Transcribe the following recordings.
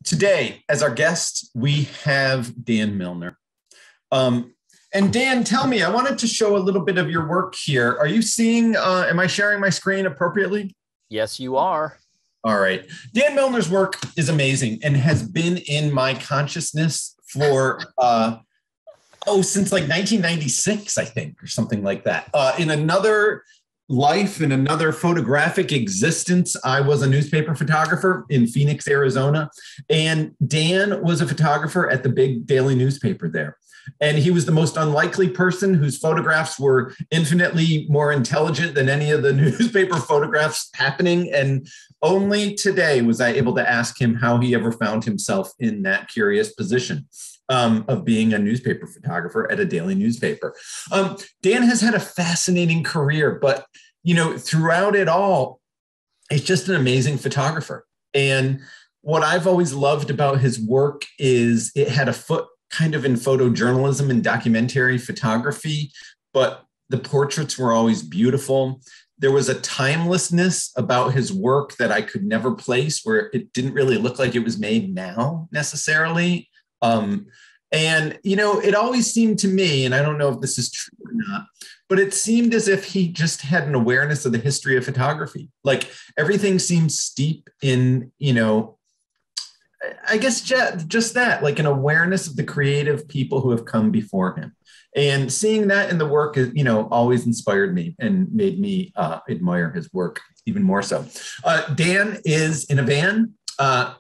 Today, as our guest, we have Dan Milnor. And Dan, tell me, I wanted to show a little bit of your work here. Are you seeing, am I sharing my screen appropriately? Yes, you are. All right. Dan Milnor's work is amazing and has been in my consciousness for, since like 1996, I think, or something like that. In another life, in another photographic existence, I was a newspaper photographer in Phoenix, Arizona. And Dan was a photographer at the big daily newspaper there. And he was the most unlikely person whose photographs were infinitely more intelligent than any of the newspaper photographs happening. And only today was I able to ask him how he ever found himself in that curious position of being a newspaper photographer at a daily newspaper. Dan has had a fascinating career, but throughout it all, he's just an amazing photographer. And what I've always loved about his work is it had a foot kind of in photojournalism and documentary photography, but the portraits were always beautiful. There was a timelessness about his work that I could never place, where it didn't really look like it was made now necessarily. It always seemed to me, and I don't know if this is true or not, but it seemed as if he just had an awareness of the history of photography. Like everything seemed steep in, I guess just that, like an awareness of the creative people who have come before him. And seeing that in the work, always inspired me and made me admire his work even more so. Dan is in a van,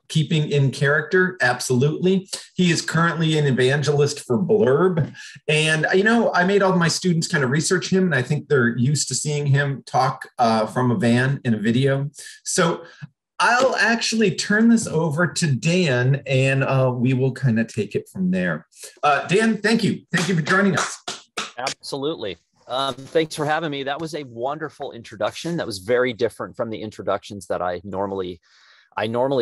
keeping in character, absolutely. He is currently an evangelist for Blurb. And, I made all my students kind of research him, and I think they're used to seeing him talk from a van in a video. So I'll actually turn this over to Dan, and we will kind of take it from there. Dan, thank you. Thank you for joining us. Absolutely. Thanks for having me. That was a wonderful introduction. That was very different from the introductions that I normally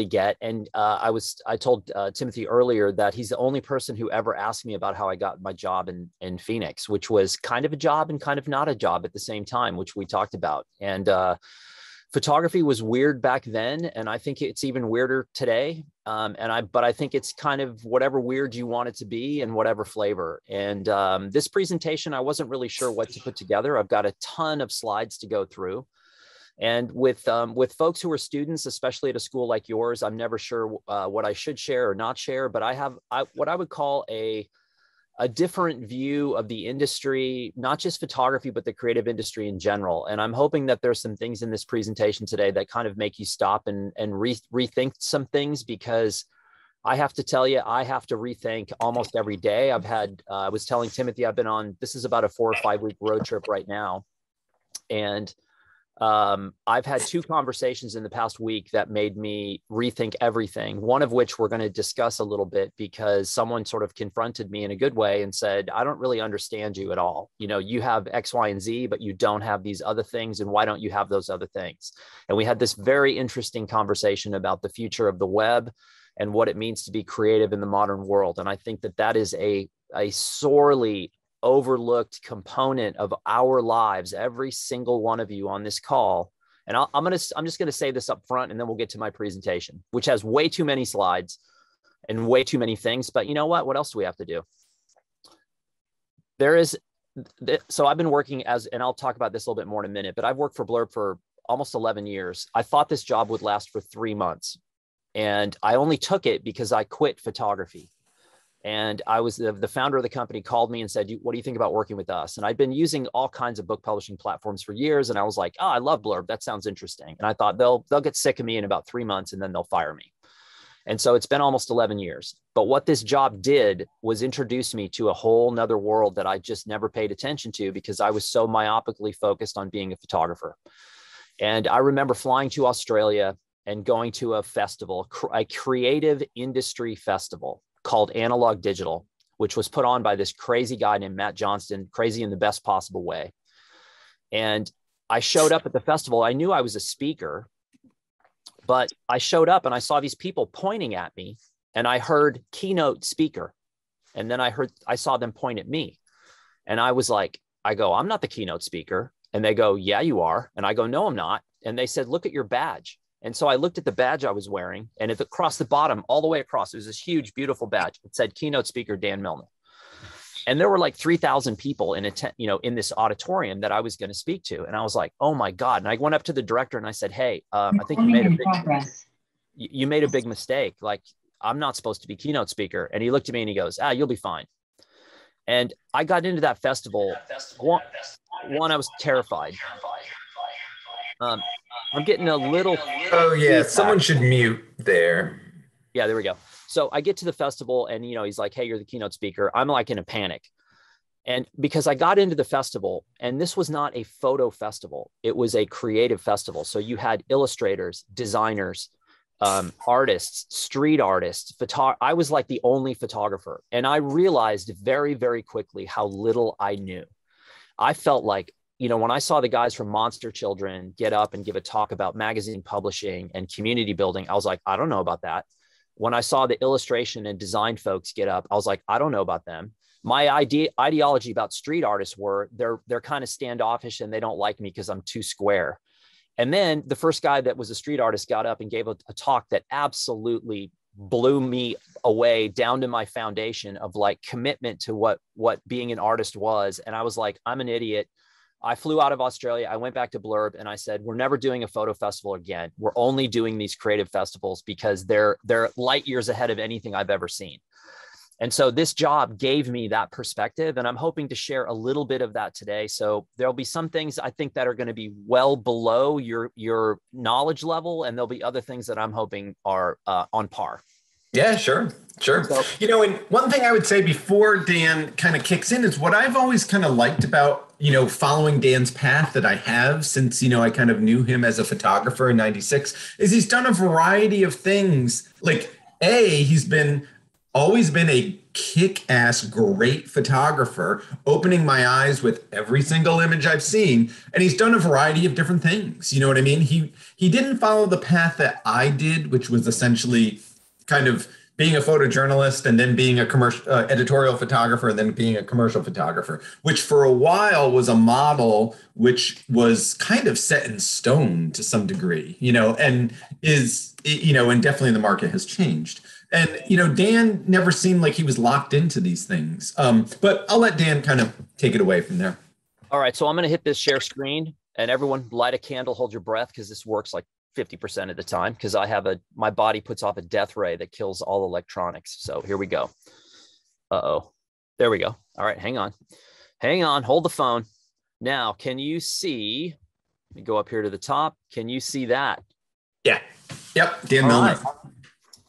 get. And I told Timothy earlier that he's the only person who ever asked me about how I got my job in Phoenix, which was kind of a job and kind of not a job at the same time, which we talked about. And photography was weird back then, and I think it's even weirder today. But I think it's kind of whatever weird you want it to be and whatever flavor. And this presentation, I wasn't really sure what to put together. I've got a ton of slides to go through. And with folks who are students, especially at a school like yours, I'm never sure what I should share or not share, but I have what I would call a different view of the industry, not just photography, but the creative industry in general. And I'm hoping that there's some things in this presentation today that kind of make you stop and rethink some things, because I have to tell you, I have to rethink almost every day. I was telling Timothy, this is about a 4 or 5 week road trip right now. And I've had 2 conversations in the past week that made me rethink everything. One of which we're going to discuss a little bit, because someone sort of confronted me in a good way and said, I don't really understand you at all. You have X, Y, and Z, but you don't have these other things. And why don't you have those other things? And we had this very interesting conversation about the future of the web and what it means to be creative in the modern world. And I think that is a sorely overlooked component of our lives, every single one of you on this call. And I'm just going to say this up front, and then we'll get to my presentation, which has way too many slides and way too many things. But you know what? What else do we have to do? So I've been working and I'll talk about this a little bit more in a minute, but I've worked for Blurb for almost 11 years. I thought this job would last for 3 months, and I only took it because I quit photography. And I was the founder of the company called me and said, what do you think about working with us? And I'd been using all kinds of book publishing platforms for years. And I was like, oh, I love Blurb. That sounds interesting. And I thought they'll get sick of me in about 3 months and then they'll fire me. And so it's been almost 11 years. But what this job did was introduce me to a whole nother world that I just never paid attention to, because I was so myopically focused on being a photographer. And I remember flying to Australia and going to a festival, a creative industry festival called Analog Digital, which was put on by this crazy guy named Matt Johnston, crazy in the best possible way. And I showed up at the festival. I knew I was a speaker, but I showed up and I saw these people pointing at me, and I heard keynote speaker. And then I saw them point at me. And I was like, I'm not the keynote speaker. And they go, yeah, you are. And I go, no, I'm not. And they said, look at your badge. And so I looked at the badge I was wearing, and across the bottom, all the way across, it was this huge, beautiful badge. It said keynote speaker Dan Milnor. And there were like 3,000 people in this auditorium that I was going to speak to. And I was like, oh my God. And I went up to the director and I said, hey, I think you made a big mistake. Like, I'm not supposed to be keynote speaker. And he looked at me and he goes, you'll be fine. And I got into that festival. One, I was terrified. I'm getting a little. Oh yeah, someone should mute there. Yeah, there we go. So I get to the festival and, he's like, hey, you're the keynote speaker. I'm like in a panic. And because I got into the festival, and this was not a photo festival, it was a creative festival. So you had illustrators, designers, artists, street artists, I was like the only photographer. And I realized very, very quickly how little I knew. I felt like, when I saw the guys from Monster Children get up and give a talk about magazine publishing and community building, I was like, I don't know about that. When I saw the illustration and design folks get up, I was like, I don't know about them. My ideology about street artists were they're kind of standoffish and they don't like me because I'm too square. And then the first guy that was a street artist got up and gave a talk that absolutely blew me away down to my foundation of like commitment to what being an artist was. And I was like, I'm an idiot. I flew out of Australia. I went back to Blurb and I said, we're never doing a photo festival again. We're only doing these creative festivals because they're light years ahead of anything I've ever seen. And so this job gave me that perspective, and I'm hoping to share a little bit of that today. So there'll be some things I think that are going to be well below your knowledge level, and there'll be other things that I'm hoping are on par. Yeah, sure. So, and one thing I would say before Dan kind of kicks in is what I've always kind of liked about, following Dan's path that I have since, I kind of knew him as a photographer in 96 is he's done a variety of things. Like, he's always been a kick-ass great photographer, opening my eyes with every single image I've seen. And he's done a variety of different things. You know what I mean? He didn't follow the path that I did, which was essentially kind of being a photojournalist and then being a commercial editorial photographer and then being a commercial photographer, which for a while was a model which was kind of set in stone to some degree, and and definitely the market has changed. And, Dan never seemed like he was locked into these things. But I'll let Dan kind of take it away from there. All right. So I'm going to hit this share screen, and everyone light a candle, hold your breath, because this works like 50% of the time, because my body puts off a death ray that kills all electronics. So here we go. Uh-oh. There we go. All right. Hang on. Hold the phone. Now, can you see, let me go up here to the top. Can you see that? Yeah. Yep. Dan Milnor.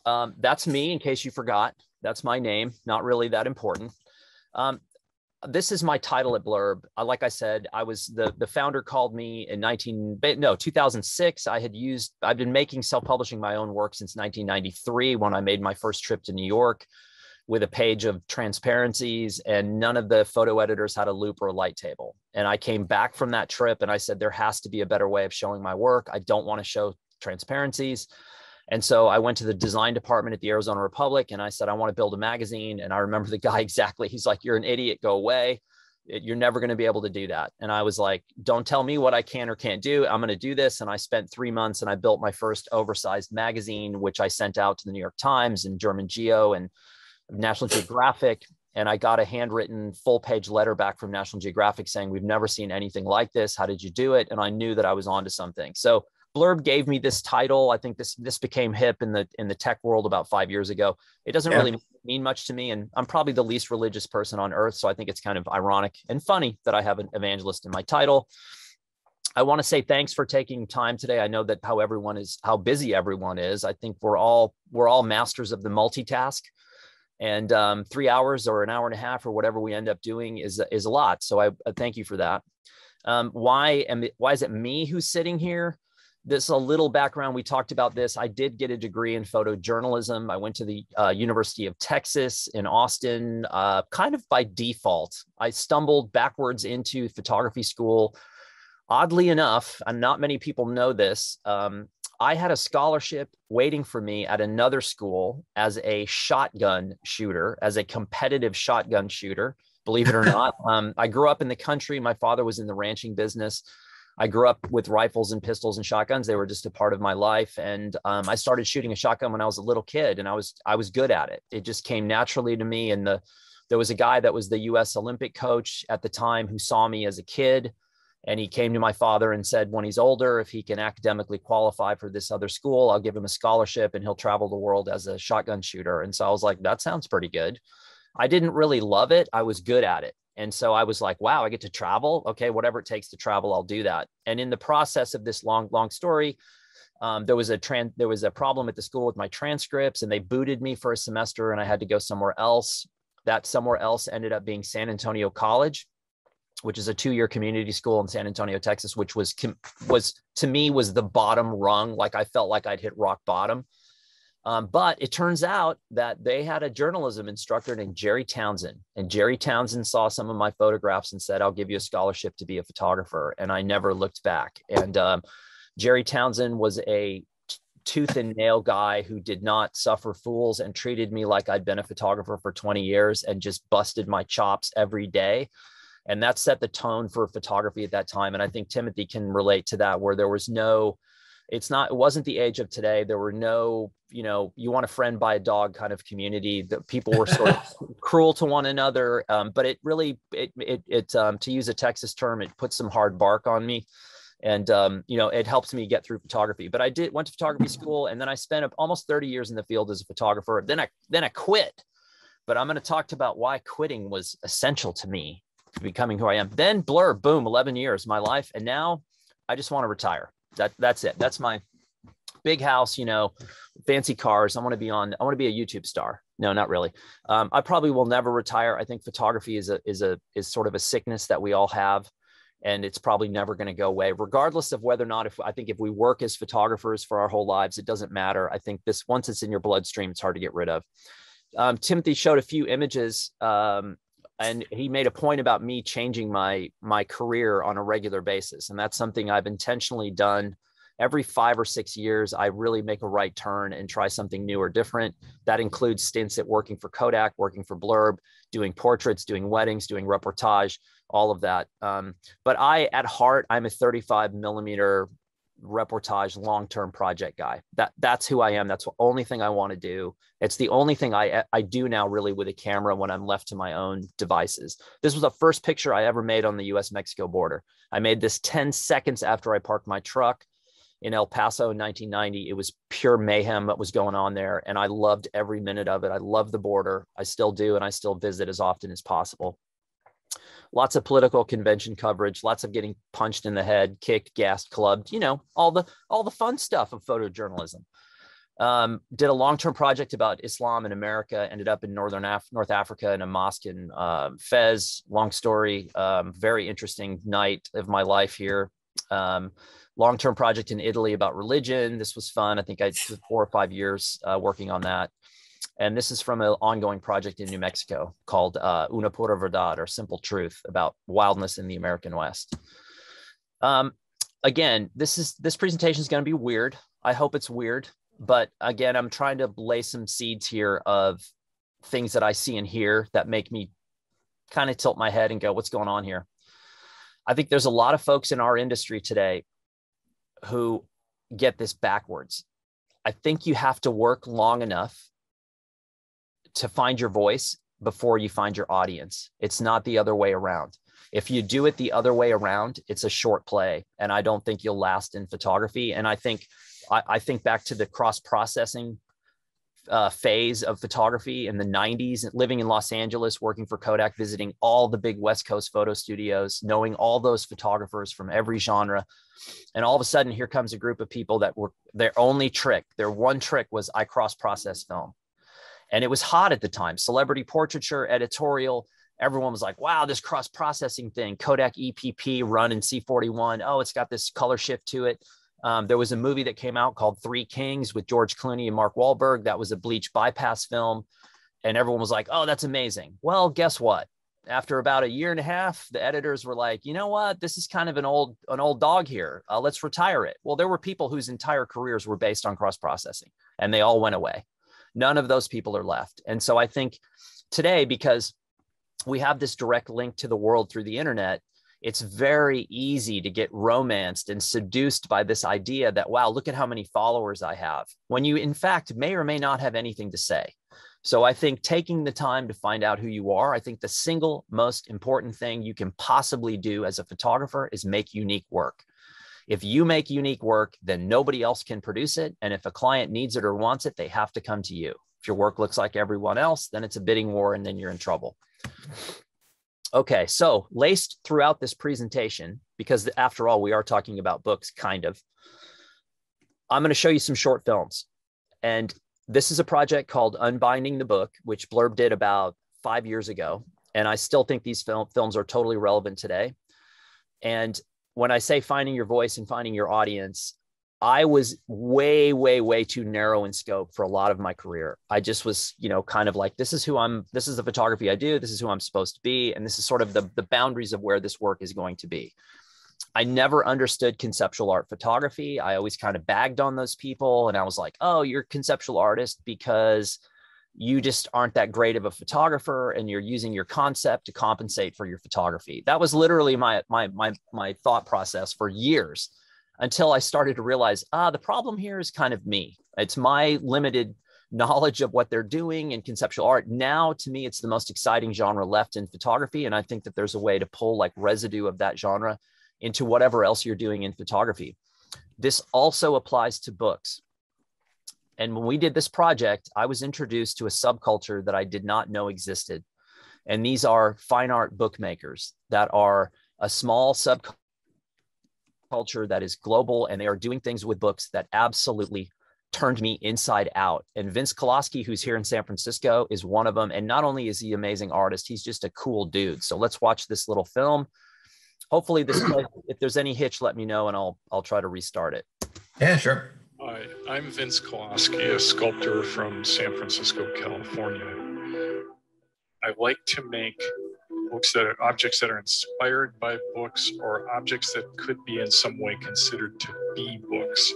Right. That's me, in case you forgot. That's my name. Not really that important. This is my title at Blurb. Like I said, I was the founder called me in 2006. I've been making self-publishing my own work since 1993, when I made my first trip to New York with a page of transparencies, and none of the photo editors had a loop or a light table. And I came back from that trip and I said, there has to be a better way of showing my work. I don't want to show transparencies. And so I went to the design department at the Arizona Republic and I said, I want to build a magazine. And I remember the guy exactly. He's like, you're an idiot, go away. You're never going to be able to do that. And I was like, don't tell me what I can or can't do. I'm going to do this. And I spent 3 months and I built my first oversized magazine, which I sent out to the New York Times and German Geo and National Geographic. And I got a handwritten full-page letter back from National Geographic saying, we've never seen anything like this. How did you do it? And I knew that I was onto something. So Blurb gave me this title. I think this became hip in the tech world about 5 years ago. It doesn't really mean much to me, and I'm probably the least religious person on earth, so I think it's kind of ironic and funny that I have an evangelist in my title. I want to say thanks for taking time today. I know that how busy everyone is. I think we're all masters of the multitask, and 3 hours or an hour and a half or whatever we end up doing is a lot. So I thank you for that. Why is it me who's sitting here? This is a little background. We talked about this. I did get a degree in photojournalism. I went to the University of Texas in Austin, kind of by default. I stumbled backwards into photography school. Oddly enough, and not many people know this, I had a scholarship waiting for me at another school as a shotgun shooter, as a competitive shotgun shooter, believe it or not. I grew up in the country. My father was in the ranching business. I grew up with rifles and pistols and shotguns. They were just a part of my life. And I started shooting a shotgun when I was a little kid, and I was good at it. It just came naturally to me. And there was a guy that was the US Olympic coach at the time who saw me as a kid. And he came to my father and said, when he's older, if he can academically qualify for this other school, I'll give him a scholarship and he'll travel the world as a shotgun shooter. And so I was like, that sounds pretty good. I didn't really love it. I was good at it. And so I was like, wow, I get to travel. Okay, whatever it takes to travel, I'll do that. And in the process of this long story, there was a problem at the school with my transcripts, and they booted me for a semester and I had to go somewhere else. That somewhere else ended up being San Antonio College, which is a 2-year community school in San Antonio, Texas, which was to me was the bottom rung. Like I felt like I'd hit rock bottom. But it turns out that they had a journalism instructor named Jerry Townsend, and Jerry Townsend saw some of my photographs and said, I'll give you a scholarship to be a photographer. And I never looked back. And Jerry Townsend was a tooth and nail guy who did not suffer fools and treated me like I'd been a photographer for 20 years and just busted my chops every day. And that set the tone for photography at that time. And I think Timothy can relate to that, where there was it wasn't the age of today. There were no, you want a friend, buy a dog kind of community. That people were sort of cruel to one another. But it really, to use a Texas term, it put some hard bark on me. And, it helps me get through photography. But I went to photography school, and then I spent almost 30 years in the field as a photographer. Then I quit. But I'm going to talk about why quitting was essential to me becoming who I am. Then Blurb, boom, 11 years, my life. And now I just want to retire. That's it. That's my big house, fancy cars. I want to be a YouTube star. No, not really. I probably will never retire. I think photography is sort of a sickness that we all have, and it's probably never going to go away, regardless of whether or not, if we work as photographers for our whole lives, it doesn't matter. I think once it's in your bloodstream, it's hard to get rid of. Timothy showed a few images, and he made a point about me changing my career on a regular basis. And that's something I've intentionally done. Every 5 or 6 years, I really make a right turn and try something new or different. That includes stints at working for Kodak, working for Blurb, doing portraits, doing weddings, doing reportage, all of that. But at heart, I'm a 35 millimeter reportage long-term project guy. That's who I am. That's the only thing I want to do. It's the only thing I do now, really, with a camera when I'm left to my own devices. This was the first picture I ever made on the US-Mexico border. I made this 10 seconds after I parked my truck in El Paso in 1990. It was pure mayhem that was going on there, and I loved every minute of it. I love the border. I still do, and I still visit as often as possible. Lots of political convention coverage, lots of getting punched in the head, kicked, gassed, clubbed, all the fun stuff of photojournalism. Did a long-term project about Islam in America, ended up in North Africa in a mosque in Fez. Long story, very interesting night of my life here. Long-term project in Italy about religion. This was fun. I think I did 4 or 5 years working on that. And this is from an ongoing project in New Mexico called Una Pura Verdad, or Simple Truth, about wildness in the American West. Again, this presentation is going to be weird. I hope it's weird. But again, I'm trying to lay some seeds here of things that I see and hear that make me kind of tilt my head and go, what's going on here? I think there's a lot of folks in our industry today who get this backwards. I think you have to work long enough to find your voice before you find your audience. It's not the other way around. If you do it the other way around, it's a short play, and I don't think you'll last in photography. And I think back to the cross-processing phase of photography in the 90s, living in Los Angeles, working for Kodak, visiting all the big West Coast photo studios, knowing all those photographers from every genre. And all of a sudden, here comes a group of people that were their one trick was I cross-process film. And it was hot at the time. Celebrity portraiture, editorial. Everyone was like, wow, this cross-processing thing, Kodak EPP run in C41. Oh, it's got this color shift to it. There was a movie that came out called Three Kings with George Clooney and Mark Wahlberg. That was a bleach bypass film. And everyone was like, oh, that's amazing. Well, guess what? After about 1.5 years, the editors were like, you know what? This is kind of an old dog here. Let's retire it. Well, there were people whose entire careers were based on cross-processing, and they all went away. None of those people are left. And so I think today, because we have this direct link to the world through the internet, it's very easy to get romanced and seduced by this idea that, wow, look at how many followers I have, when you in fact may or may not have anything to say. So I think taking the time to find out who you are, I think the single most important thing you can possibly do as a photographer is make unique work. If you make unique work, then nobody else can produce it. And if a client needs it or wants it, they have to come to you. If your work looks like everyone else, then it's a bidding war and then you're in trouble. Okay, so laced throughout this presentation, because after all, we are talking about books, kind of, I'm going to show you some short films. And this is a project called Unbinding the Book, which Blurb did about 5 years ago. And I still think these films are totally relevant today. And when I say finding your voice and finding your audience, I was way, way, way too narrow in scope for a lot of my career. I just was, you know, kind of like, this is the photography I do, this is who I'm supposed to be, and this is sort of the boundaries of where this work is going to be. I never understood conceptual art photography. I always kind of bagged on those people, and I was like, oh, you're a conceptual artist because you just aren't that great of a photographer and you're using your concept to compensate for your photography. That was literally my thought process for years, until I started to realize, the problem here is kind of me. It's my limited knowledge of what they're doing in conceptual art. Now, to me, it's the most exciting genre left in photography. And I think that there's a way to pull like residue of that genre into whatever else you're doing in photography. This also applies to books. And when we did this project, I was introduced to a subculture that I did not know existed. And these are fine art bookmakers that are a small subculture that is global, and they are doing things with books that absolutely turned me inside out. And Vince Koloski, who's here in San Francisco, is one of them. And not only is he an amazing artist, he's just a cool dude. So let's watch this little film. Hopefully this, if there's any hitch, let me know and I'll try to restart it. Yeah, sure. Hi, I'm Vince Koloski, a sculptor from San Francisco, California. I like to make books that are objects that are inspired by books, or objects that could be in some way considered to be books.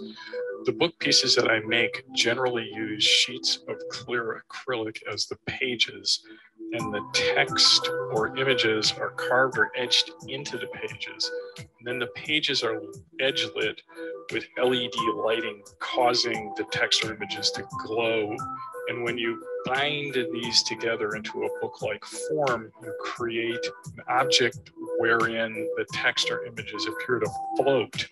The book pieces that I make generally use sheets of clear acrylic as the pages, and the text or images are carved or etched into the pages. And then the pages are edge lit with LED lighting, causing the text or images to glow. And when you bind these together into a book-like form, you create an object wherein the text or images appear to float.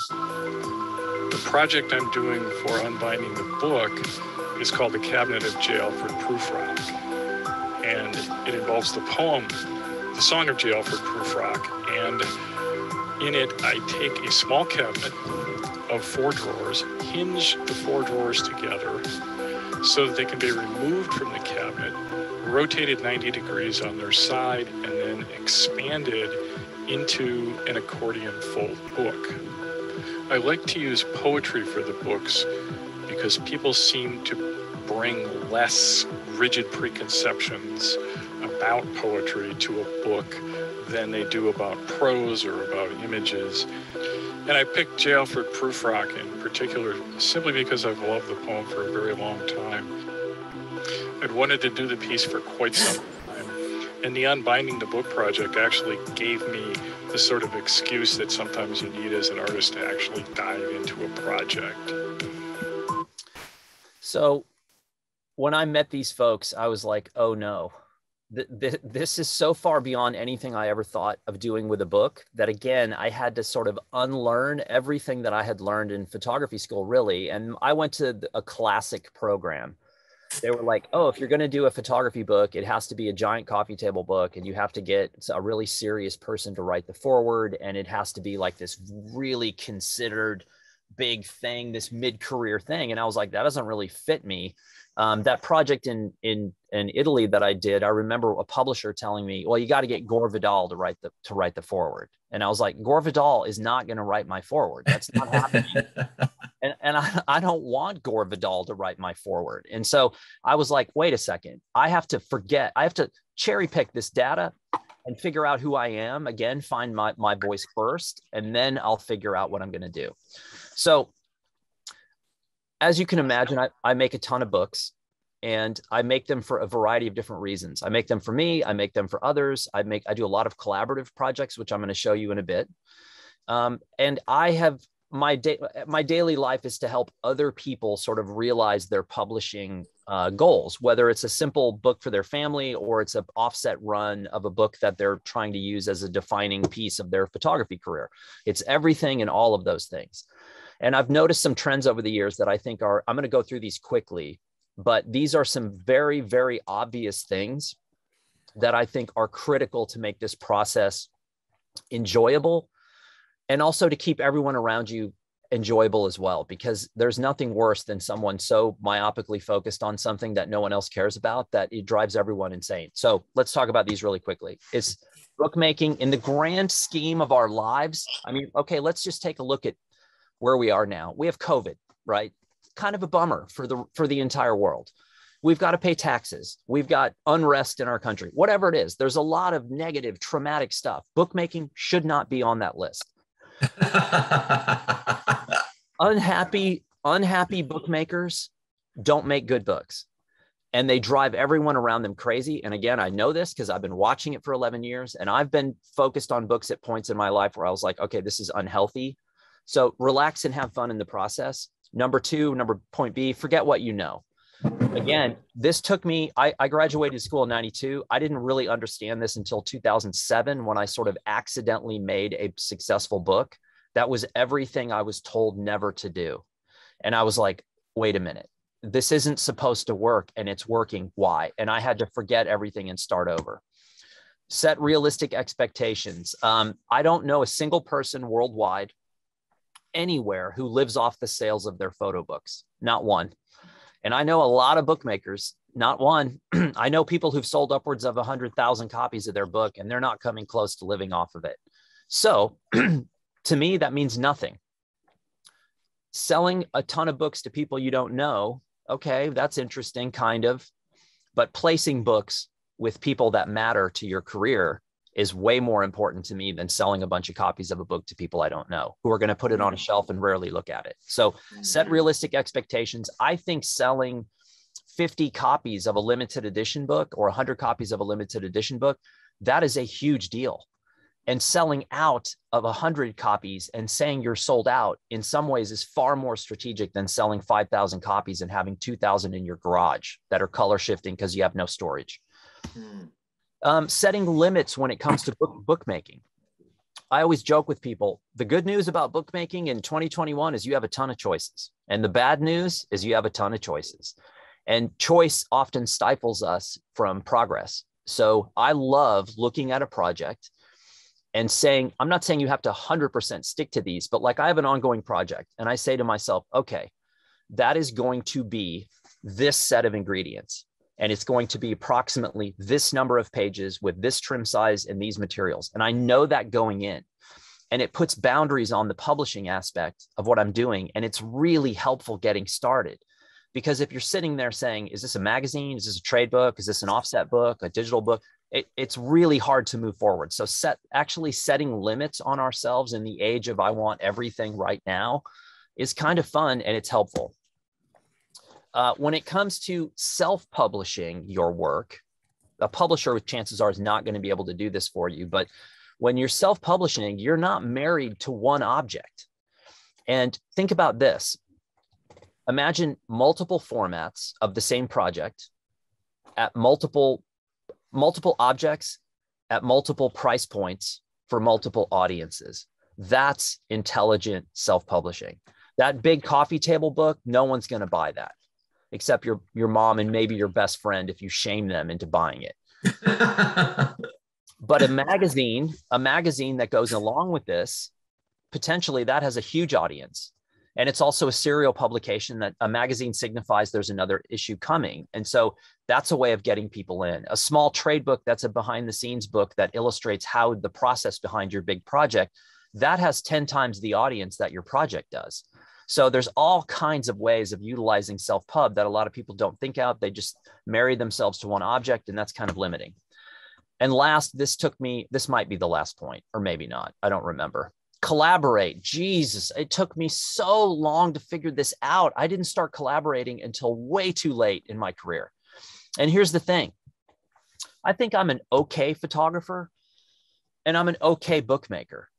The project I'm doing for Unbinding the Book is called The Cabinet of J. Alfred Prufrock. And it involves the poem, The Song of J. Alfred Prufrock. And in it, I take a small cabinet of 4 drawers, hinge the 4 drawers together so that they can be removed from the cabinet, rotated 90 degrees on their side, and then expanded into an accordion fold book. I like to use poetry for the books because people seem to bring less rigid preconceptions about poetry to a book than they do about prose or about images. And I picked J. Alfred Prufrock in particular simply because I've loved the poem for a very long time. I'd wanted to do the piece for quite some time. And the Unbinding the Book project actually gave me the sort of excuse that sometimes you need as an artist to actually dive into a project. So when I met these folks, I was like, oh no. This is so far beyond anything I ever thought of doing with a book that, again, I had to sort of unlearn everything that I had learned in photography school, really. And I went to a classic program. They were like, oh, if you're going to do a photography book, it has to be a giant coffee table book, and you have to get a really serious person to write the foreword, and it has to be like this really considered big thing, this mid-career thing. And I was like, that doesn't really fit me. That project in Italy that I did, I remember a publisher telling me, well, you got to get Gore Vidal to write the foreword. And I was like, Gore Vidal is not going to write my foreword. That's not happening. And I don't want Gore Vidal to write my foreword. And so I was like, wait a second, I have to cherry pick this data and figure out who I am, again, find my voice first, and then I'll figure out what I'm going to do. So as you can imagine, I make a ton of books, and I make them for a variety of different reasons. I make them for me, I make them for others. I do a lot of collaborative projects, which I'm going to show you in a bit. And I have my daily life is to help other people sort of realize their publishing goals, whether it's a simple book for their family or it's an offset run of a book that they're trying to use as a defining piece of their photography career. It's everything and all of those things. And I've noticed some trends over the years that I think I'm going to go through these quickly, but these are some very, very obvious things that I think are critical to make this process enjoyable, and also to keep everyone around you enjoyable as well, because there's nothing worse than someone so myopically focused on something that no one else cares about that it drives everyone insane. So let's talk about these really quickly. It's bookmaking in the grand scheme of our lives. I mean, okay, let's just take a look at where we are now. We have COVID, right? Kind of a bummer for the entire world. We've got to pay taxes. We've got unrest in our country, whatever it is. There's a lot of negative, traumatic stuff. Bookmaking should not be on that list. Unhappy bookmakers don't make good books, and they drive everyone around them crazy. And again, I know this because I've been watching it for 11 years, and I've been focused on books at points in my life where I was like, okay, this is unhealthy. So relax and have fun in the process. Point B, forget what you know. Again, this took me, I graduated school in 92. I didn't really understand this until 2007 when I sort of accidentally made a successful book. That was everything I was told never to do. And I was like, wait a minute, this isn't supposed to work and it's working. Why? And I had to forget everything and start over. Set realistic expectations. I don't know a single person worldwide, anywhere, who lives off the sales of their photo books. Not one. And I know a lot of bookmakers, not one. I know people who've sold upwards of 100,000 copies of their book, and they're not coming close to living off of it. So to me, that means nothing. Selling a ton of books to people you don't know, okay, that's interesting, kind of. But placing books with people that matter to your career is way more important to me than selling a bunch of copies of a book to people I don't know, who are going to put it on a shelf and rarely look at it. So set realistic expectations. I think selling 50 copies of a limited edition book or 100 copies of a limited edition book, that is a huge deal. And selling out of 100 copies and saying you're sold out in some ways is far more strategic than selling 5,000 copies and having 2,000 in your garage that are color shifting because you have no storage. Setting limits when it comes to bookmaking. I always joke with people, the good news about bookmaking in 2021 is you have a ton of choices. And the bad news is you have a ton of choices. And choice often stifles us from progress. So I love looking at a project and saying, I'm not saying you have to 100% stick to these, but like I have an ongoing project and I say to myself, okay, that is going to be this set of ingredients. And it's going to be approximately this number of pages with this trim size and these materials. And I know that going in, and it puts boundaries on the publishing aspect of what I'm doing. And it's really helpful getting started, because if you're sitting there saying, is this a magazine? Is this a trade book? Is this an offset book, a digital book? It's really hard to move forward. So actually setting limits on ourselves in the age of I want everything right now is kind of fun, and it's helpful. When it comes to self-publishing your work, a publisher with chances are is not going to be able to do this for you. But when you're self-publishing, you're not married to one object. And think about this. Imagine multiple formats of the same project at multiple objects at multiple price points for multiple audiences. That's intelligent self-publishing. That big coffee table book, no one's going to buy that, except your mom and maybe your best friend if you shame them into buying it. But a magazine that goes along with this, potentially that has a huge audience. And it's also a serial publication that a magazine signifies there's another issue coming. And so that's a way of getting people in. A small trade book that's a behind the scenes book that illustrates how the process behind your big project, that has 10 times the audience that your project does. So there's all kinds of ways of utilizing self-pub that a lot of people don't think out. They just marry themselves to one object, and that's kind of limiting. And last, this might be the last point, or maybe not. I don't remember. Collaborate. Jesus, it took me so long to figure this out. I didn't start collaborating until way too late in my career. And here's the thing. I think I'm an okay photographer and I'm an okay bookmaker,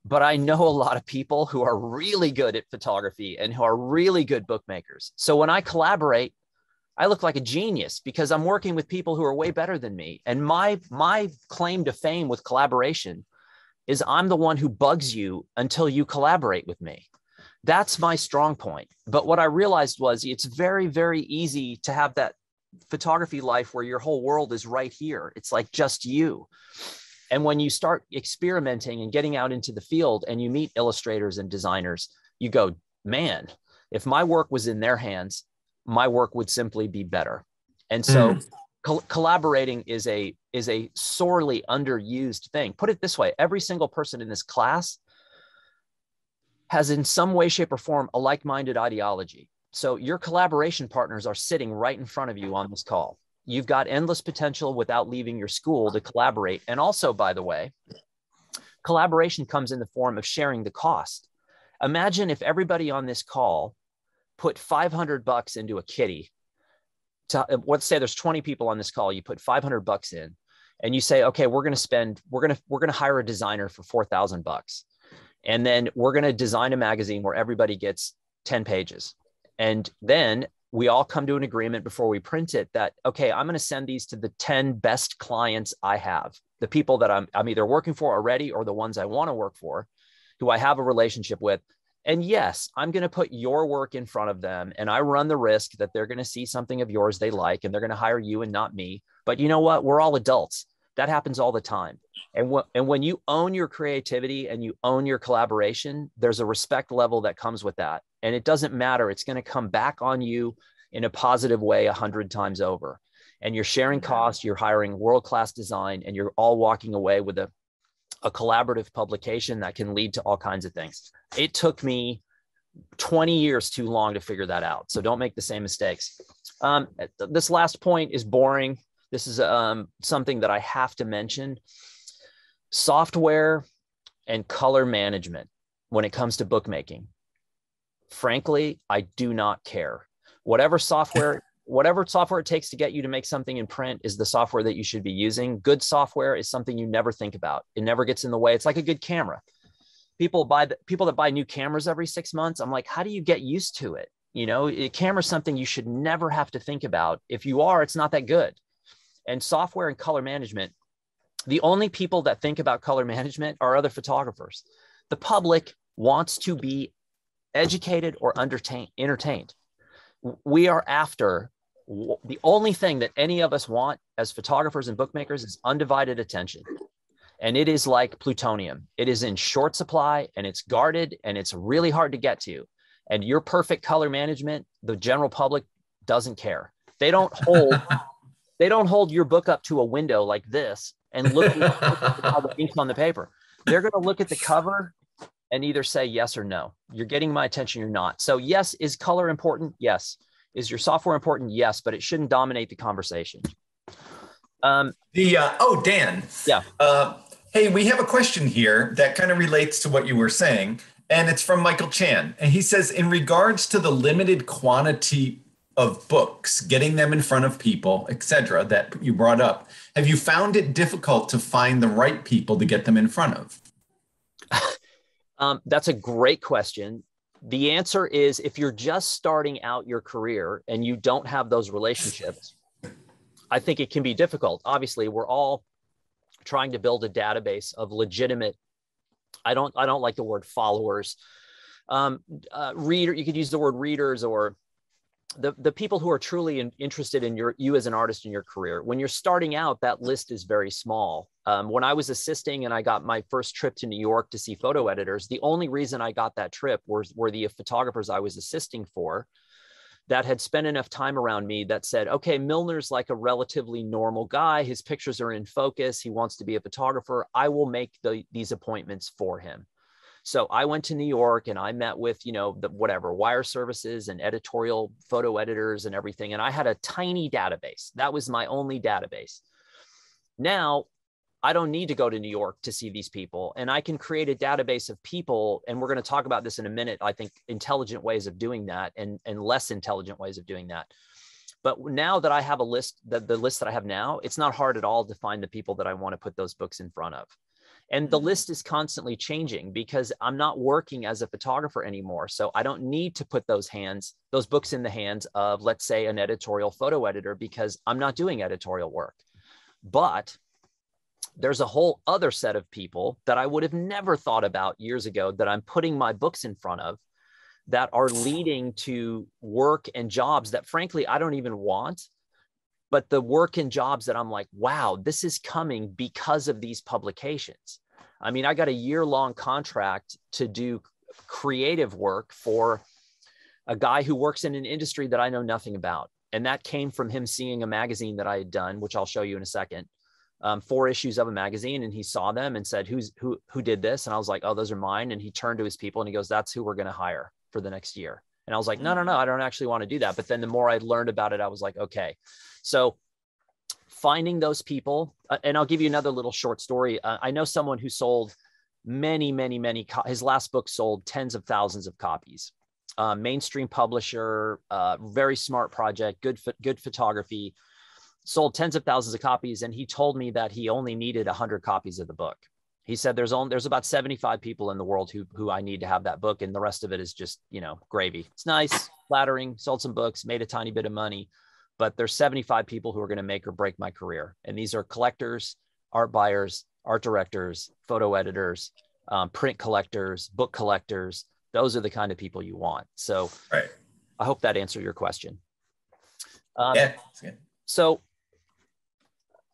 but I know a lot of people who are really good at photography and who are really good bookmakers. So when I collaborate, I look like a genius because I'm working with people who are way better than me. And my claim to fame with collaboration is I'm the one who bugs you until you collaborate with me. That's my strong point. But what I realized was it's very, very easy to have that photography life where your whole world is right here. It's like just you. And when you start experimenting and getting out into the field and you meet illustrators and designers, you go, man, if my work was in their hands, my work would simply be better. And so collaborating is a sorely underused thing. Put it this way, every single person in this class has in some way, shape, or form a like-minded ideology. So your collaboration partners are sitting right in front of you on this call. You've got endless potential without leaving your school to collaborate. And also, by the way, collaboration comes in the form of sharing the cost. Imagine if everybody on this call put $500 into a kitty. Let's say there's 20 people on this call. You put $500 in, and you say, okay, we're going to hire a designer for $4,000, and then we're going to design a magazine where everybody gets 10 pages, and then we all come to an agreement before we print it that, okay, I'm going to send these to the 10 best clients I have, the people that I'm either working for already or the ones I want to work for, who I have a relationship with. And yes, I'm going to put your work in front of them, and I run the risk that they're going to see something of yours they like, and they're going to hire you and not me. But you know what? We're all adults. That happens all the time. And when you own your creativity and you own your collaboration, there's a respect level that comes with that. And it doesn't matter. It's going to come back on you in a positive way 100 times over. And you're sharing costs, you're hiring world-class design, and you're all walking away with a collaborative publication that can lead to all kinds of things. It took me 20 years too long to figure that out. So don't make the same mistakes. This last point is boring. This is something that I have to mention. Software and color management when it comes to bookmaking. Frankly, I do not care. Whatever software it takes to get you to make something in print is the software that you should be using. Good software is something you never think about. It never gets in the way. It's like a good camera. People that buy new cameras every 6 months, I'm like, how do you get used to it? You know, a camera is something you should never have to think about. If you are, it's not that good. And software and color management, the only people that think about color management are other photographers. The public wants to be educated or entertained. We are after, the only thing that any of us want as photographers and bookmakers is undivided attention. And it is like plutonium. It is in short supply, and it's guarded, and it's really hard to get to. And your perfect color management, the general public doesn't care. They don't hold your book up to a window like this and look at how the ink's on the paper. They're going to look at the cover and either say yes or no. You're getting my attention, you're not. So yes, is color important? Yes. Is your software important? Yes, but it shouldn't dominate the conversation. Dan. Yeah. Hey, we have a question here that kind of relates to what you were saying, and it's from Michael Chan. And he says, in regards to the limited quantity of books, getting them in front of people, etc., that you brought up, have you found it difficult to find the right people to get them in front of? That's a great question. The answer is, if you're just starting out your career and you don't have those relationships, I think it can be difficult. Obviously, we're all trying to build a database of legitimate, I don't like the word followers, you could use the word readers, or the people who are truly interested in you as an artist in your career. When you're starting out, that list is very small. When I was assisting and I got my first trip to New York to see photo editors, the only reason I got that trip were the photographers I was assisting for that had spent enough time around me that said, okay, Milnor's like a relatively normal guy. His pictures are in focus. He wants to be a photographer. I will make these appointments for him. So I went to New York and I met with, wire services and editorial photo editors and everything. And I had a tiny database. That was my only database. Now, I don't need to go to New York to see these people, and I can create a database of people. And we're going to talk about this in a minute. I think intelligent ways of doing that and less intelligent ways of doing that. But now that I have a list, the list that I have now, it's not hard at all to find the people that I want to put those books in front of. And the list is constantly changing because I'm not working as a photographer anymore. So I don't need to put those books in the hands of, let's say, an editorial photo editor, because I'm not doing editorial work. But there's a whole other set of people that I would have never thought about years ago that I'm putting my books in front of, that are leading to work and jobs that frankly, I don't even want, but the work and jobs that I'm like, wow, this is coming because of these publications. I mean, I got a year-long contract to do creative work for a guy who works in an industry that I know nothing about. And that came from him seeing a magazine that I had done, which I'll show you in a second, 4 issues of a magazine. And he saw them and said, who did this? And I was like, oh, those are mine. And he turned to his people and he goes, that's who we're going to hire for the next year. And I was like, no, I don't actually want to do that. But then the more I learned about it, I was like, okay. So finding those people, and I'll give you another little short story. I know someone who sold many, his last book sold tens of thousands of copies. Mainstream publisher, very smart project, good photography, sold tens of thousands of copies. And he told me that he only needed 100 copies of the book. He said, there's about 75 people in the world who I need to have that book. And the rest of it is just, gravy. It's nice, flattering, sold some books, made a tiny bit of money, but there's 75 people who are going to make or break my career. And these are collectors, art buyers, art directors, photo editors, print collectors, book collectors. Those are the kind of people you want. So right. I hope that answered your question. Yeah. So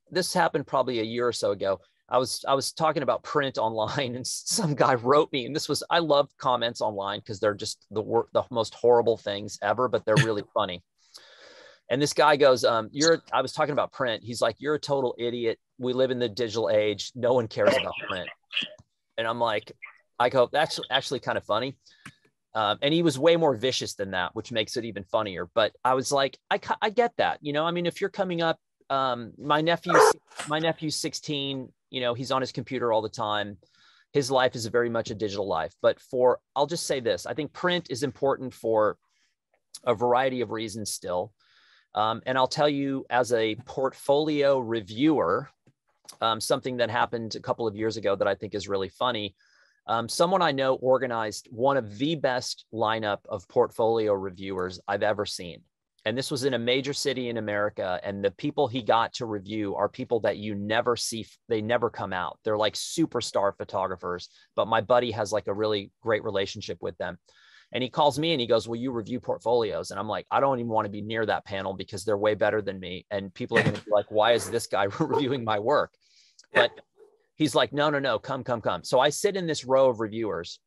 this happened probably a year or so ago. I was talking about print online, and some guy wrote me, and I love comments online because they're just the most horrible things ever, but they're really funny. And this guy goes, I was talking about print. He's like, you're a total idiot. We live in the digital age. No one cares about print. And I'm like, I go, that's actually kind of funny. And he was way more vicious than that, which makes it even funnier. But I was like, I get that. I mean, if you're coming up, my nephew's 16, he's on his computer all the time. His life is very much a digital life. But I'll just say this, I think print is important for a variety of reasons still. And I'll tell you, as a portfolio reviewer, something that happened a couple of years ago that I think is really funny. Someone I know organized one of the best lineup of portfolio reviewers I've ever seen. And this was in a major city in America. And the people he got to review are people that you never see. They never come out. They're like superstar photographers. But my buddy has like a really great relationship with them. And he calls me and he goes, will you review portfolios? And I'm like, I don't even want to be near that panel because they're way better than me. And people are going to be like, why is this guy reviewing my work? But he's like, no, come. So I sit in this row of reviewers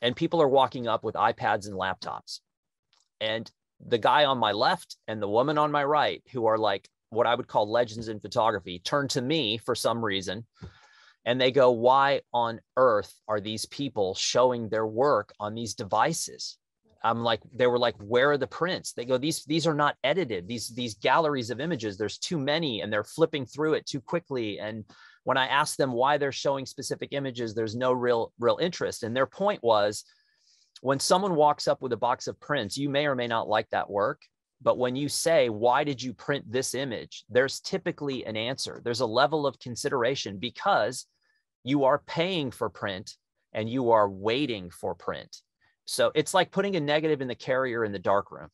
and people are walking up with iPads and laptops. And the guy on my left and the woman on my right, who are like what I would call legends in photography, turn to me for some reason. And they go, why on earth are these people showing their work on these devices? They were like, where are the prints? They go, these are not edited. These galleries of images, there's too many and they're flipping through it too quickly. And when I asked them why they're showing specific images, there's no real interest. And their point was, when someone walks up with a box of prints, you may or may not like that work. But when you say, why did you print this image? There's typically an answer. There's a level of consideration because you are paying for print and you are waiting for print. So it's like putting a negative in the carrier in the darkroom.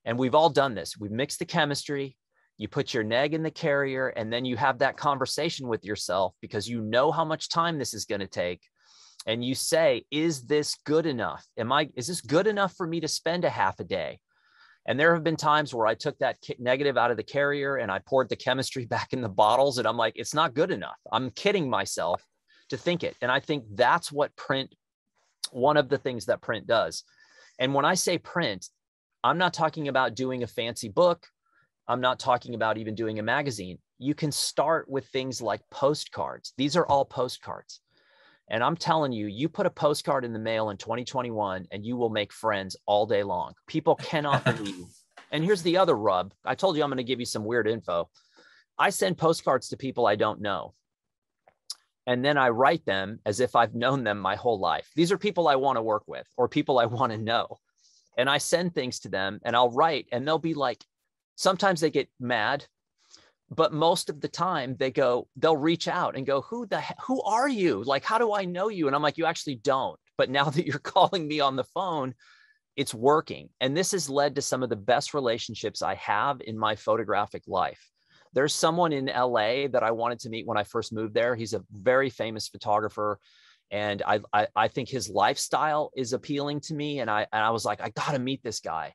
And we've all done this. We've mixed the chemistry. You put your neg in the carrier, and then you have that conversation with yourself because you know how much time this is going to take. And you say, is this good enough? Is this good enough for me to spend a half a day? And there have been times where I took that negative out of the carrier and I poured the chemistry back in the bottles. And I'm like, it's not good enough. I'm kidding myself to think it. And I think that's what one of the things that print does. And when I say print, I'm not talking about doing a fancy book. I'm not talking about even doing a magazine. You can start with things like postcards. These are all postcards. And I'm telling you, you put a postcard in the mail in 2021 and you will make friends all day long. People cannot believe. And here's the other rub. I told you I'm going to give you some weird info. I send postcards to people I don't know. And then I write them as if I've known them my whole life. These are people I want to work with or people I want to know. And I send things to them and I'll write and they'll be like, Sometimes they get mad, but most of the time they'll reach out and go, who are you? Like, how do I know you? And I'm like, you actually don't. But now that you're calling me on the phone, it's working. And this has led to some of the best relationships I have in my photographic life. There's someone in LA that I wanted to meet when I first moved there. He's a very famous photographer. And I think his lifestyle is appealing to me. And I was like, I got to meet this guy.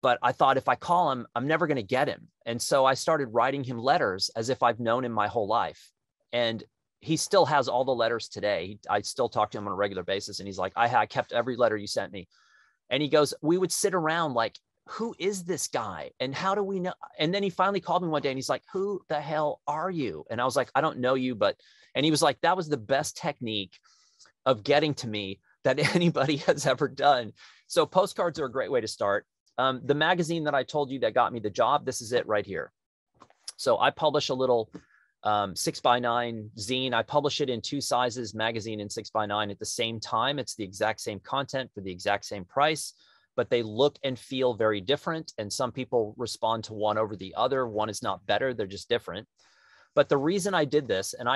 But I thought if I call him, I'm never going to get him. And so I started writing him letters as if I've known him my whole life. And he still has all the letters today. I still talk to him on a regular basis. And he's like, I kept every letter you sent me. And he goes, we would sit around like, who is this guy? And how do we know? And then he finally called me one day and he's like, who the hell are you? And I was like, I don't know you, and he was like, that was the best technique of getting to me that anybody has ever done. So postcards are a great way to start. The magazine that I told you that got me the job, this is it right here. So I publish a little 6x9 zine. I publish it in 2 sizes, magazine and 6x9 at the same time. It's the exact same content for the exact same price, but they look and feel very different. And some people respond to one over the other. One is not better, they're just different. But the reason I did this, and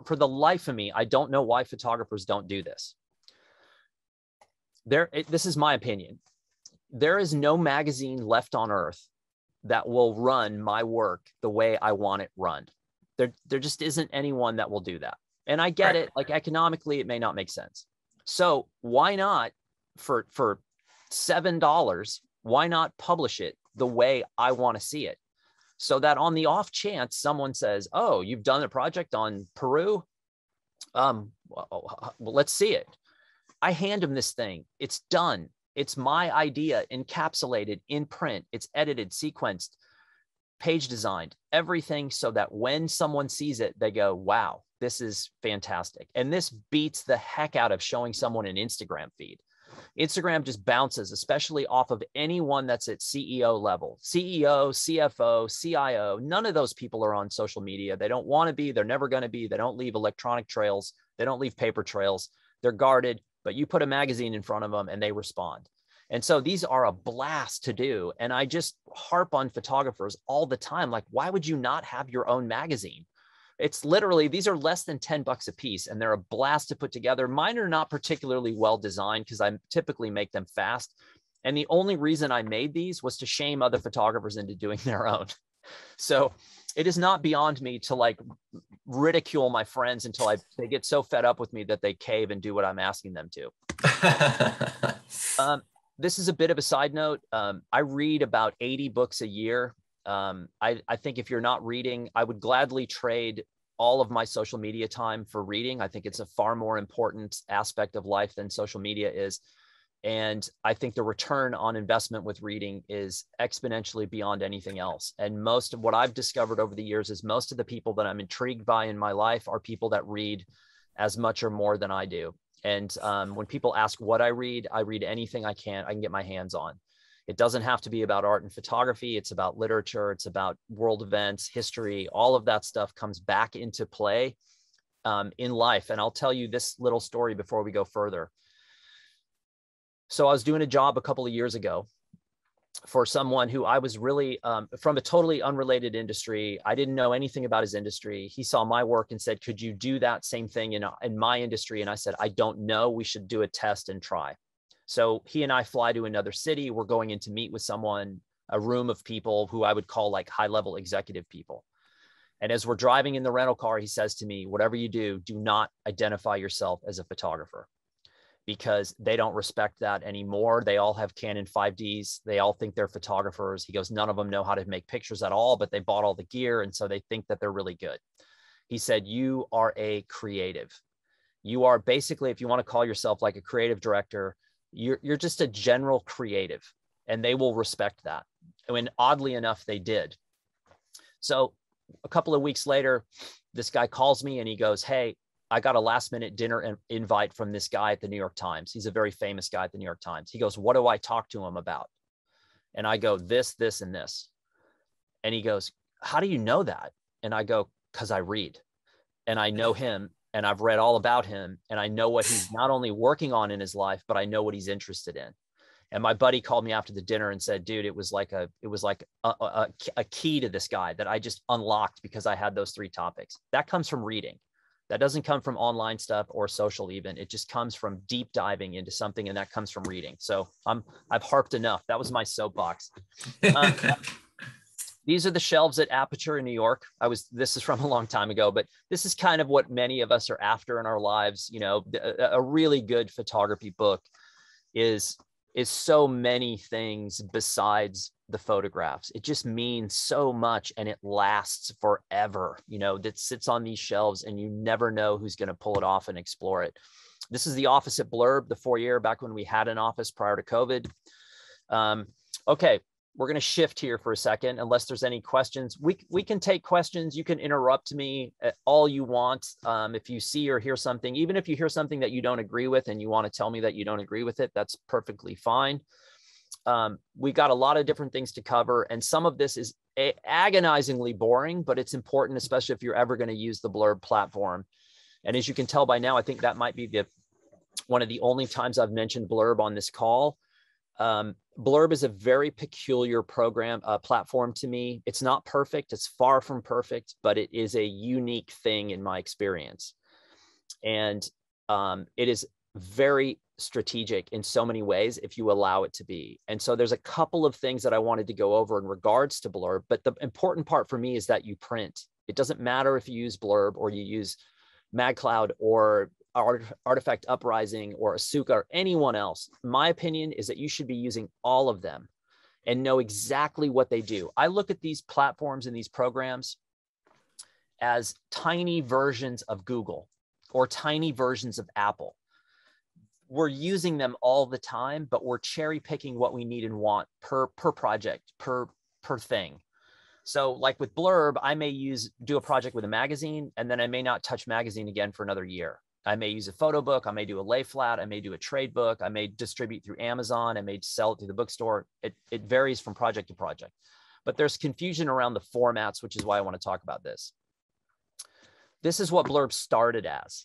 for the life of me, I don't know why photographers don't do this. This is my opinion. There is no magazine left on earth that will run my work the way I want it run. There just isn't anyone that will do that. And I get it, like economically, it may not make sense. So why not for $7, why not publish it the way I want to see it? So that on the off chance someone says, oh, you've done a project on Peru? Well, let's see it. I hand them this thing. It's done. It's my idea, encapsulated in print. It's edited, sequenced, page designed, everything, so that when someone sees it, they go, wow, this is fantastic. And this beats the heck out of showing someone an Instagram feed. Instagram just bounces, especially off of anyone that's at CEO level. CEO, CFO, CIO, none of those people are on social media. They don't want to be. They're never going to be. They don't leave electronic trails. They don't leave paper trails. They're guarded, but you put a magazine in front of them and they respond. And so these are a blast to do. And I just harp on photographers all the time. Like, why would you not have your own magazine? It's literally, these are less than $10 a piece and they're a blast to put together. Mine are not particularly well designed because I typically make them fast. And the only reason I made these was to shame other photographers into doing their own. So it is not beyond me to like ridicule my friends until they get so fed up with me that they cave and do what I'm asking them to. This is a bit of a side note. I read about 80 books a year. I think if you're not reading, I would gladly trade all of my social media time for reading. I think it's a far more important aspect of life than social media is. And I think the return on investment with reading is exponentially beyond anything else. And most of what I've discovered over the years is most of the people that I'm intrigued by in my life are people that read as much or more than I do. And when people ask what I read anything I can get my hands on. It doesn't have to be about art and photography. It's about literature. It's about world events, history. All of that stuff comes back into play in life. And I'll tell you this little story before we go further. So I was doing a job a couple of years ago for someone who I was really from a totally unrelated industry. I didn't know anything about his industry. He saw my work and said, could you do that same thing in my industry? And I said, I don't know. We should do a test and try. So he and I fly to another city. We're going in to meet with someone, a room of people who I would call like high-level executive people. And as we're driving in the rental car, he says to me, whatever you do not identify yourself as a photographer, because they don't respect that anymore. They all have Canon 5Ds. They all think they're photographers. He goes, none of them know how to make pictures at all, but they bought all the gear. And so they think that they're really good. He said, you are a creative. You are basically, if you want to call yourself like a creative director, you're just a general creative, and they will respect that. And oddly enough, they did. So a couple of weeks later, this guy calls me and he goes, hey, I got a last minute dinner invite from this guy at the New York Times. He's a very famous guy at the New York Times. He goes, what do I talk to him about? And I go, this, and this. And he goes, how do you know that? And I go, because I read and I know him. And I've read all about him, and I know what he's not only working on in his life, but I know what he's interested in. And my buddy called me after the dinner and said, dude, it was like a key to this guy that I just unlocked because I had those 3 topics. That comes from reading. That doesn't come from online stuff or social even. It just comes from deep diving into something, and that comes from reading. So I've harped enough. That was my soapbox. These are the shelves at Aperture in New York. This is from a long time ago, but this is kind of what many of us are after in our lives. You know, a really good photography book is so many things besides the photographs. It just means so much, and it lasts forever. You know, that sits on these shelves and you never know who's going to pull it off and explore it. This is the office at Blurb, the foyer back when we had an office prior to COVID. Okay. We're going to shift here for a second, unless there's any questions. We can take questions. You can interrupt me all you want. If you see or hear something, even if you hear something that you don't agree with and you want to tell me that you don't agree with it, that's perfectly fine. We've got a lot of different things to cover, and some of this is agonizingly boring, but it's important, especially if you're ever going to use the Blurb platform. And as you can tell by now, I think that might be one of the only times I've mentioned Blurb on this call. Blurb is a very peculiar platform to me. It's not perfect. It's far from perfect, but it is a unique thing in my experience. And it is very strategic in so many ways if you allow it to be. And so there's a couple of things that I wanted to go over in regards to Blurb, but the important part for me is that you print. It doesn't matter if you use Blurb or you use Mag Cloud or Artifact Uprising or Asuka or anyone else. My opinion is that you should be using all of them and know exactly what they do. I look at these platforms and these programs as tiny versions of Google or tiny versions of Apple. We're using them all the time, but we're cherry picking what we need and want per project, per thing. So like with Blurb, I may do a project with a magazine, and then I may not touch magazine again for another year. I may use a photo book. I may do a lay flat. I may do a trade book. I may distribute through Amazon. I may sell it through the bookstore. It varies from project to project, but there's confusion around the formats, which is why I want to talk about this. This is what Blurb started as,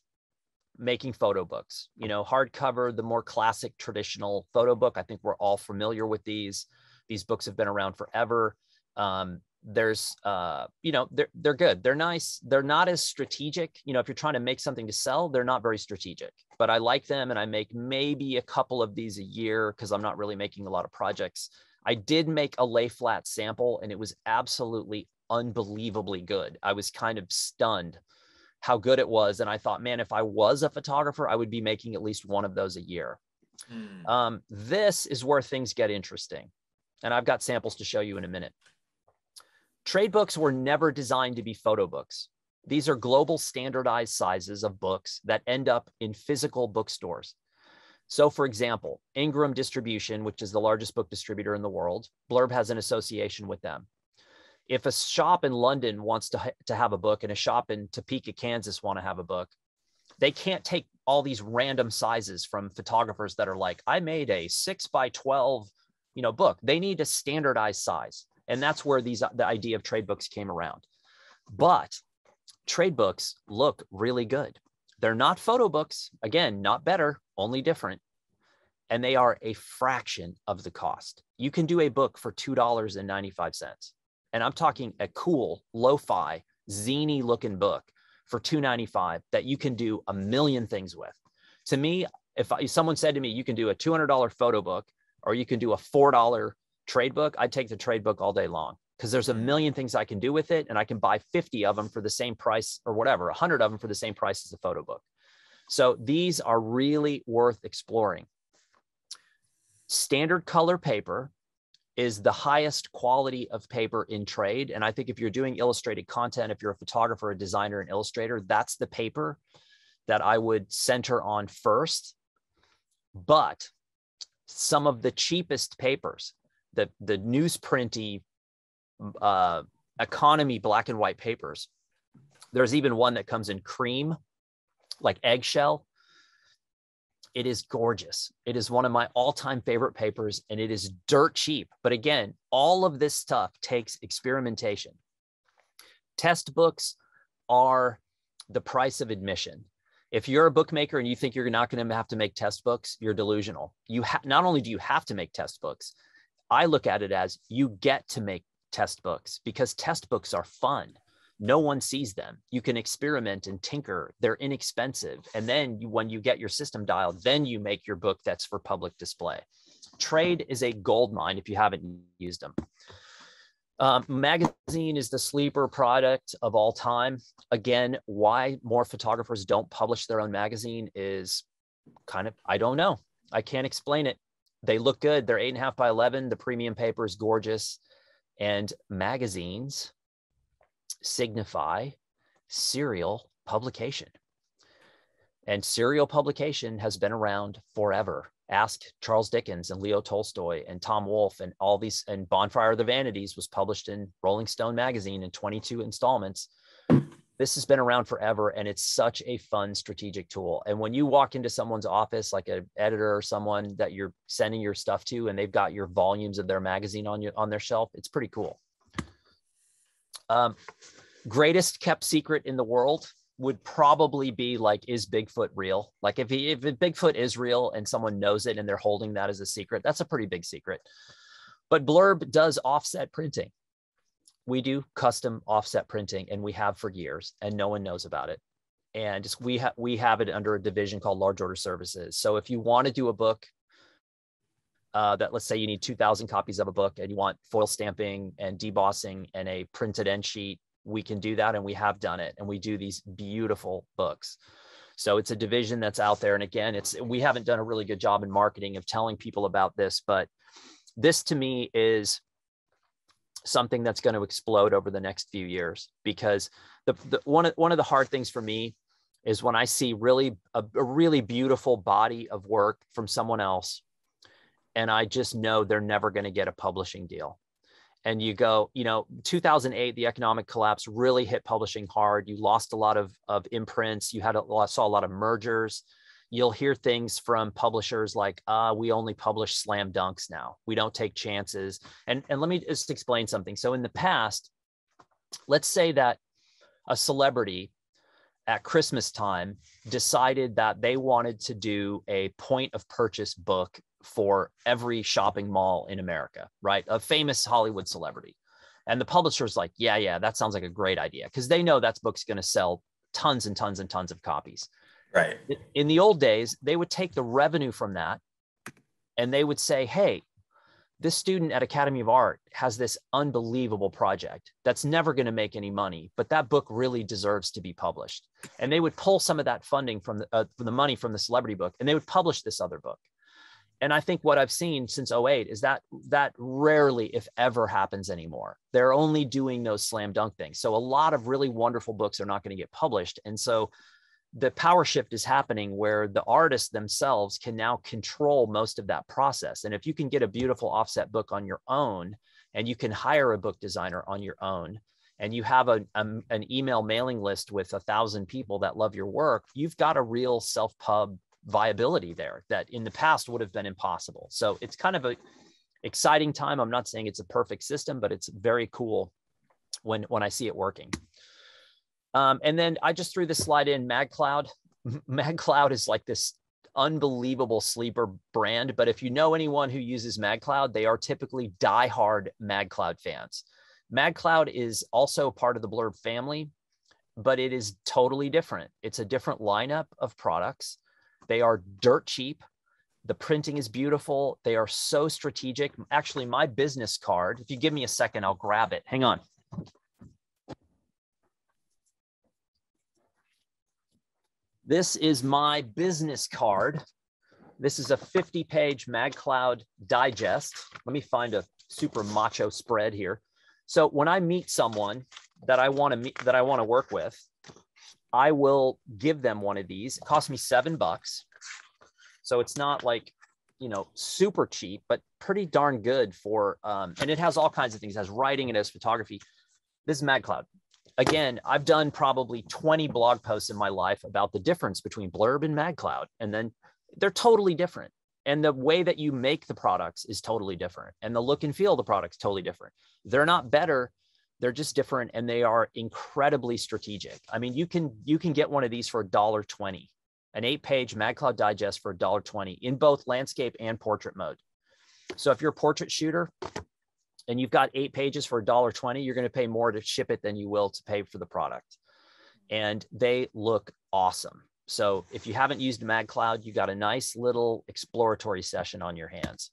making photo books, you know, hardcover, the more classic traditional photo book. I think we're all familiar with these. These books have been around forever. You know, they're good. They're nice. They're not as strategic. You know, if you're trying to make something to sell, they're not very strategic, but I like them. And I make maybe a couple of these a year because I'm not really making a lot of projects. I did make a lay flat sample, and it was absolutely unbelievably good. I was kind of stunned how good it was. And I thought, man, if I was a photographer, I would be making at least one of those a year. This is where things get interesting. And I've got samples to show you in a minute. Trade books were never designed to be photo books. These are global standardized sizes of books that end up in physical bookstores. So for example, Ingram Distribution, which is the largest book distributor in the world, Blurb has an association with them. If a shop in London wants to have a book and a shop in Topeka, Kansas want to have a book, they can't take all these random sizes from photographers that are like, I made a 6x12, you know, book. They need a standardized size. And that's where the idea of trade books came around. But trade books look really good. They're not photo books. Again, not better, only different. And they are a fraction of the cost. You can do a book for $2.95. And I'm talking a cool, lo-fi, zany looking book for $2.95 that you can do a million things with. To me, if someone said to me, you can do a $200 photo book or you can do a $4 trade book, I'd take the trade book all day long because there's a million things I can do with it. And I can buy 50 of them for the same price or whatever, 100 of them for the same price as a photo book. So these are really worth exploring. Standard color paper is the highest quality of paper in trade. And I think if you're doing illustrated content, if you're a photographer, a designer, an illustrator, that's the paper that I would center on first. But some of the cheapest papers, the newsprinty economy black and white papers, there's even one that comes in cream, like eggshell. It is gorgeous. It is one of my all-time favorite papers, and it is dirt cheap. But again, all of this stuff takes experimentation. Test books are the price of admission. If you're a bookmaker and you think you're not going to have to make test books, you're delusional. Not only do you have to make test books, I look at it as you get to make test books because test books are fun. No one sees them. You can experiment and tinker. They're inexpensive. And then when you get your system dialed, then you make your book that's for public display. Trade is a gold mine if you haven't used them. Magazine is the sleeper product of all time. Again, why more photographers don't publish their own magazine is kind of, I don't know. I can't explain it. They look good. They're 8.5 by 11. The premium paper is gorgeous. And magazines signify serial publication. And serial publication has been around forever. Ask Charles Dickens and Leo Tolstoy and Tom Wolfe and all these, and Bonfire of the Vanities was published in Rolling Stone magazine in 22 installments. This has been around forever, and it's such a fun strategic tool. And when you walk into someone's office, like an editor or someone that you're sending your stuff to, and they've got your volumes of their magazine on their shelf, it's pretty cool. Greatest kept secret in the world would probably be like, is Bigfoot real? Like if Bigfoot is real and someone knows it and they're holding that as a secret, that's a pretty big secret. But Blurb does offset printing. We do custom offset printing, and we have for years, and no one knows about it. And we have it under a division called Large Order Services. So if you want to do a book that, let's say you need 2,000 copies of a book and you want foil stamping and debossing and a printed end sheet, we can do that, and we have done it. And we do these beautiful books. So it's a division that's out there. And again, we haven't done a really good job in marketing of telling people about this, but this to me is something that's going to explode over the next few years, because one of the hard things for me is when I see a really beautiful body of work from someone else, and I just know they're never going to get a publishing deal. And you go, 2008, the economic collapse really hit publishing hard. You lost a lot of imprints. You saw a lot of mergers. You'll hear things from publishers like, we only publish slam dunks now. We don't take chances. And let me just explain something. So in the past, let's say that a celebrity at Christmas time decided that they wanted to do a point of purchase book for every shopping mall in America, right? A famous Hollywood celebrity. And the publisher's like, yeah, that sounds like a great idea, because they know that book's going to sell tons and tons and tons of copies. Right. In the old days, they would take the revenue from that and they would say, hey, this student at Academy of Art has this unbelievable project that's never going to make any money, but that book really deserves to be published. And they would pull some of that funding from the money from the celebrity book, and they would publish this other book. And I think what I've seen since 2008 is that rarely, if ever, happens anymore. They're only doing those slam dunk things. So a lot of really wonderful books are not going to get published. And so the power shift is happening where the artists themselves can now control most of that process. And if you can get a beautiful offset book on your own, and you can hire a book designer on your own, and you have an email mailing list with 1,000 people that love your work, you've got a real self-pub viability there that in the past would have been impossible. So it's kind of an exciting time. I'm not saying it's a perfect system, but it's very cool when I see it working. And then I just threw this slide in, Mag Cloud. Mag Cloud is like this unbelievable sleeper brand, but if you know anyone who uses Mag Cloud, they are typically diehard Mag Cloud fans. Mag Cloud is also part of the Blurb family, but it is totally different. It's a different lineup of products. They are dirt cheap. The printing is beautiful. They are so strategic. Actually, my business card, if you give me a second, I'll grab it. Hang on. This is my business card. This is a 50-page Mag Cloud digest. Let me find a super macho spread here. So when I meet someone that I want to work with, I will give them one of these. It cost me $7. So it's not like, super cheap, but pretty darn good for, and it has all kinds of things. It has writing, it has photography. This is Mag Cloud. Again, I've done probably 20 blog posts in my life about the difference between Blurb and Mag Cloud. And then they're totally different. And the way that you make the products is totally different. And the look and feel of the product's totally different. They're not better. They're just different, and they are incredibly strategic. I mean, you can get one of these for $1.20 an 8-page Mag Cloud digest for $1.20 in both landscape and portrait mode. So if you're a portrait shooter and you've got 8 pages for $1.20, you're going to pay more to ship it than you will to pay for the product. And they look awesome. So if you haven't used Mag Cloud, you got a nice little exploratory session on your hands.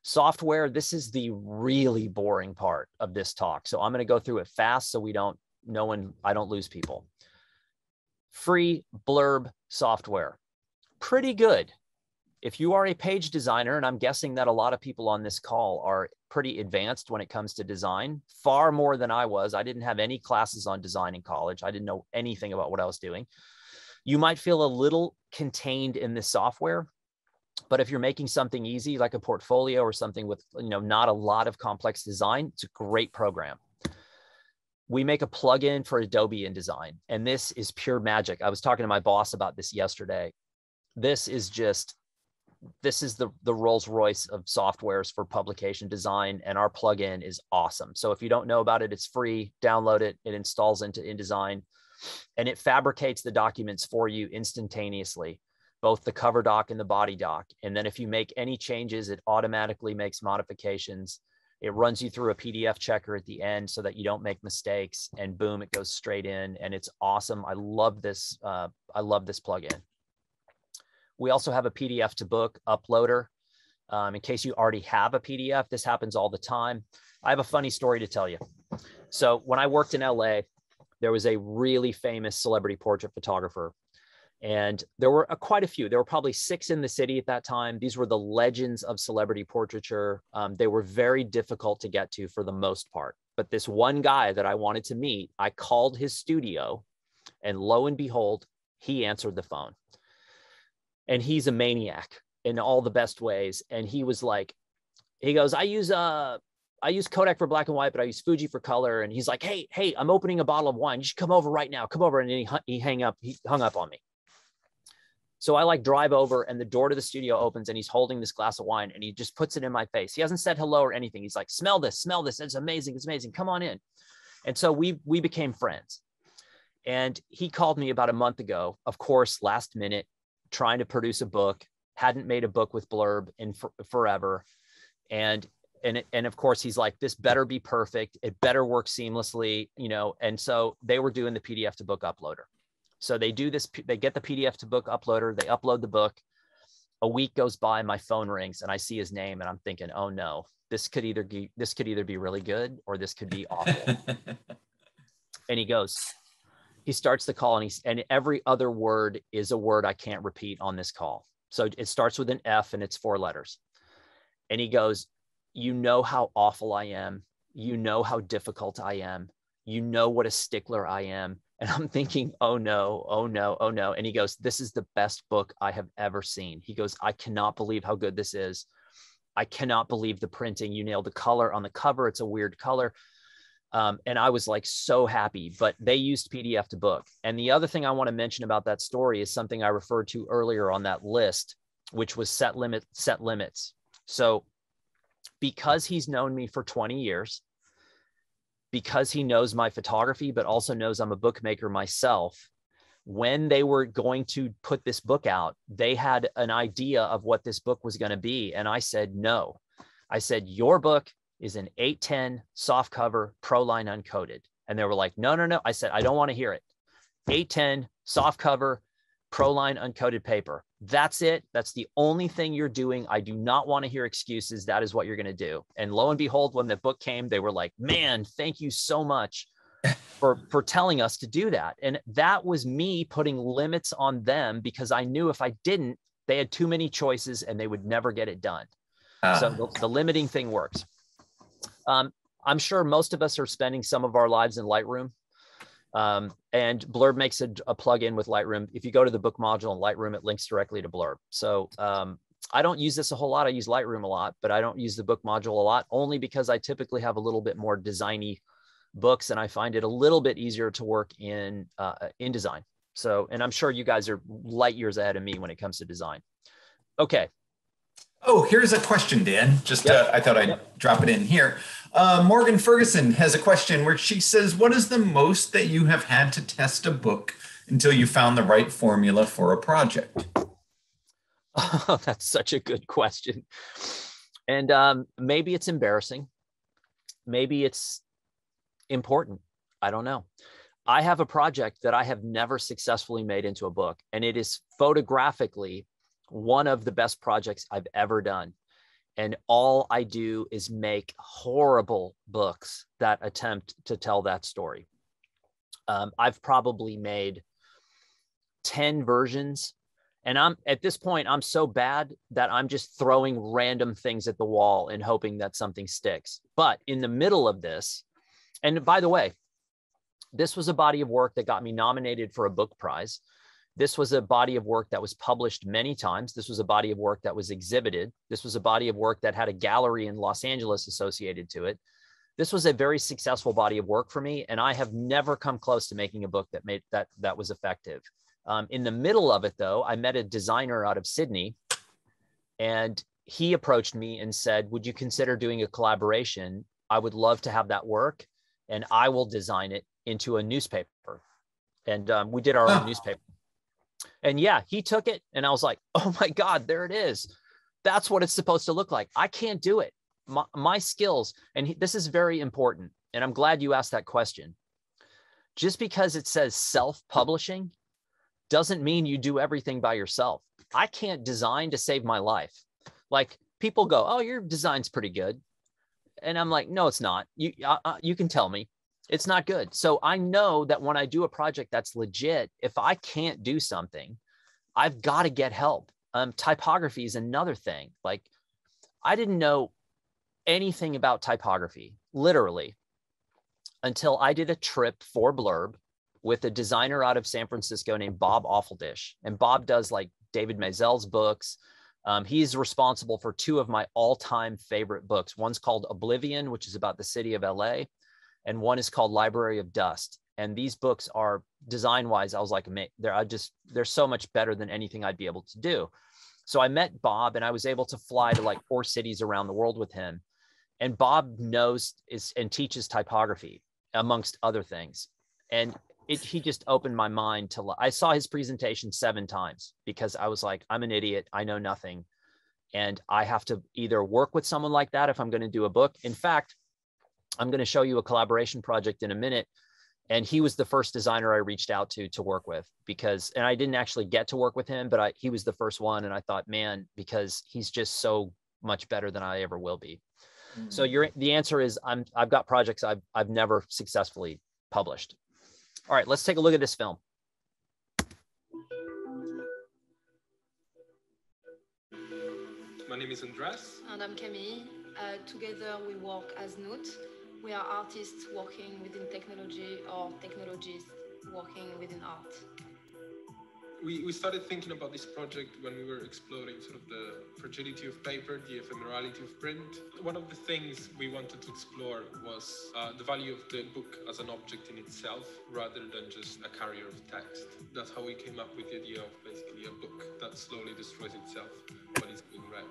Software, this is the really boring part of this talk. So I'm going to go through it fast so I don't lose people. Free Blurb software, pretty good. If you are a page designer, and I'm guessing that a lot of people on this call are pretty advanced when it comes to design, far more than I was. I didn't have any classes on design in college. I didn't know anything about what I was doing. You might feel a little contained in this software, but if you're making something easy, like a portfolio or something with, not a lot of complex design, it's a great program. We make a plugin for Adobe InDesign, and this is pure magic. I was talking to my boss about this yesterday. This is the Rolls Royce of softwares for publication design, and our plugin is awesome. So if you don't know about it, it's free. Download it. It installs into InDesign, and it fabricates the documents for you instantaneously, both the cover doc and the body doc. And then if you make any changes, it automatically makes modifications. It runs you through a PDF checker at the end so that you don't make mistakes, and boom, it goes straight in, and it's awesome. I love this plugin. We also have a PDF to book uploader. In case you already have a PDF, this happens all the time. I have a funny story to tell you. So when I worked in LA, there was a really famous celebrity portrait photographer, and there were quite a few. There were probably 6 in the city at that time. These were the legends of celebrity portraiture. They were very difficult to get to for the most part. But this one guy that I wanted to meet, I called his studio, and lo and behold, he answered the phone. And he's a maniac in all the best ways. And he was like, he goes, I use Kodak for black and white, but I use Fuji for color. And he's like, hey, I'm opening a bottle of wine. You should come over right now. Come over. And then he hung up on me. So I drive over, and the door to the studio opens, and he's holding this glass of wine, and he just puts it in my face. He hasn't said hello or anything. He's like, smell this. It's amazing. It's amazing. Come on in. And so we became friends. And he called me about a month ago, of course, last minute, trying to produce a book, hadn't made a book with Blurb in forever. And of course, he's like, this better be perfect. It better work seamlessly, and so they were doing the PDF to book uploader. So they do this, they get the PDF to book uploader, they upload the book. A week goes by, my phone rings, and I see his name, and I'm thinking, oh no, this could either be really good, or this could be awful. And he starts the call, and every other word is a word I can't repeat on this call. So it starts with an F, and it's 4 letters. And he goes, you know how awful I am. You know how difficult I am. You know what a stickler I am. And I'm thinking, oh no, oh no, oh no. And he goes, this is the best book I have ever seen. He goes, I cannot believe how good this is. I cannot believe the printing. You nailed the color on the cover. It's a weird color. And I was like so happy, but they used PDF to book. And the other thing I want to mention about that story is something I referred to earlier on that list, which was set limits. So because he's known me for 20 years, because he knows my photography, but also knows I'm a bookmaker myself, when they were going to put this book out, they had an idea of what this book was going to be. And I said, no. I said, your book is an 810 soft cover ProLine uncoated. And they were like, no. I said, I don't want to hear it. 810 soft cover ProLine uncoated paper. That's it. That's the only thing you're doing. I do not want to hear excuses. That is what you're going to do. And lo and behold, when the book came, they were like, man, thank you so much for telling us to do that. And that was me putting limits on them, because I knew if I didn't, they had too many choices and they would never get it done. So the limiting thing works. I'm sure most of us are spending some of our lives in Lightroom. And Blurb makes a plugin with Lightroom. If you go to the book module in Lightroom, it links directly to Blurb. So I don't use this a whole lot. I use Lightroom a lot, but I don't use the book module a lot, only because I typically have a little bit more designy books, and I find it a little bit easier to work in InDesign. So, and I'm sure you guys are light years ahead of me when it comes to design. Okay. Oh, here's a question, Dan. I thought I'd drop it in here. Morgan Ferguson has a question where she says, what is the most that you have had to test a book until you found the right formula for a project? Oh, that's such a good question. And maybe it's embarrassing. Maybe it's important. I don't know. I have a project that I have never successfully made into a book, and it is photographically one of the best projects I've ever done. And all I do is make horrible books that attempt to tell that story. I've probably made 10 versions. And at this point, I'm so bad that I'm just throwing random things at the wall and hoping that something sticks. But in the middle of this, and by the way, this was a body of work that got me nominated for a book prize. This was a body of work that was published many times. This was a body of work that was exhibited. This was a body of work that had a gallery in Los Angeles associated to it. This was a very successful body of work for me, and I have never come close to making a book that was effective. In the middle of it, though, I met a designer out of Sydney, and he approached me and said, "Would you consider doing a collaboration? I would love to have that work, and I will design it into a newspaper." And we did our own newspaper. And yeah, he took it, and I was like, "Oh my God, there it is. That's what it's supposed to look like." I can't do it. My skills, and this is very important, and I'm glad you asked that question. Just because it says self-publishing doesn't mean you do everything by yourself. I can't design to save my life. Like, people go, "Oh, your design's pretty good." And I'm like, "No, it's not. You can tell me it's not good." So I know that when I do a project that's legit, if I can't do something, I've got to get help. Typography is another thing. Like, I didn't know anything about typography, literally, until I did a trip for Blurb with a designer out of San Francisco named Bob Awfuldish. And Bob does like David Mazel's books. He's responsible for two of my all-time favorite books. One's called Oblivion, which is about the city of LA, and one is called Library of Dust. And these books are, design-wise, I was like, they're so much better than anything I'd be able to do. So I met Bob, and I was able to fly to like 4 cities around the world with him. And Bob knows and teaches typography, amongst other things. And he just opened my mind to, I saw his presentation 7 times because I was like, I'm an idiot. I know nothing. And I have to either work with someone like that if I'm going to do a book. In fact, I'm going to show you a collaboration project in a minute. And he was the first designer I reached out to work with, because, and I didn't actually get to work with him, but he was the first one. And I thought, man, because he's just so much better than I ever will be. So the answer is I've got projects I've never successfully published. All right, let's take a look at this film. My name is Andres. And I'm Camille. Together we work as Noot. We are artists working within technology, or technologists working within art. We started thinking about this project when we were exploring sort of the fragility of paper, the ephemerality of print. One of the things we wanted to explore was the value of the book as an object in itself, rather than just a carrier of text. That's how we came up with the idea of basically a book that slowly destroys itself when it's being read.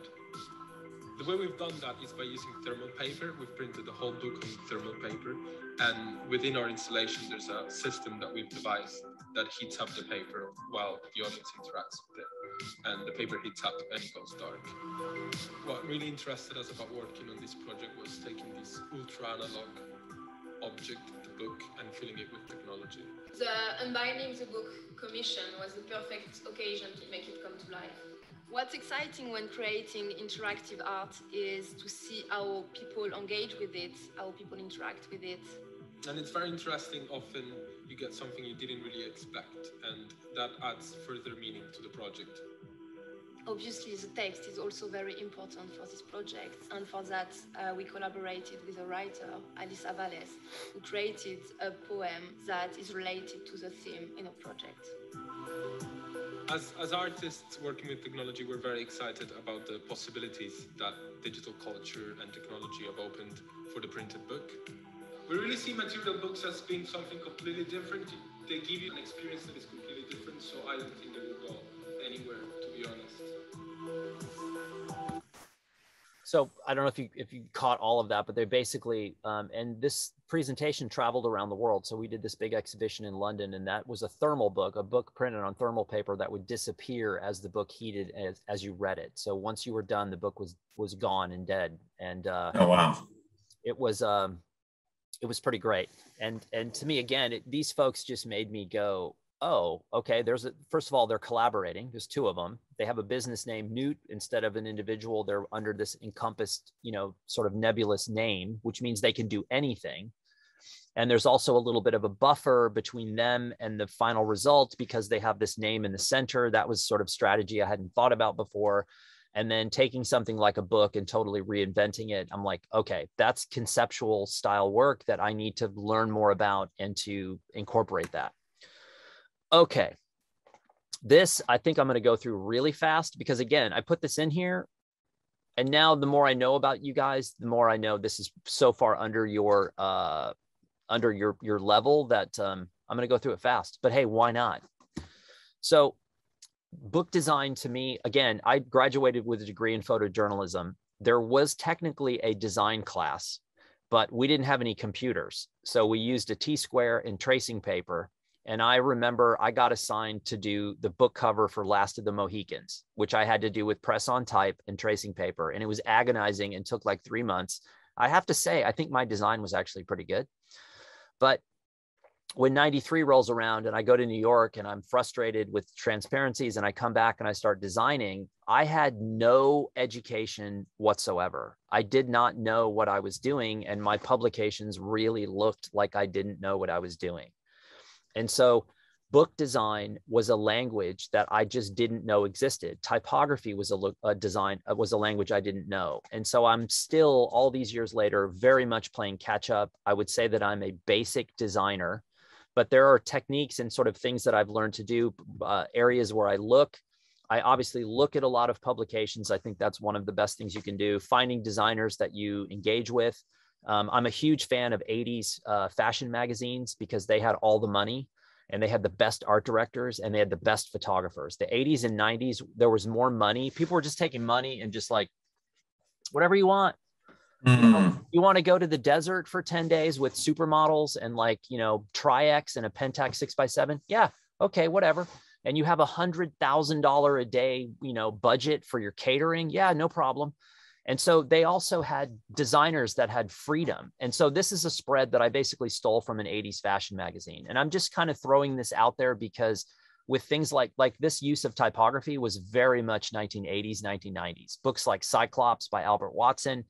The way we've done that is by using thermal paper. We've printed the whole book on thermal paper, and within our installation there's a system that we've devised that heats up the paper while the audience interacts with it, and the paper heats up and it goes dark. What really interested us about working on this project was taking this ultra-analog object, the book, and filling it with technology. The Unbinding the Book commission was the perfect occasion to make it come to life. What's exciting when creating interactive art is to see how people engage with it, how people interact with it. And it's very interesting, often you get something you didn't really expect, and that adds further meaning to the project. Obviously, the text is also very important for this project, and for that we collaborated with a writer, Alice Avales, who created a poem that is related to the theme in a project. As artists working with technology, we're very excited about the possibilities that digital culture and technology have opened for the printed book. We really see material books as being something completely different. They give you an experience that is completely different, so I don't think they will go anywhere, to be honest. So I don't know if you caught all of that, but they basically, and this presentation traveled around the world. So we did this big exhibition in London, and that was a thermal book, a book printed on thermal paper that would disappear as the book heated as you read it. So once you were done, the book was gone and dead. And oh wow, it was pretty great. And to me, again, these folks just made me go, oh, okay, first of all, they're collaborating. There's two of them. They have a business name, Newt, instead of an individual. They're under this encompassed, sort of nebulous name, which means they can do anything. And there's also a little bit of a buffer between them and the final result because they have this name in the center. That was sort of strategy I hadn't thought about before. And then taking something like a book and totally reinventing it. I'm like, okay, that's conceptual style work that I need to learn more about and to incorporate that. Okay, this I think I'm going to go through really fast because again, I put this in here and now the more I know about you guys, the more I know this is so far under your level that I'm going to go through it fast, but hey, why not? So book design to me, again, I graduated with a degree in photojournalism. There was technically a design class, but we didn't have any computers. So we used a T-square and tracing paper. And I remember I got assigned to do the book cover for Last of the Mohicans, which I had to do with press on type and tracing paper. And it was agonizing and took like 3 months. I have to say, I think my design was actually pretty good. But when 93 rolls around and I go to New York and I'm frustrated with transparencies and I come back and I start designing, I had no education whatsoever. I did not know what I was doing. And my publications really looked like I didn't know what I was doing. And so book design was a language that I just didn't know existed. Typography was a language I didn't know. And so I'm still, all these years later, very much playing catch up. I would say that I'm a basic designer, but there are techniques and sort of things that I've learned to do, areas where I look. I obviously look at a lot of publications. I think that's one of the best things you can do, finding designers that you engage with. I'm a huge fan of 80s fashion magazines because they had all the money and they had the best art directors and they had the best photographers. The 80s and 90s, there was more money. People were just taking money and just like, whatever you want. You want to go to the desert for 10 days with supermodels and like, Tri-X and a Pentax 6x7. Yeah. Okay. Whatever. And you have $100,000 a day, budget for your catering. Yeah, no problem. And so they also had designers that had freedom. And so this is a spread that I basically stole from an 80s fashion magazine. And I'm just kind of throwing this out there because with things like this use of typography was very much 1980s, 1990s. Books like Cyclops by Albert Watson.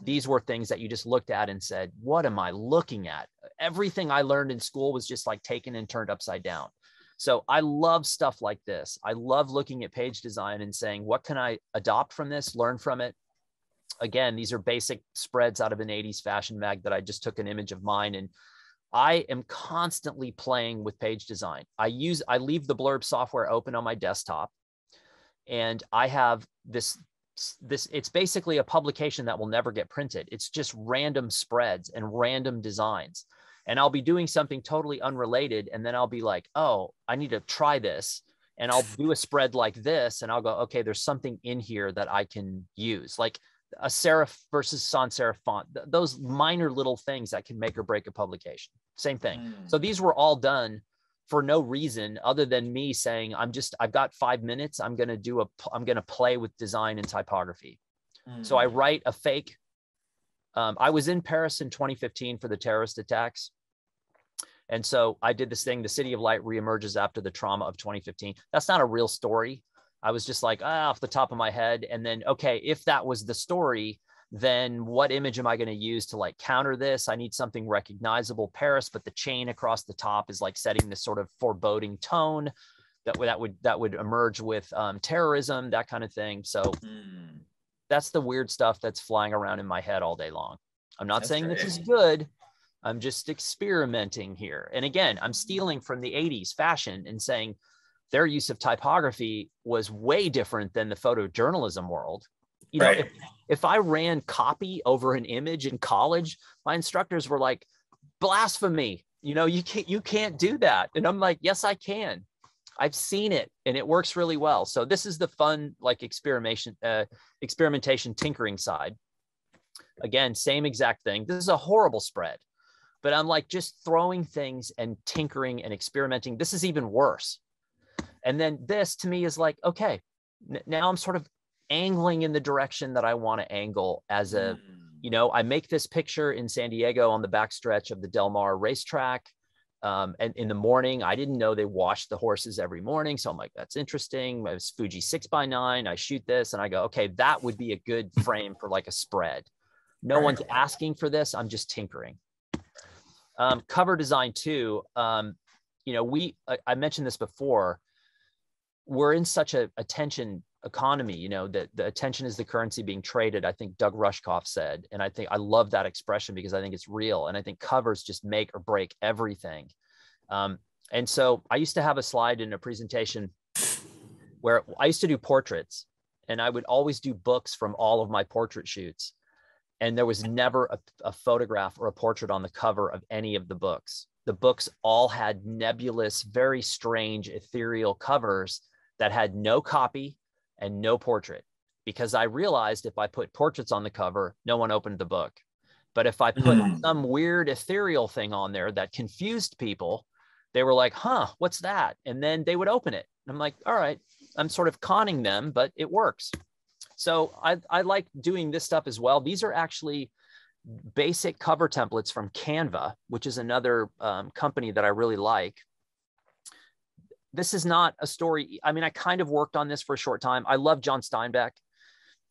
These were things that you just looked at and said, what am I looking at? Everything I learned in school was just like taken and turned upside down. So I love stuff like this. I love looking at page design and saying, what can I adopt from this, learn from it? Again, these are basic spreads out of an 80s fashion mag that I just took an image of mine. And I am constantly playing with page design. I leave the Blurb software open on my desktop. And I have this, it's basically a publication that will never get printed. It's just random spreads and random designs. And I'll be doing something totally unrelated. And then I'll be like, oh, I need to try this. And I'll do a spread like this. And I'll go, okay, there's something in here that I can use. Like a serif versus sans serif font, those minor little things that can make or break a publication. Same thing. So these were all done for no reason other than me saying, I've got 5 minutes. I'm going to play with design and typography. So I write a fake. I was in Paris in 2015 for the terrorist attacks. And so I did this thing, the City of Light reemerges after the trauma of 2015. That's not a real story. I was just like, off the top of my head. And then, okay, if that was the story, then what image am I going to use to like counter this? I need something recognizable, Paris, but the chain across the top is like setting this sort of foreboding tone that would emerge with terrorism, that kind of thing. So that's the weird stuff that's flying around in my head all day long. I'm not saying this is good. I'm just experimenting here. And again, I'm stealing from the 80s fashion and saying, their use of typography was way different than the photojournalism world. If I ran copy over an image in college, my instructors were like, blasphemy, you can't do that. And I'm like, yes, I can. I've seen it and it works really well. So this is the fun, like experimentation, tinkering side. Again, same exact thing. This is a horrible spread, but I'm like just throwing things and tinkering and experimenting. This is even worse. And then this to me is like, okay, now I'm sort of angling in the direction that I want to angle as a, you know, I make this picture in San Diego on the backstretch of the Del Mar racetrack. And in the morning, I didn't know they washed the horses every morning. So I'm like, that's interesting. It was Fuji 6x9. I shoot this and I go, okay, that would be a good frame for like a spread. No one's asking for this. I'm just tinkering. Cover design too. You know, I mentioned this before. We're in such a attention economy, you know, that the attention is the currency being traded. I think Doug Rushkoff said, and I love that expression because I think it's real. And I think covers just make or break everything. And so I used to have a slide in a presentation where I used to do portraits, and I would always do books from all of my portrait shoots. And there was never a photograph or a portrait on the cover of any of the books. The books all had nebulous, very strange, ethereal covers that had no copy and no portrait, because I realized if I put portraits on the cover, no one opened the book. But if I put some weird ethereal thing on there that confused people, they were like, huh, what's that? And then they would open it. And I'm like, all right, I'm sort of conning them, but it works. So I like doing this stuff as well. These are actually basic cover templates from Canva, which is another company that I really like. This is not a story. I mean, I kind of worked on this for a short time. I love John Steinbeck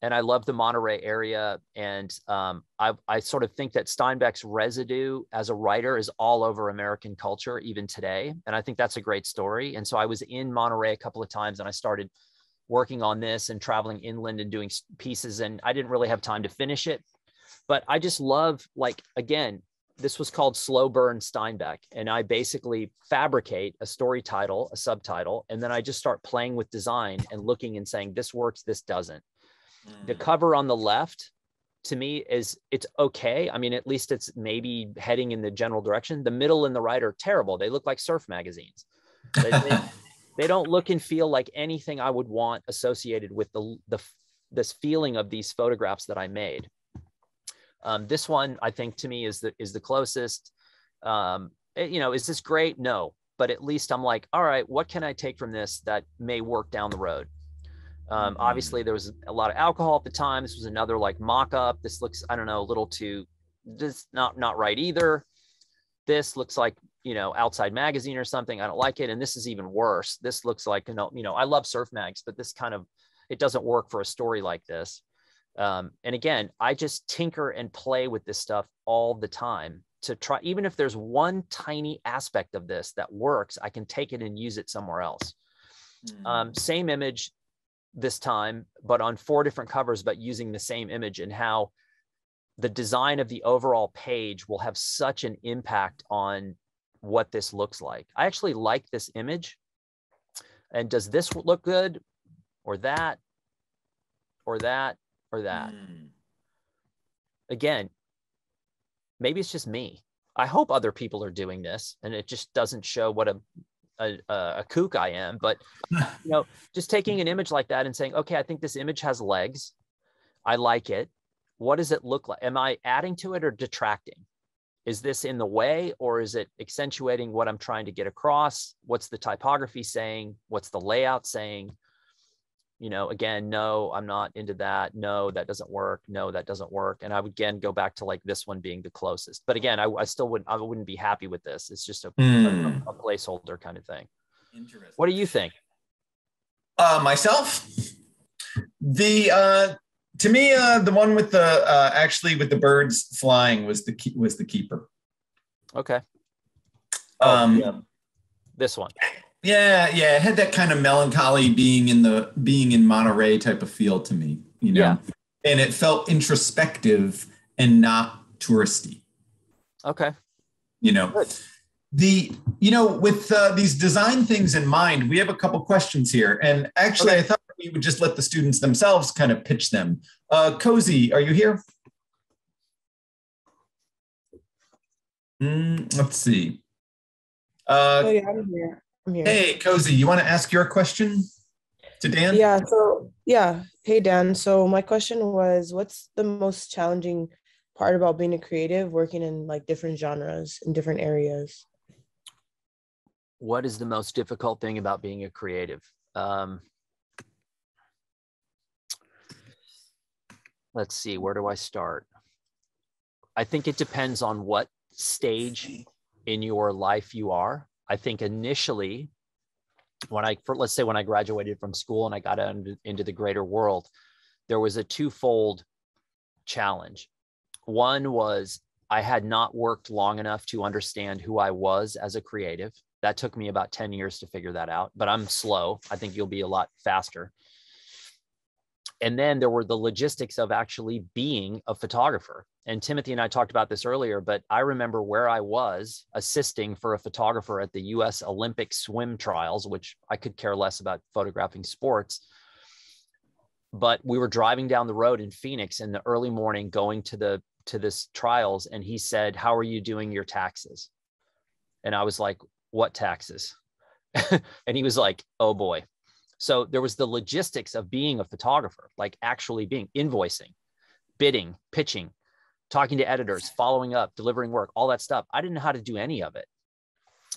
and I love the Monterey area. And I sort of think that Steinbeck's residue as a writer is all over American culture, even today. And I think that's a great story. And so I was in Monterey a couple of times and I started working on this and traveling inland and doing pieces. And I didn't really have time to finish it, but I just love, like, again, this was called Slow Burn Steinbeck. And I basically fabricate a story title, a subtitle, and then I just start playing with design and looking and saying, this works, this doesn't. The cover on the left, to me, it's okay. I mean, at least it's maybe heading in the general direction. The middle and the right are terrible. They look like surf magazines. They don't look and feel like anything I would want associated with this feeling of these photographs that I made. This one, I think, to me is the closest. You know, is this great? No, but at least I'm like, all right, what can I take from this that may work down the road? Obviously, there was a lot of alcohol at the time. This was another like mock-up. This looks, I don't know, a little too, this not right either. This looks like, you know, Outside Magazine or something. I don't like it. And this is even worse. This looks like, you know, I love surf mags, but this kind of, it doesn't work for a story like this. And again, I just tinker and play with this stuff all the time to try, even if there's one tiny aspect of this that works, I can take it and use it somewhere else. Same image this time, but on 4 different covers, but using the same image, and how the design of the overall page will have such an impact on what this looks like. I actually like this image. And does this look good, or that, or that, or that? Again, maybe it's just me. I hope other people are doing this and it just doesn't show what a kook I am. But, you know, just taking an image like that and saying, okay, I think this image has legs. I like it. What does it look like? Am I adding to it or detracting? Is this in the way, or is it accentuating what I'm trying to get across? What's the typography saying? What's the layout saying? You know, again, no, I'm not into that. No, that doesn't work. No, that doesn't work. And I would again go back to like this one being the closest. But again, I still wouldn't be happy with this. It's just a placeholder kind of thing. Interesting. What do you think? Myself, to me, the one with the actually with the birds flying was the keeper. Okay. Yeah. This one. Yeah, it had that kind of melancholy being in Monterey type of feel to me, you know. Yeah. And it felt introspective and not touristy. Okay. You know. Good. With these design things in mind, we have a couple questions here. And actually, okay. I thought we would just let the students themselves kind of pitch them. Cozy, are you here? Let's see. Yeah, I'm here. I'm here. Hey, Cozy, you want to ask your question to Dan? Yeah. Hey, Dan. So my question was, what's the most challenging part about being a creative, working in like different genres in different areas? What is the most difficult thing about being a creative? Let's see, where do I start? I think it depends on what stage in your life you are. I think initially, let's say when I graduated from school and I got into the greater world, there was a twofold challenge. One was I had not worked long enough to understand who I was as a creative. That took me about 10 years to figure that out, but I'm slow. I think you'll be a lot faster. And then there were the logistics of actually being a photographer. And Timothy and I talked about this earlier, but I remember where I was assisting for a photographer at the US Olympic swim trials, which I could care less about photographing sports. But we were driving down the road in Phoenix in the early morning going to this trials. And he said, "How are you doing your taxes?" And I was like, "What taxes?" And he was like, "Oh boy." So there was the logistics of being a photographer, like actually being invoicing, bidding, pitching, talking to editors, following up, delivering work, all that stuff. I didn't know how to do any of it.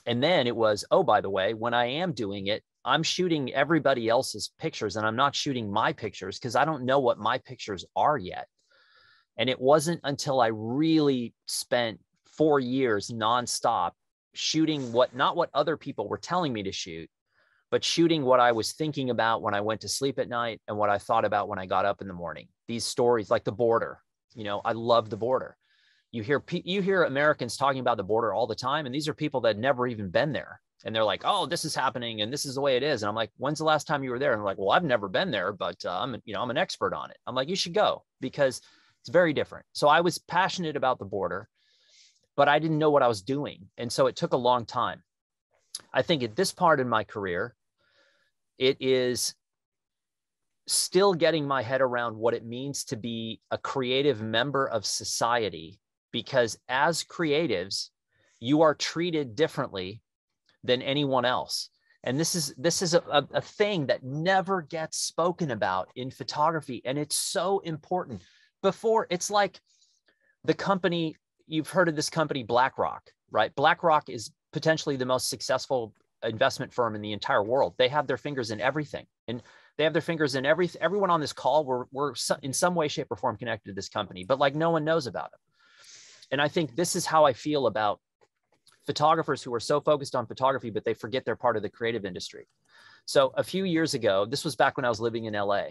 And then it was, oh, by the way, when I am doing it, I'm shooting everybody else's pictures and I'm not shooting my pictures because I don't know what my pictures are yet. And it wasn't until I really spent 4 years nonstop shooting not what other people were telling me to shoot, but shooting what I was thinking about when I went to sleep at night and what I thought about when I got up in the morning. These stories like the border, I love the border. You hear Americans talking about the border all the time. And these are people that never even been there. And they're like, "Oh, this is happening. And this is the way it is." And I'm like, "When's the last time you were there?" And I'm like, "Well, I've never been there, but I'm an expert on it." I'm like, "You should go because it's very different." So I was passionate about the border, but I didn't know what I was doing. And so it took a long time. I think at this part in my career, it is still getting my head around what it means to be a creative member of society, because as creatives, you are treated differently than anyone else. And this is a thing that never gets spoken about in photography. And it's so important. Before, it's like the company, you've heard of this company, BlackRock, right? BlackRock is potentially the most successful investment firm in the entire world. They have their fingers in everything. And they have their fingers in everyone on this call. We're in some way, shape, or form connected to this company, but like no one knows about them. And I think this is how I feel about photographers who are so focused on photography, but they forget they're part of the creative industry. So a few years ago, this was back when I was living in LA,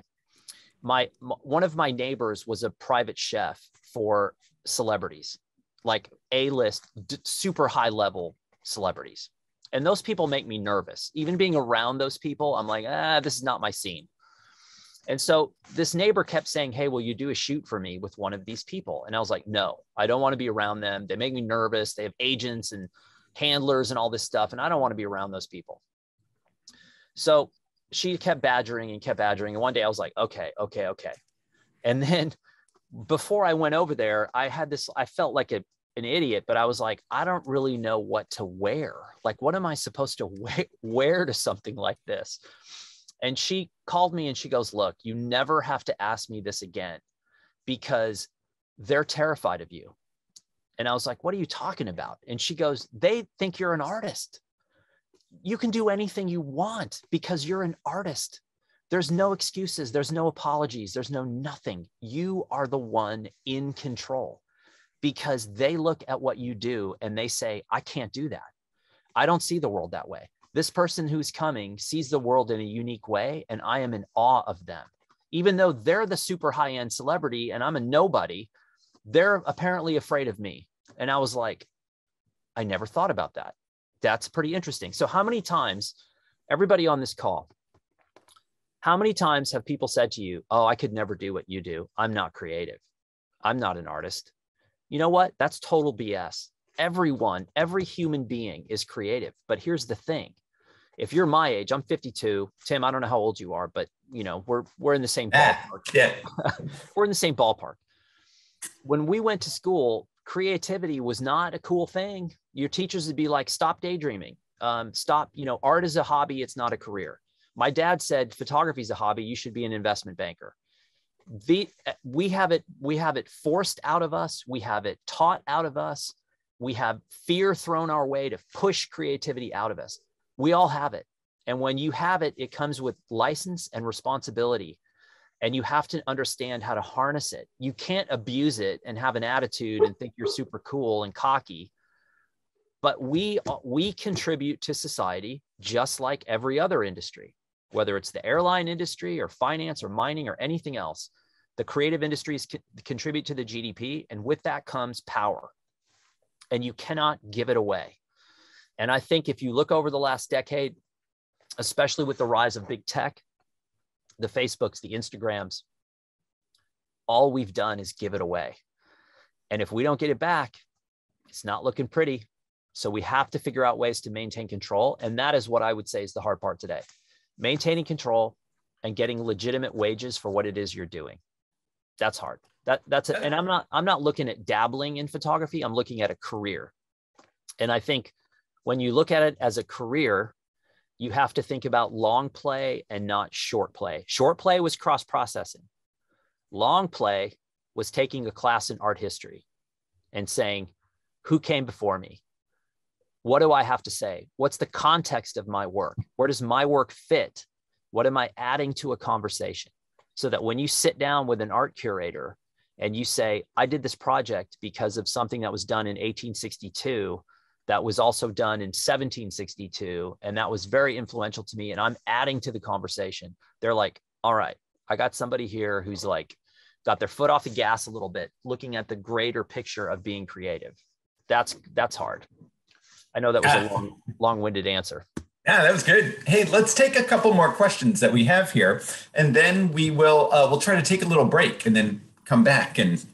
one of my neighbors was a private chef for celebrities, like A-list, super high level celebrities. And those people make me nervous. Even being around those people, I'm like, this is not my scene. And so this neighbor kept saying, "Hey, will you do a shoot for me with one of these people?" And I was like, "No, I don't want to be around them. They make me nervous. They have agents and handlers and all this stuff. And I don't want to be around those people." So she kept badgering and kept badgering. And one day I was like, okay. And then before I went over there, I felt like an idiot, but I was like, I don't really know what to wear. Like, what am I supposed to wear to something like this? And she called me and she goes, "Look, you never have to ask me this again because they're terrified of you." And I was like, "What are you talking about?" And she goes, "They think you're an artist. You can do anything you want because you're an artist. There's no excuses. There's no apologies. There's no nothing. You are the one in control." Because they look at what you do and they say, "I can't do that. I don't see the world that way. This person who's coming sees the world in a unique way, and I am in awe of them. Even though they're the super high-end celebrity and I'm a nobody, they're apparently afraid of me." And I was like, I never thought about that. That's pretty interesting. So how many times, everybody on this call, how many times have people said to you, "Oh, I could never do what you do. I'm not creative. I'm not an artist." You know what? That's total BS. Every human being is creative. But here's the thing. If you're my age, I'm 52. Tim, I don't know how old you are, but we're in the same ballpark. Yeah. We're in the same ballpark. When we went to school, creativity was not a cool thing. Your teachers would be like, "Stop daydreaming." Stop, art is a hobby. It's not a career. My dad said, photography is a hobby. You should be an investment banker. We have it forced out of us. We have it taught out of us. We have fear thrown our way to push creativity out of us. We all have it. And when you have it, it comes with license and responsibility. And you have to understand how to harness it. You can't abuse it and have an attitude and think you're super cool and cocky. But we contribute to society just like every other industry, whether it's the airline industry or finance or mining or anything else. The creative industries contribute to the GDP, and with that comes power. And you cannot give it away. And I think if you look over the last decade, especially with the rise of big tech, the Facebooks, the Instagrams, all we've done is give it away. And if we don't get it back, it's not looking pretty. So we have to figure out ways to maintain control. And that is what I would say is the hard part today. Maintaining control and getting legitimate wages for what it is you're doing. That's hard. That's it. And I'm not looking at dabbling in photography. I'm looking at a career. And I think when you look at it as a career, you have to think about long play and not short play. Short play was cross-processing. Long play was taking a class in art history and saying, who came before me? What do I have to say? What's the context of my work? Where does my work fit? What am I adding to a conversation? So that when you sit down with an art curator and you say, I did this project because of something that was done in 1862, that was also done in 1762, and that was very influential to me, and I'm adding to the conversation. They're like, all right, I got somebody here who's like got their foot off the gas a little bit, looking at the greater picture of being creative. That's hard. I know that was a long-winded answer. Yeah, that was good. Hey, let's take a couple more questions that we have here, and then we'll try to take a little break and then come back and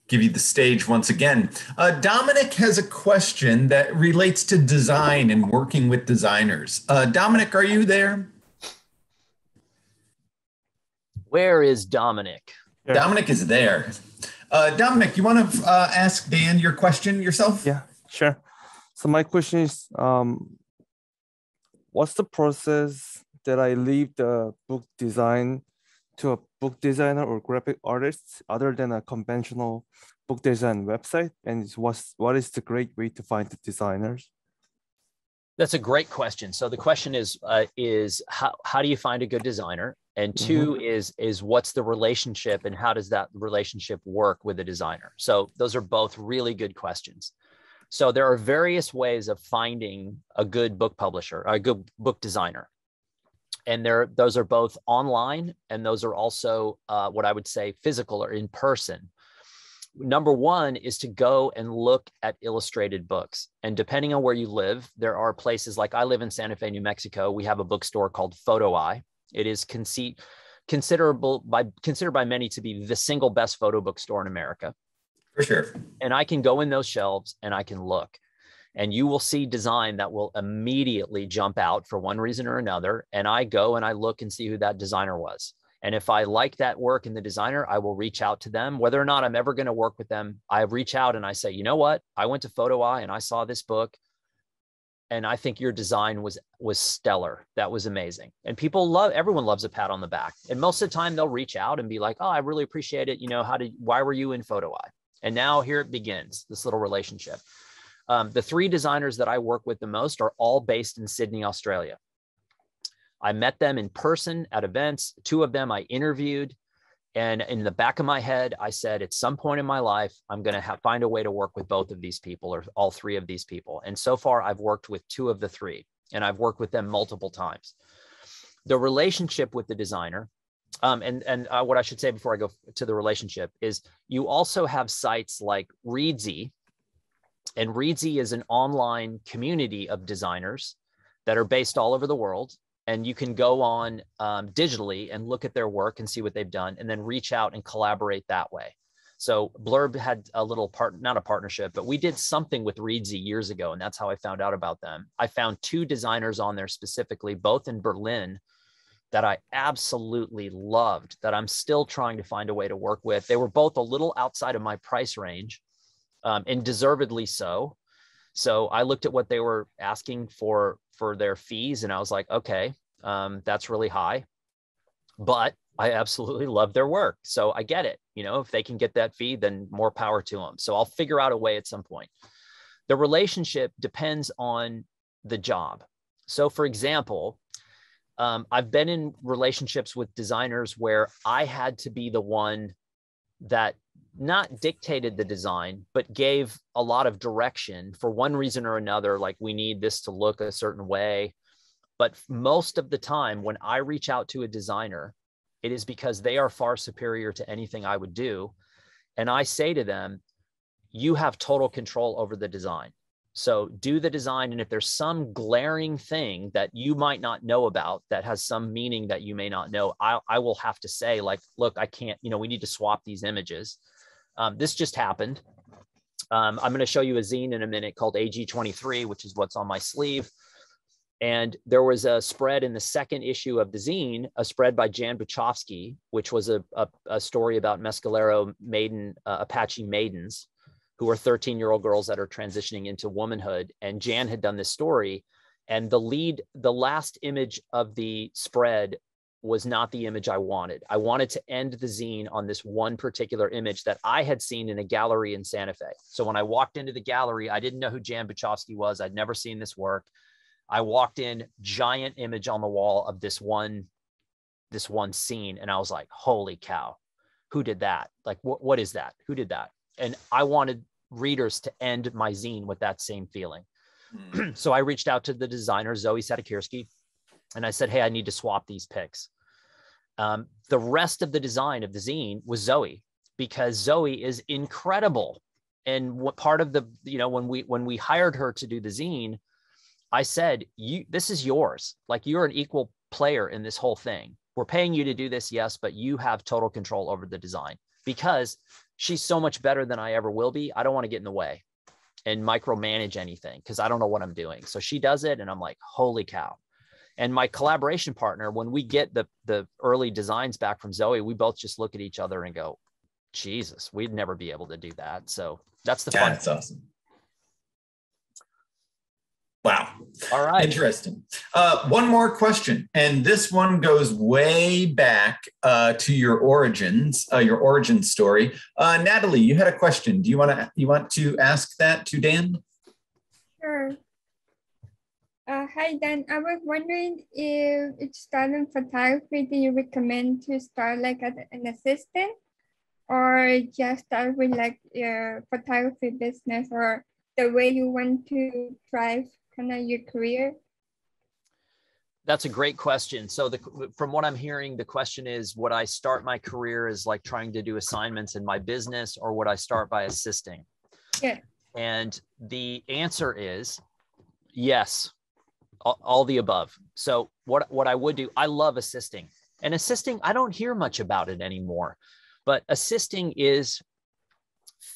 give you the stage once again. Dominic has a question that relates to design and working with designers. Dominic, are you there? Where is Dominic? Yeah. Dominic is there. Dominic, you want to ask Dan your question yourself? Yeah, sure. So my question is, what's the process that I leave the book design to a book designer or graphic artist other than a conventional book design website? And what is the great way to find the designers? That's a great question. So the question is how do you find a good designer? And two is what's the relationship and how does that relationship work with a designer? So those are both really good questions. So there are various ways of finding a good book publisher, a good book designer. And those are both online, and those are also what I would say physical or in person. Number one is to go and look at illustrated books. And depending on where you live, there are places like I live in Santa Fe, New Mexico. We have a bookstore called Photo Eye. It is considered by many to be the single best photo bookstore in America. For sure. And I can go in those shelves and I can look. And you will see design that will immediately jump out for one reason or another. And I go and I look and see who that designer was. And if I like that work in the designer, I will reach out to them. Whether or not I'm ever going to work with them, I reach out and I say, you know what? I went to Photo Eye and I saw this book. And I think your design was stellar. That was amazing. And everyone loves a pat on the back. And most of the time they'll reach out and be like, oh, I really appreciate it. Why were you in Photo Eye? And now here it begins, this little relationship. The three designers that I work with the most are all based in Sydney, Australia. I met them in person at events. Two of them I interviewed. And in the back of my head, I said, at some point in my life, I'm going to find a way to work with both of these people or all three of these people. And so far, I've worked with two of the three, and I've worked with them multiple times. The relationship with the designer, and what I should say before I go to the relationship is you also have sites like Readsy. And Readsy is an online community of designers that are based all over the world. And you can go on digitally and look at their work and see what they've done and then reach out and collaborate that way. So Blurb had a little not a partnership, but we did something with Readsy years ago. And that's how I found out about them. I found two designers on there specifically, both in Berlin, that I absolutely loved, that I'm still trying to find a way to work with. They were both a little outside of my price range, and deservedly so. So I looked at what they were asking for their fees, and I was like, okay, that's really high, but I absolutely love their work. So I get it. You know, if they can get that fee, then more power to them. So I'll figure out a way at some point. The relationship depends on the job. So for example, I've been in relationships with designers where I had to be the one that not dictated the design, but gave a lot of direction for one reason or another, like we need this to look a certain way. But most of the time when I reach out to a designer, it is because they are far superior to anything I would do. And I say to them, you have total control over the design. So do the design. And if there's some glaring thing that you might not know about that has some meaning that you may not know, I will have to say, like, look, I can't, you know, we need to swap these images. This just happened. I'm going to show you a zine in a minute called AG23, which is what's on my sleeve. And there was a spread in the second issue of the zine, a spread by Jan Buchowski, which was a story about Mescalero Apache maidens, who are 13-year-old girls that are transitioning into womanhood. And Jan had done this story. And the last image of the spread was not the image I wanted. I wanted to end the zine on this one particular image that I had seen in a gallery in Santa Fe. So when I walked into the gallery, I didn't know who Jan Buchowski was. I'd never seen this work. I walked in, giant image on the wall of this one scene. And I was like, holy cow, who did that? Like, what is that? Who did that? And I wanted readers to end my zine with that same feeling. So I reached out to the designer, Zoe Sadakirski, and I said, hey, I need to swap these pics. The rest of the design of the zine was Zoe, because Zoe is incredible. And what part of the, you know, when we hired her to do the zine, I said, this is yours. Like, you're an equal player in this whole thing. We're paying you to do this, yes, but you have total control over the design, because she's so much better than I ever will be. I don't want to get in the way and micromanage anything because I don't know what I'm doing. So she does it, and I'm like, holy cow. And my collaboration partner, when we get the early designs back from Zoe, we both just look at each other and go, Jesus, we'd never be able to do that. So that's the fun. That's awesome. Wow. All right. Interesting. One more question. And this one goes way back to your origins, your origin story. Natalie, you had a question. Do you want to ask that to Dan? Sure. Hi, Dan. I was wondering if it's starting photography, do you recommend to start like as an assistant, or just start with like your photography business, or the way you want to drive kind of your career? That's a great question. So from what I'm hearing, the question is, would I start my career as like trying to do assignments in my business, or would I start by assisting? Yeah. And the answer is yes, all the above. So what I would do, I love assisting. And assisting, I don't hear much about it anymore, but assisting is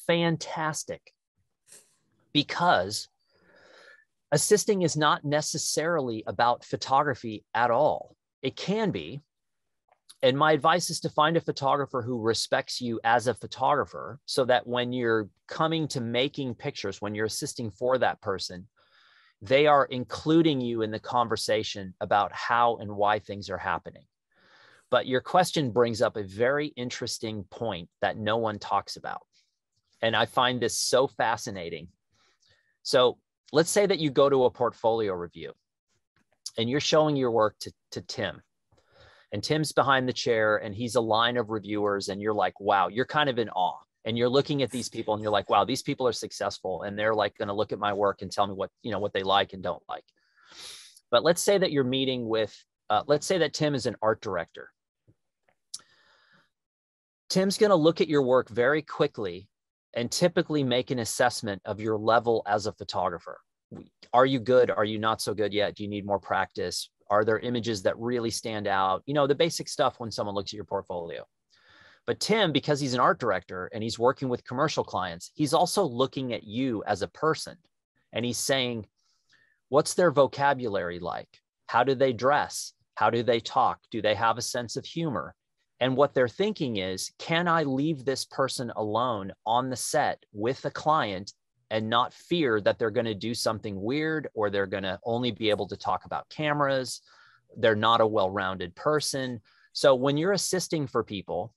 fantastic, because assisting is not necessarily about photography at all. It can be. And my advice is to find a photographer who respects you as a photographer, so that when you're coming to making pictures, when you're assisting for that person, they are including you in the conversation about how and why things are happening. But your question brings up a very interesting point that no one talks about. And I find this so fascinating. So let's say that you go to a portfolio review and you're showing your work to Tim, and Tim's behind the chair and he's a line of reviewers, and you're like, wow, you're kind of in awe, and you're looking at these people and you're like, wow, these people are successful, and they're like going to look at my work and tell me what they like and don't like. But let's say that you're meeting with, let's say that Tim is an art director. Tim's going to look at your work very quickly and typically make an assessment of your level as a photographer. Are you good? Are you not so good yet? Do you need more practice? Are there images that really stand out? You know, the basic stuff when someone looks at your portfolio. But Tim, because he's an art director and he's working with commercial clients, he's also looking at you as a person, and he's saying, what's their vocabulary like? How do they dress? How do they talk? Do they have a sense of humor? And what they're thinking is, can I leave this person alone on the set with a client and not fear that they're going to do something weird, or they're going to only be able to talk about cameras. They're not a well-rounded person. So when you're assisting for people,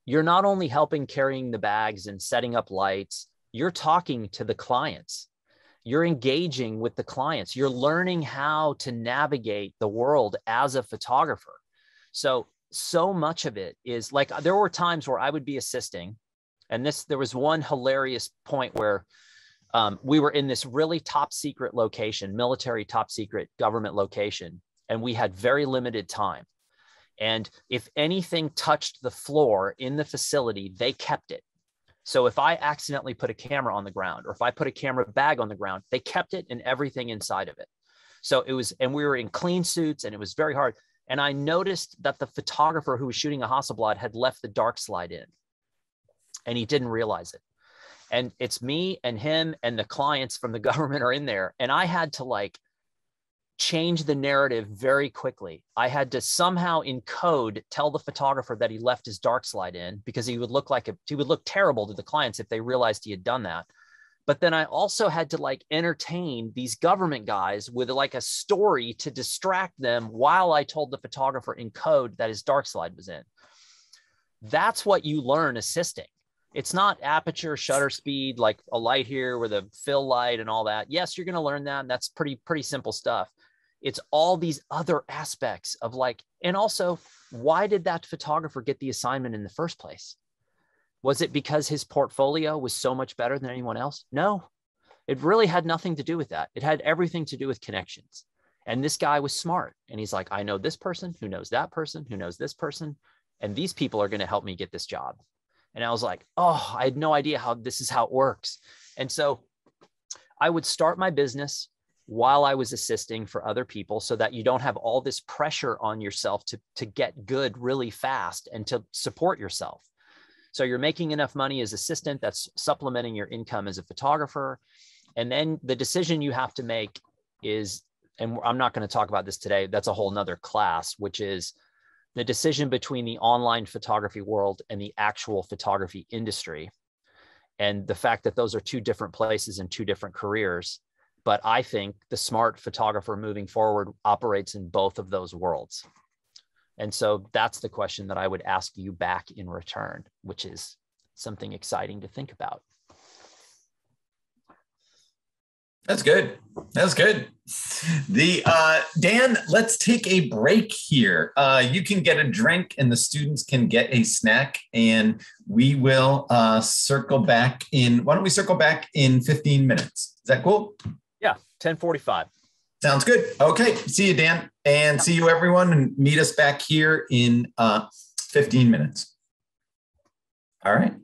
you're not only helping carrying the bags and setting up lights, you're talking to the clients. You're engaging with the clients. You're learning how to navigate the world as a photographer. So much of it is like, there were times where I would be assisting, and there was one hilarious point where we were in this really top secret location, military top secret government location, and we had very limited time. And if anything touched the floor in the facility, they kept it. So if I accidentally put a camera on the ground, or if I put a camera bag on the ground, they kept it and everything inside of it. So it was, and we were in clean suits, and it was very hard. And I noticed that the photographer who was shooting a Hasselblad had left the dark slide in, and he didn't realize it. And it's me and him and the clients from the government are in there. And I had to like change the narrative very quickly. I had to somehow in code tell the photographer that he left his dark slide in, because he would look terrible to the clients if they realized he had done that. But then I also had to like entertain these government guys with like a story to distract them while I told the photographer in code that his dark slide was in. That's what you learn assisting. It's not aperture, shutter speed, like a light here with a fill light and all that. Yes, you're going to learn that. And that's pretty simple stuff. It's all these other aspects of like, and also, why did that photographer get the assignment in the first place? Was it because his portfolio was so much better than anyone else? No, it really had nothing to do with that. It had everything to do with connections. And this guy was smart. And he's like, I know this person who knows that person, who knows this person. And these people are going to help me get this job. And I was like, oh, I had no idea how this is how it works. And so I would start my business while I was assisting for other people, so that you don't have all this pressure on yourself to get good really fast and to support yourself. So you're making enough money as assistant that's supplementing your income as a photographer. And then the decision you have to make is, and I'm not going to talk about this today, that's a whole nother class, which is the decision between the online photography world and the actual photography industry. And the fact that those are two different places and two different careers. But I think the smart photographer moving forward operates in both of those worlds. And so that's the question that I would ask you back in return, which is something exciting to think about. That's good. That's good. Dan, let's take a break here. You can get a drink and the students can get a snack, and we will circle back in, why don't we circle back in 15 minutes? Is that cool? Yeah, 10:45. Sounds good. Okay. See you, Dan, and see you everyone, and meet us back here in 15 minutes. All right.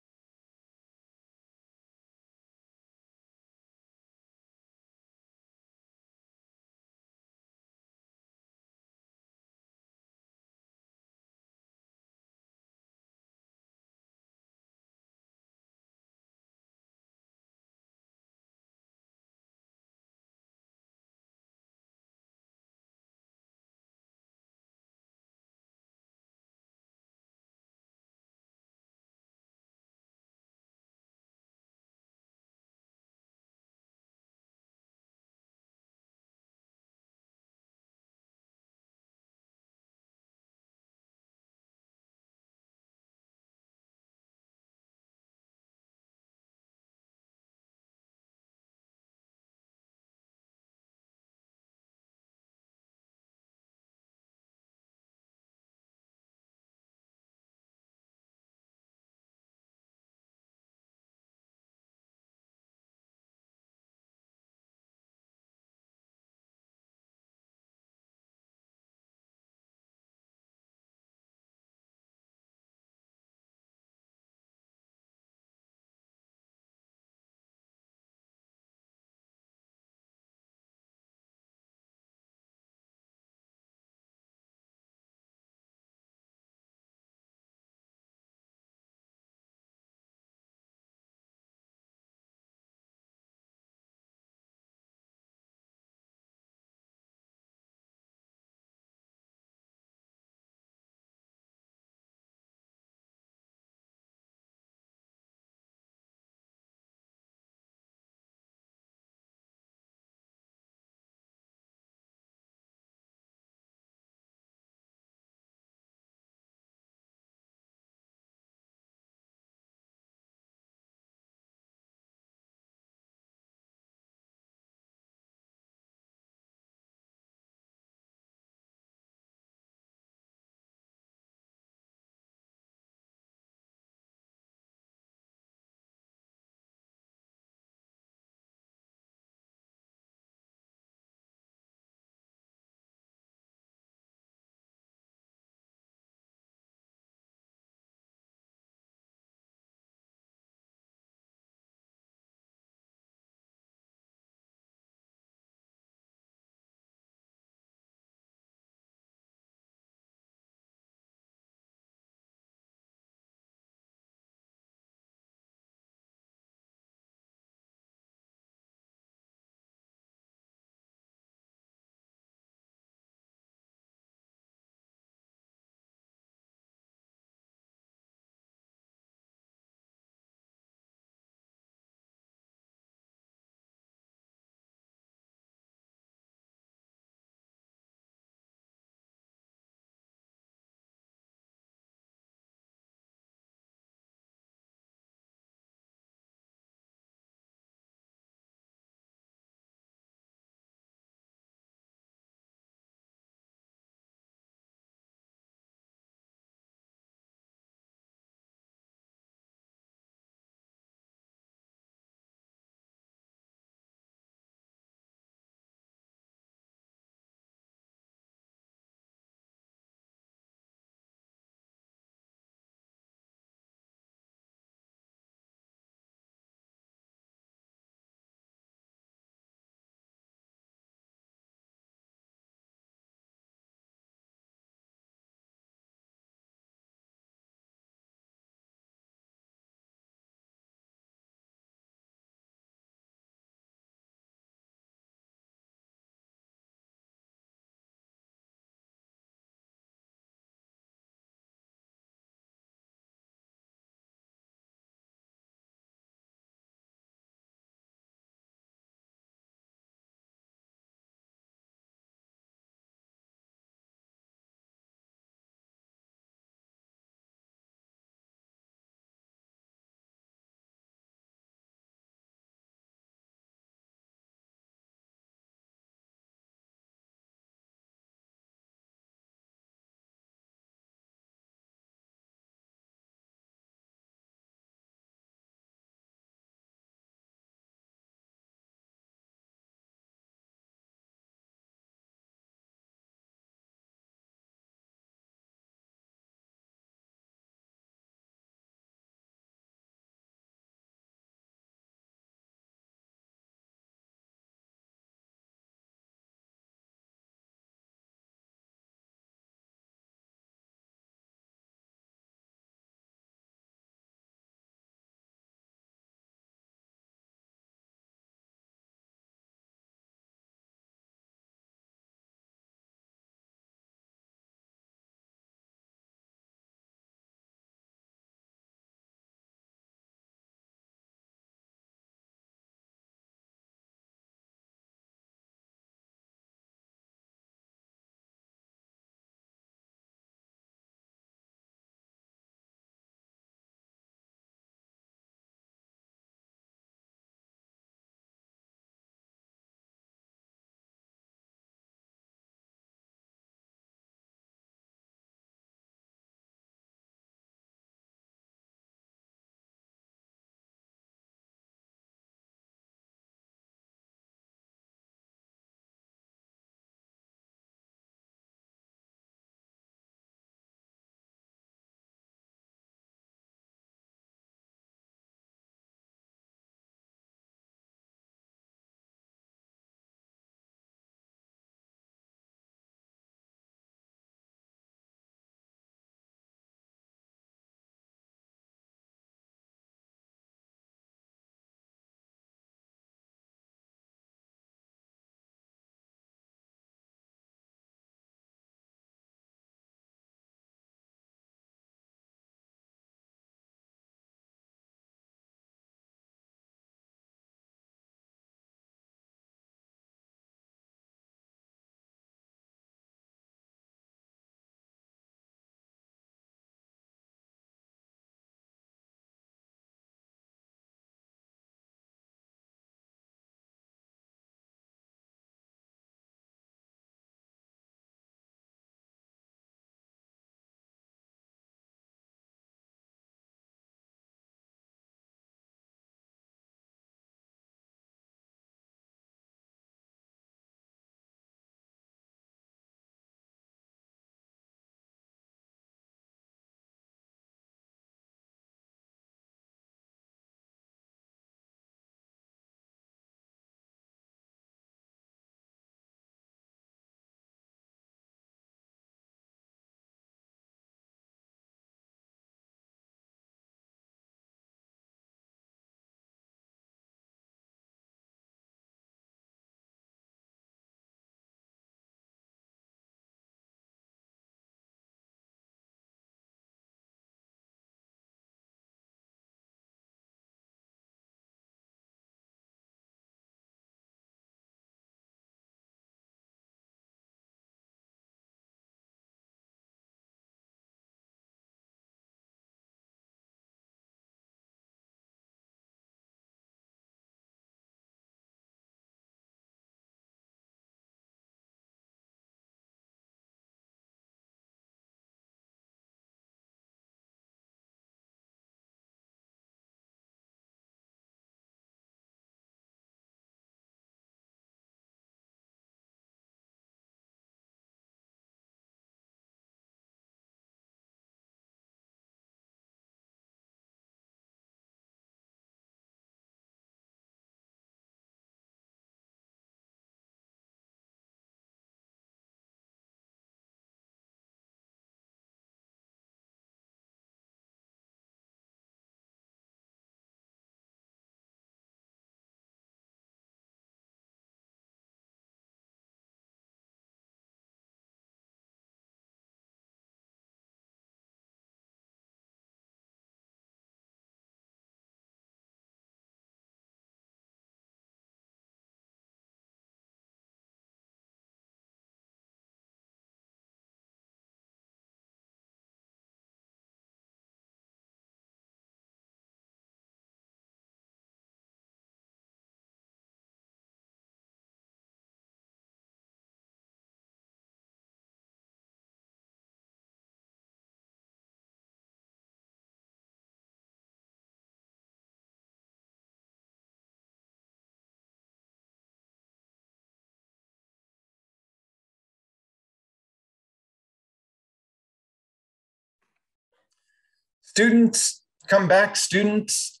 Students, come back, students.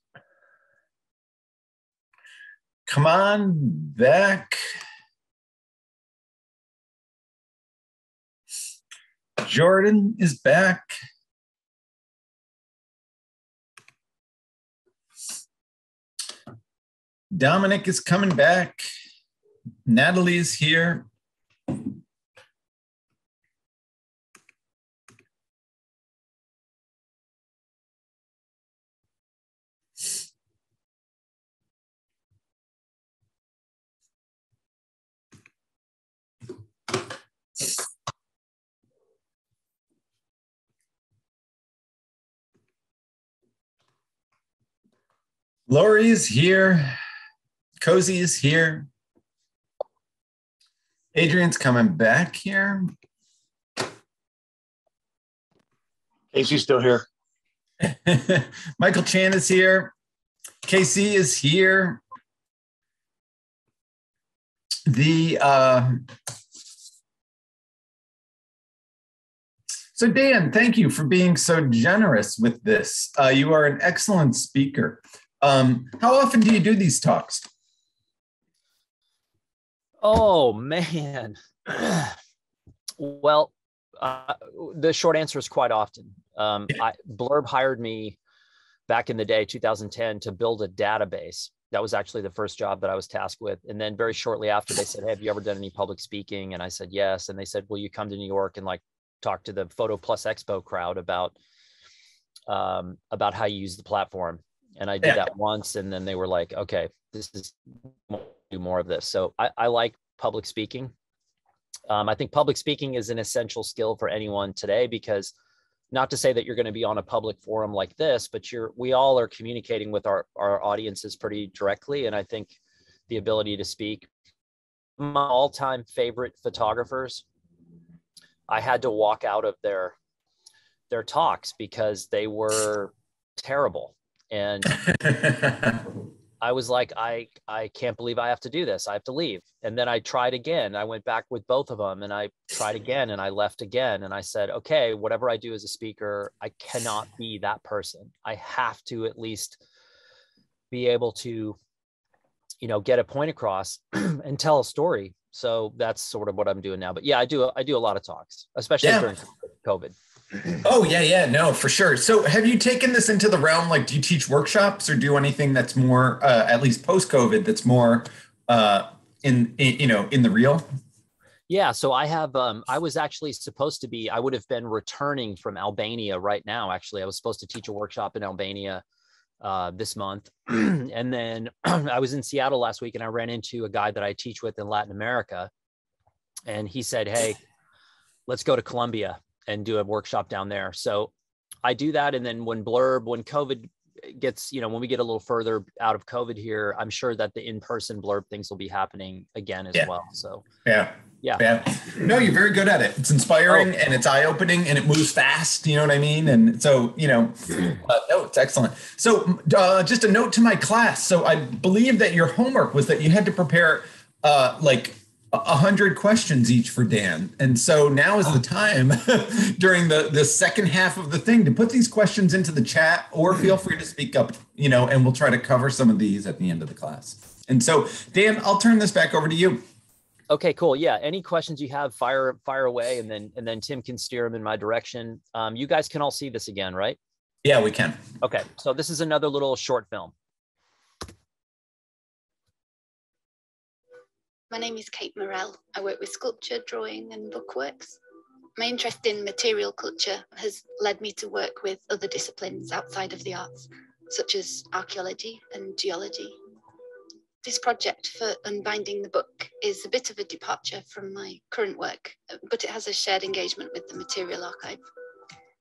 Come on back. Jordan is back. Dominic is coming back. Natalie is here. Lori is here. Cozy is here. Adrian's coming back here. Casey's still here. Michael Chan is here. KC is here. So Dan, thank you for being so generous with this. You are an excellent speaker. How often do you do these talks? Oh, man. Well, the short answer is quite often. Blurb hired me back in the day, 2010, to build a database. That was actually the first job that I was tasked with. And then very shortly after, they said, hey, have you ever done any public speaking? And I said, yes. And they said, will you come to New York and like talk to the Photo Plus Expo crowd about how you use the platform? And I did that once. And then they were like, okay, this is do more of this. So I like public speaking. I think public speaking is an essential skill for anyone today, because not to say that you're going to be on a public forum like this, but we all are communicating with our audiences pretty directly. And I think the ability to speak. My all-time favorite photographers, I had to walk out of their talks because they were terrible. And I was like, I can't believe I have to do this. I have to leave. And then I tried again. I went back with both of them and I tried again and I left again. And I said, okay, whatever I do as a speaker, I cannot be that person. I have to at least be able to, get a point across and tell a story. So that's sort of what I'm doing now. But yeah, I do a lot of talks, especially during COVID. Oh, yeah, no, for sure. So have you taken this into the realm, like, do you teach workshops or do anything that's more, at least post-COVID, that's more in the real? Yeah, so I have, I was actually supposed to be, I would have been returning from Albania right now. Actually, I was supposed to teach a workshop in Albania this month. And then I was in Seattle last week and I ran into a guy that I teach with in Latin America. And he said, hey, let's go to Colombia and do a workshop down there. So I do that. And then when COVID gets, when we get a little further out of COVID here, I'm sure that the in-person Blurb things will be happening again as well. So yeah. No, you're very good at it. It's inspiring and it's eye-opening and it moves fast. You know what I mean? And so, no, it's excellent. So just a note to my class. So I believe that your homework was that you had to prepare 100 questions each for Dan. And so now is the time during the second half of the thing to put these questions into the chat, or feel free to speak up, and we'll try to cover some of these at the end of the class. And so, Dan, I'll turn this back over to you. Okay, cool. Yeah. Any questions you have, fire away, and then Tim can steer them in my direction. You guys can all see this again, right? Yeah, we can. Okay. So this is another little short film. My name is Kate Morrell. I work with sculpture, drawing and bookworks. My interest in material culture has led me to work with other disciplines outside of the arts, such as archaeology and geology. This project for unbinding the book is a bit of a departure from my current work, but it has a shared engagement with the material archive.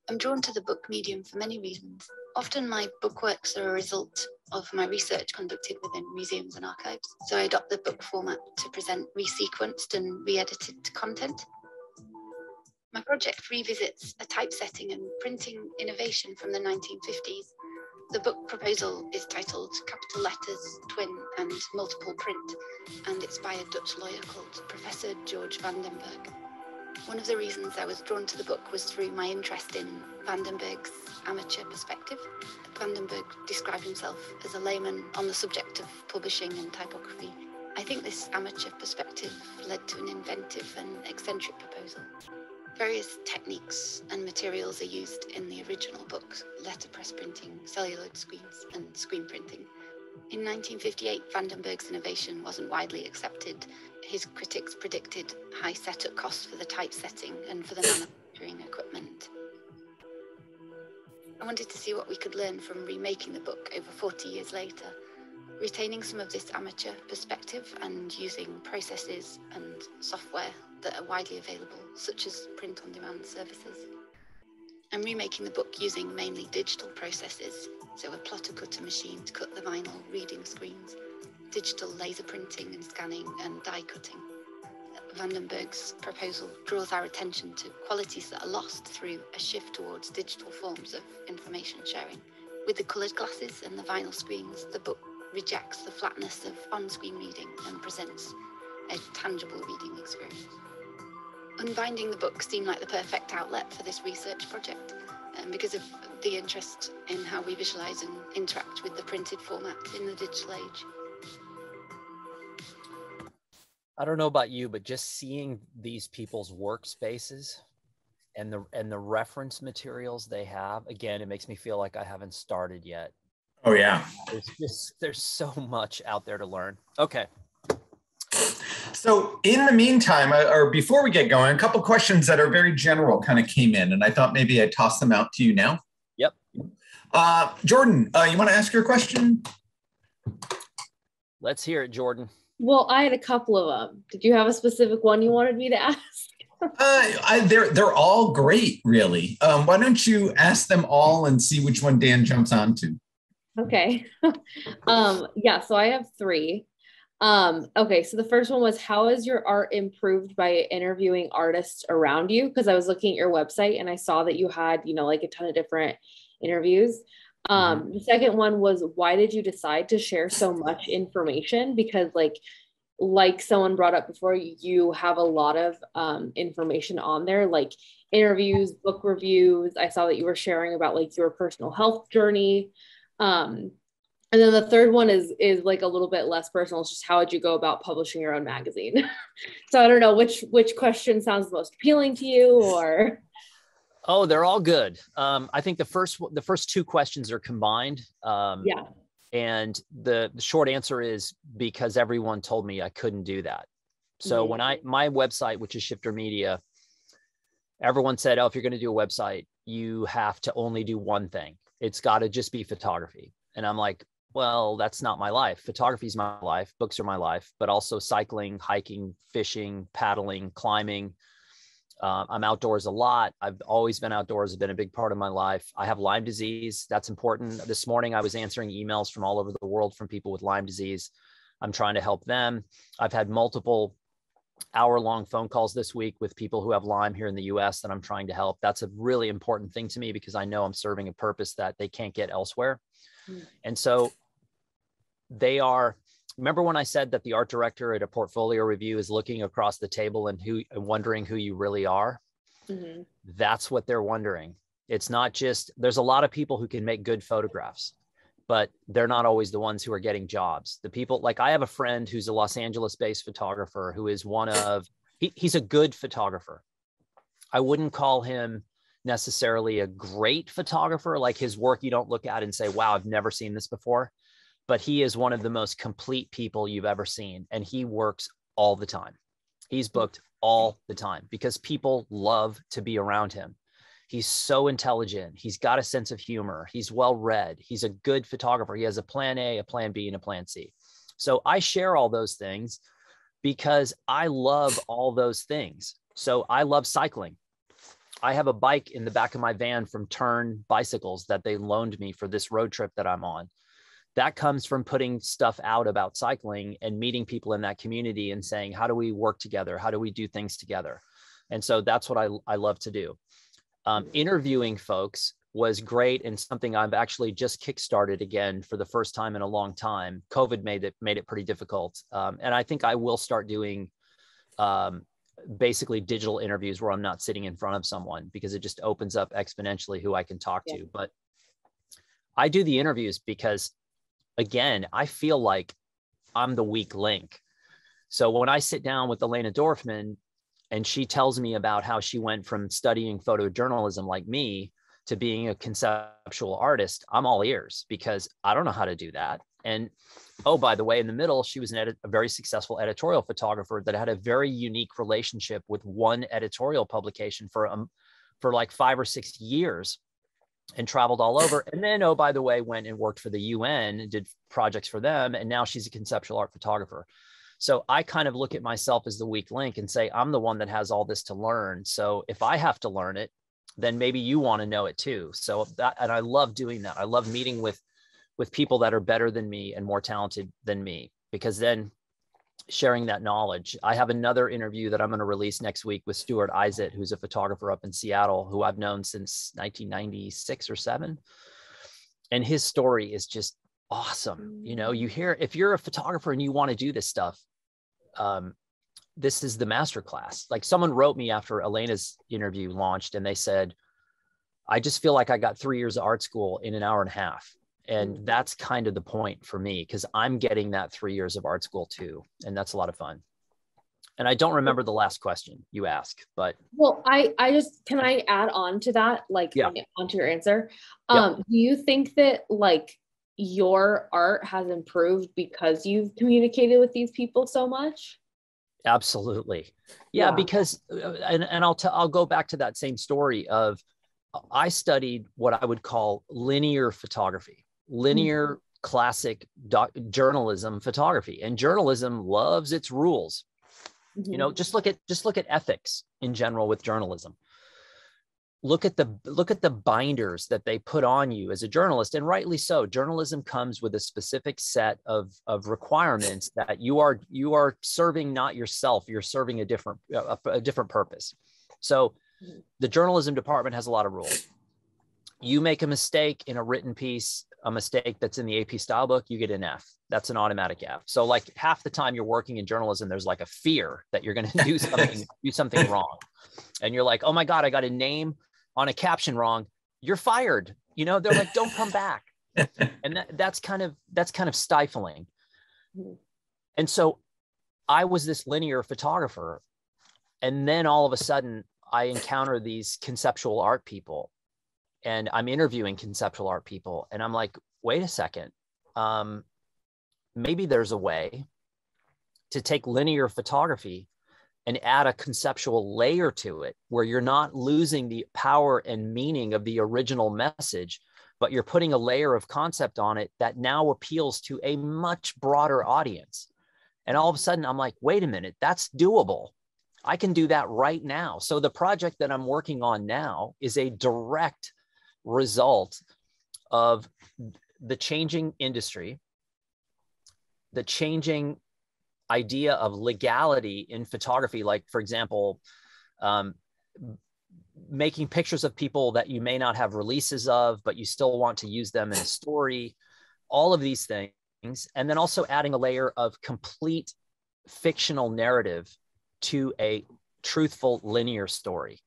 I'm drawn to the book medium for many reasons. Often my bookworks are a result of my research conducted within museums and archives, so I adopt the book format to present resequenced and re-edited content. My project revisits a typesetting and printing innovation from the 1950s. The book proposal is titled Capital Letters, Twin and Multiple Print, and it's by a Dutch lawyer called Professor George van den Berg. One of the reasons I was drawn to the book was through my interest in Vandenberg's amateur perspective. Vandenberg described himself as a layman on the subject of publishing and typography. I think this amateur perspective led to an inventive and eccentric proposal. Various techniques and materials are used in the original book: letterpress printing, celluloid screens, and screen printing. In 1958, Vandenberg's innovation wasn't widely accepted. His critics predicted high setup costs for the typesetting and for the manufacturing equipment. I wanted to see what we could learn from remaking the book over 40 years later, retaining some of this amateur perspective and using processes and software that are widely available, such as print-on-demand services. I'm remaking the book using mainly digital processes, so a plotter cutter machine to cut the vinyl reading screens, digital laser printing and scanning, and die cutting. Vandenberg's proposal draws our attention to qualities that are lost through a shift towards digital forms of information sharing. With the coloured glasses and the vinyl screens, the book rejects the flatness of on-screen reading and presents a tangible reading experience. Unbinding the book seemed like the perfect outlet for this research project, because of the interest in how we visualise and interact with the printed format in the digital age. I don't know about you, but just seeing these people's workspaces and the reference materials they have, again, it makes me feel like I haven't started yet. Oh yeah. There's so much out there to learn. Okay. So in the meantime, or before we get going, a couple questions that are very general kind of came in, and I thought maybe I'd toss them out to you now. Yep. Jordan, you want to ask your question? Let's hear it, Jordan. Well, I had a couple of them. Did you have a specific one you wanted me to ask? They're all great, really. Why don't you ask them all and see which one Dan jumps onto? Okay. Yeah, so I have three. Okay, so the first one was, how has your art improved by interviewing artists around you? Because I was looking at your website and I saw that you had, like a ton of different interviews. The second one was, why did you decide to share so much information? Because like someone brought up before, you have a lot of information on there, like interviews, book reviews. I saw that you were sharing about like your personal health journey. And then the third one is like a little bit less personal. It's just, how would you go about publishing your own magazine? So I don't know which question sounds most appealing to you, or. Oh, they're all good. I think the first two questions are combined. Yeah. And the short answer is because everyone told me I couldn't do that. So when my website, which is Shifter Media, everyone said, oh, if you're going to do a website, you have to only do one thing. It's got to just be photography. And I'm like, well, that's not my life. Photography is my life. Books are my life, but also cycling, hiking, fishing, paddling, climbing. I'm outdoors a lot. I've always been outdoors. It's been a big part of my life. I have Lyme disease. That's important. This morning, I was answering emails from all over the world from people with Lyme disease. I'm trying to help them. I've had multiple hour-long phone calls this week with people who have Lyme here in the US that I'm trying to help. That's a really important thing to me because I know I'm serving a purpose that they can't get elsewhere. And so remember when I said that the art director at a portfolio review is looking across the table and wondering who you really are? Mm-hmm. That's what they're wondering. It's not just, there's a lot of people who can make good photographs, but they're not always the ones who are getting jobs. The people, like I have a friend who's a Los Angeles based photographer who is he's a good photographer. I wouldn't call him necessarily a great photographer. Like his work, you don't look at and say, wow, I've never seen this before. But he is one of the most complete people you've ever seen. And he works all the time. He's booked all the time because people love to be around him. He's so intelligent. He's got a sense of humor. He's well-read. He's a good photographer. He has a plan A, a plan B, and a plan C. So I share all those things because I love all those things. So I love cycling. I have a bike in the back of my van from Turn Bicycles that they loaned me for this road trip that I'm on. That comes from putting stuff out about cycling and meeting people in that community and saying, how do we work together? How do we do things together? And so that's what I love to do. Interviewing folks was great and something I've actually just kickstarted again for the first time in a long time. COVID made it pretty difficult. And I think I will start doing basically digital interviews where I'm not sitting in front of someone, because it just opens up exponentially who I can talk to. But I do the interviews because, again, I feel like I'm the weak link. So when I sit down with Elena Dorfman and she tells me about how she went from studying photojournalism like me to being a conceptual artist, I'm all ears, because I don't know how to do that. And oh, by the way, in the middle, she was a very successful editorial photographer that had a very unique relationship with one editorial publication for like 5 or 6 years, and traveled all over. And then, oh, by the way, went and worked for the UN and did projects for them. And now she's a conceptual art photographer. So I kind of look at myself as the weak link and say, I'm the one that has all this to learn. So if I have to learn it, then maybe you want to know it too. So that, and I love doing that. I love meeting with people that are better than me and more talented than me, because then sharing that knowledge. I have another interview that I'm going to release next week with Stuart Isaac, who's a photographer up in Seattle, who I've known since 1996 or 7. And his story is just awesome. You know, you hear, if you're a photographer and you want to do this stuff, this is the masterclass. Like, someone wrote me after Elena's interview launched, and they said, I just feel like I got 3 years of art school in an hour and a half. And that's kind of the point for me, because I'm getting that 3 years of art school too. And that's a lot of fun. And I don't remember the last question you asked, but. Well, I just, can I add on to that? Like, onto your answer. Do you think that like your art has improved because you've communicated with these people so much? Absolutely. Yeah. Because, and I'll go back to that same story of, I studied what I would call linear photography, linear classic journalism photography, and journalism loves its rules. You know, just look at ethics in general with journalism. Look at the binders that they put on you as a journalist, and rightly so. Journalism comes with a specific set of requirements that you are serving not yourself, you're serving a different purpose. So the journalism department has a lot of rules. You make a mistake in a written piece, a mistake that's in the AP style book, you get an F. That's an automatic F. So like half the time you're working in journalism, there's like a fear that you're going to do something wrong. And you're like, oh my God, I got a name on a caption wrong. You're fired. You know, they're like, don't come back. And that's kind of stifling. And so I was this linear photographer. And then all of a sudden I encounter these conceptual art people, and I'm interviewing conceptual art people. And I'm like, wait a second. Maybe there's a way to take linear photography and add a conceptual layer to it, where you're not losing the power and meaning of the original message, but you're putting a layer of concept on it that now appeals to a much broader audience. And all of a sudden I'm like, wait a minute, that's doable. I can do that right now. So the project that I'm working on now is a direct result of the changing industry, the changing idea of legality in photography. Like, for example, making pictures of people that you may not have releases of, but you still want to use them in a story, all of these things. And then also adding a layer of complete fictional narrative to a truthful linear story.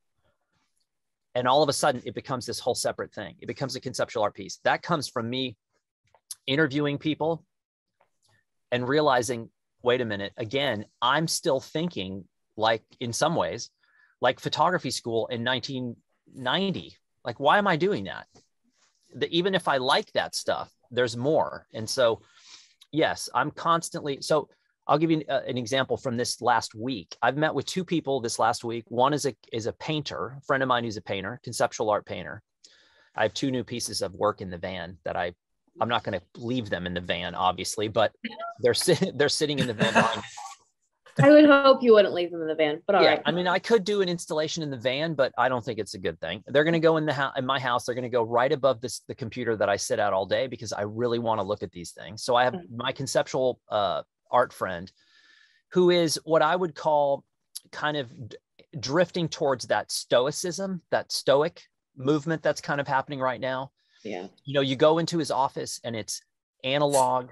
And all of a sudden it becomes this whole separate thing. It becomes a conceptual art piece. That comes from me interviewing people and realizing, wait a minute, again, I'm still thinking like, in some ways, like photography school in 1990. Like, why am I doing that? Even if I like that stuff, there's more. And so, yes, I'm constantly, so I'll give you an example from this last week. I've met with 2 people this last week. One is a painter, a friend of mine who's a painter, conceptual art painter. I have 2 new pieces of work in the van that I'm not going to leave them in the van, obviously, but they're sitting in the van. I would hope you wouldn't leave them in the van, but all right. I mean, I could do an installation in the van, but I don't think it's a good thing. They're going to go in my house. They're going to go right above the computer that I sit at all day, because I really want to look at these things. So I have my conceptual art friend, who is what I would call kind of drifting towards that stoicism, that stoic movement that's kind of happening right now. Yeah. You know, you go into his office and it's analog.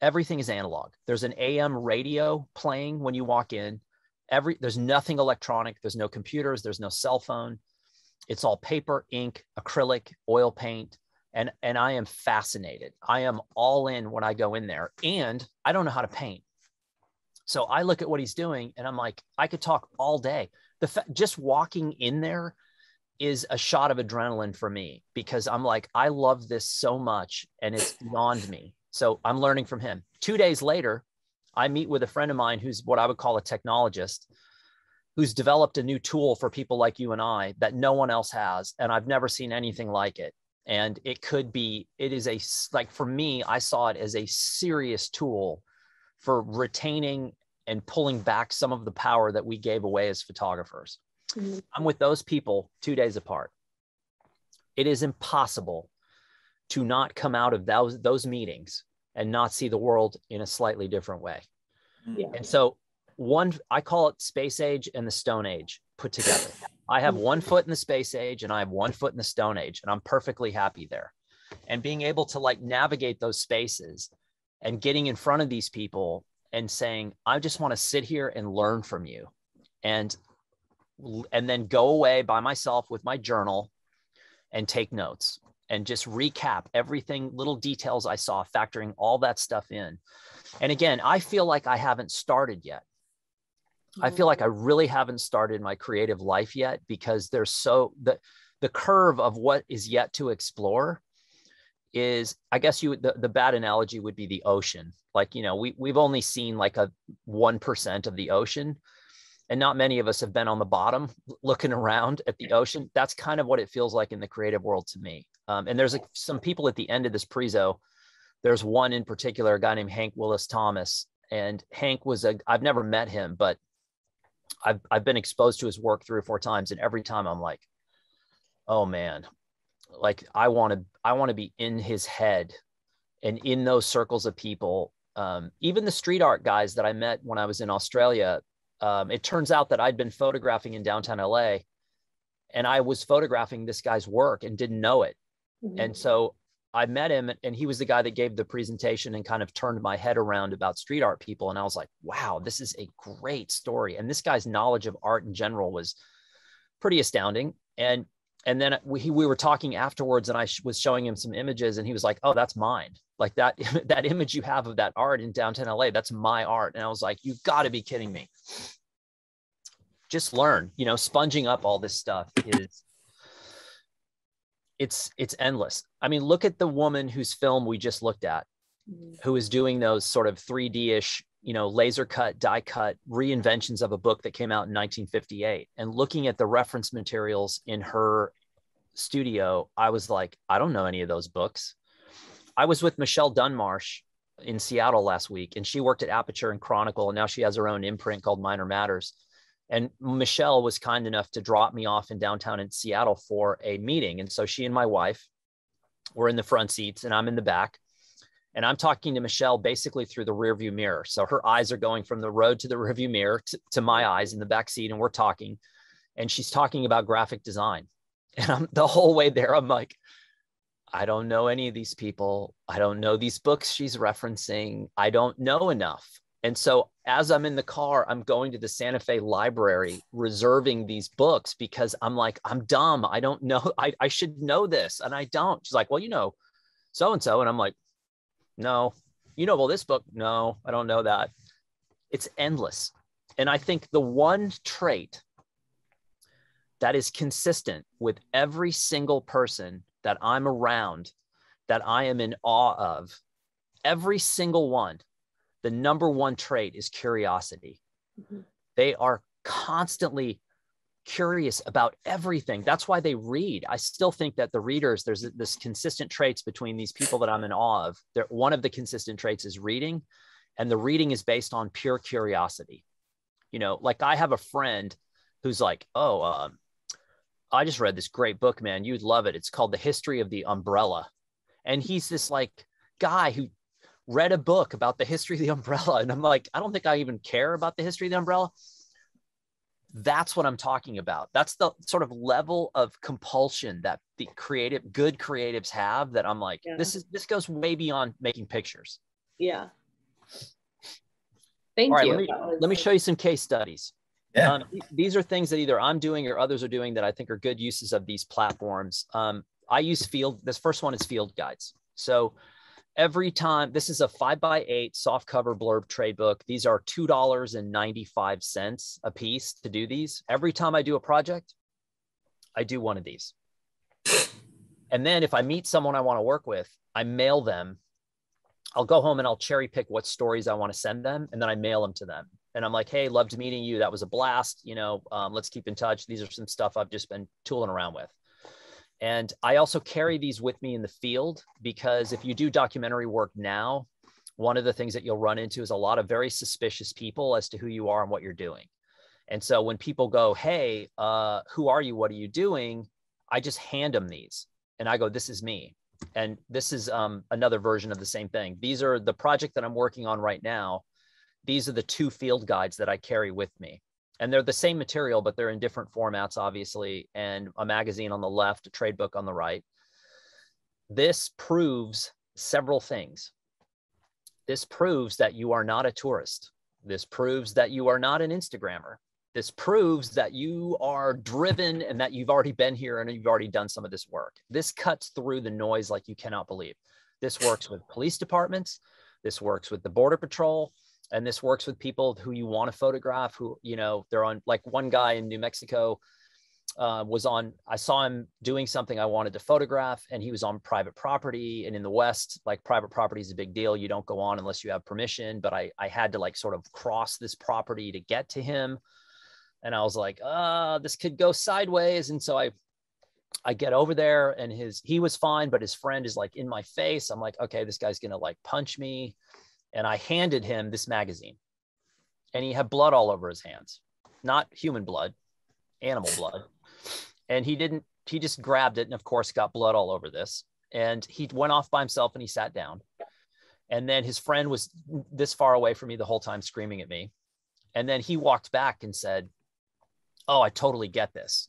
Everything is analog. There's an AM radio playing when you walk in, There's nothing electronic. There's no computers. There's no cell phone. It's all paper, ink, acrylic, oil paint. And I am fascinated. I am all in when I go in there, and I don't know how to paint. So I look at what he's doing and I'm like, I could talk all day. Just walking in there is a shot of adrenaline for me, because I'm like, I love this so much and it's beyond me. So I'm learning from him. 2 days later, I meet with a friend of mine who's what I would call a technologist, who's developed a new tool for people like you and I that no one else has. And I've never seen anything like it. And for me, I saw it as a serious tool for retaining and pulling back some of the power that we gave away as photographers. Mm-hmm. I'm with those people 2 days apart. It is impossible to not come out of those meetings and not see the world in a slightly different way. Yeah. And so I call it space age and the stone age put together. I have 1 foot in the space age and I have 1 foot in the stone age, and I'm perfectly happy there. And being able to like navigate those spaces and getting in front of these people and saying, I just want to sit here and learn from you. And then go away by myself with my journal and take notes and just recap everything, little details I saw, factoring all that stuff in. And again, I feel like I haven't started yet. I feel like I really haven't started my creative life yet, because the curve of what is yet to explore is, I guess the bad analogy would be the ocean. Like, you know, we've only seen like a 1% of the ocean, and not many of us have been on the bottom looking around at the ocean. That's kind of what it feels like in the creative world to me. And there's some people at the end of this prezo. There's one in particular, a guy named Hank Willis Thomas. And Hank I've never met him, but I've been exposed to his work 3 or 4 times. And every time I'm like, oh man, like I want to be in his head and in those circles of people. Even the street art guys that I met when I was in Australia, it turns out that I'd been photographing in downtown LA, and I was photographing this guy's work and didn't know it. Mm-hmm. And so I met him, and he was the guy that gave the presentation and kind of turned my head around about street art people. And I was like, wow, this is a great story. And this guy's knowledge of art in general was pretty astounding. And then we were talking afterwards, and I was showing him some images, and he was like, oh, that's mine. Like that image you have of that art in downtown LA, that's my art. And I was like, you've got to be kidding me. Just learn, you know, sponging up all this stuff it's endless. I mean, look at the woman whose film we just looked at, who is doing those sort of 3D-ish, you know, laser cut, die cut reinventions of a book that came out in 1958. And looking at the reference materials in her studio, I was like, I don't know any of those books. I was with Michelle Dunmarsh in Seattle last week, and she worked at Aperture and Chronicle, and now she has her own imprint called Minor Matters. And Michelle was kind enough to drop me off in downtown in Seattle for a meeting. And so she and my wife were in the front seats, and I'm in the back. And I'm talking to Michelle basically through the rearview mirror. So her eyes are going from the road to the rearview mirror to my eyes in the back seat, and we're talking. And she's talking about graphic design. And the whole way there, I'm like, I don't know any of these people. I don't know these books she's referencing. I don't know enough. And so as I'm in the car, I'm going to the Santa Fe library, reserving these books, because I'm like, I'm dumb. I don't know. I should know this. And I don't. She's like, well, you know, so-and-so. And I'm like, no. You know, well, this book, no, I don't know that. It's endless. And I think the one trait that is consistent with every single person that I'm around, that I am in awe of, every single one, the number one trait is curiosity. Mm-hmm. They are constantly curious about everything. That's why they read. I still think that the readers, there's this consistent traits between these people that I'm in awe of. One of the consistent traits is reading, and the reading is based on pure curiosity. You know, like I have a friend who's like, oh, I just read this great book, man. You'd love it. It's called The History of the Umbrella. And he's this like guy who read a book about the history of the umbrella. And I'm like, I don't think I even care about the history of the umbrella. That's what I'm talking about. That's the sort of level of compulsion that the good creatives have, that I'm like, this goes way beyond making pictures. Yeah. Thank you. Let me show you some case studies. Yeah. These are things that either I'm doing or others are doing that I think are good uses of these platforms. I use this first one is field guides. So every time, this is a 5x8 soft cover blurb trade book. These are $2.95 a piece to do these. Every time I do a project, I do one of these. And then if I meet someone I want to work with, I mail them. I'll go home and I'll cherry pick what stories I want to send them. And then I mail them to them. And I'm like, hey, loved meeting you. That was a blast. You know, let's keep in touch. These are some stuff I've just been tooling around with. And I also carry these with me in the field, because if you do documentary work now, one of the things that you'll run into is a lot of very suspicious people as to who you are and what you're doing. And so when people go, hey, who are you? What are you doing? I just hand them these and I go, this is me. And this is another version of the same thing. These are the project that I'm working on right now. These are the 2 field guides that I carry with me. And they're the same material, but they're in different formats, obviously, and a magazine on the left, a trade book on the right. This proves several things. This proves that you are not a tourist. This proves that you are not an Instagrammer. This proves that you are driven and that you've already been here and you've already done some of this work. This cuts through the noise like you cannot believe. This works with police departments. This works with the Border Patrol. And this works with people who you want to photograph, who, you know, they're on, like one guy in New Mexico I saw him doing something I wanted to photograph, and he was on private property. And in the West, like private property is a big deal. You don't go on unless you have permission. But I had to like sort of cross this property to get to him. And I was like, this could go sideways. And so I get over there and he was fine, but his friend is like in my face. I'm like, okay, this guy's going to like punch me. And I handed him this magazine, and he had blood all over his hands, not human blood, animal blood. And he just grabbed it and of course got blood all over this. And he went off by himself and he sat down. And then his friend was this far away from me the whole time screaming at me. And then he walked back and said, oh, I totally get this.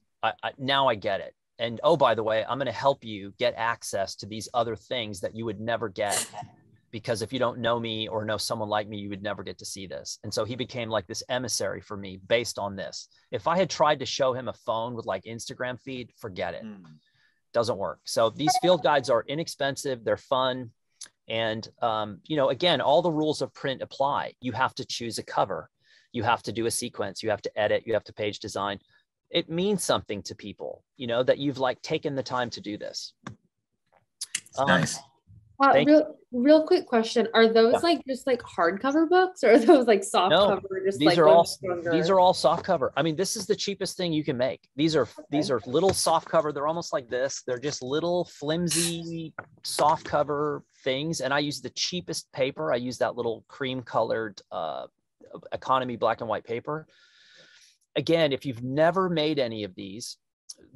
Now I get it. And oh, by the way, I'm going to help you get access to these other things that you would never get, because if you don't know me or know someone like me, you would never get to see this. And so he became like this emissary for me based on this. If I had tried to show him a phone with like Instagram feed, forget it. Doesn't work. So these field guides are inexpensive. They're fun. And, you know, again, all the rules of print apply. You have to choose a cover. You have to do a sequence. You have to edit. You have to page design. It means something to people, you know, that you've like taken the time to do this. Nice. Real quick question. Are those like just like hardcover books, or are those like soft cover? Just these are all soft cover. I mean, this is the cheapest thing you can make. These are little soft cover. They're almost like this. They're just little flimsy soft cover things. And I use the cheapest paper. I use that little cream colored economy black and white paper. Again, if you've never made any of these,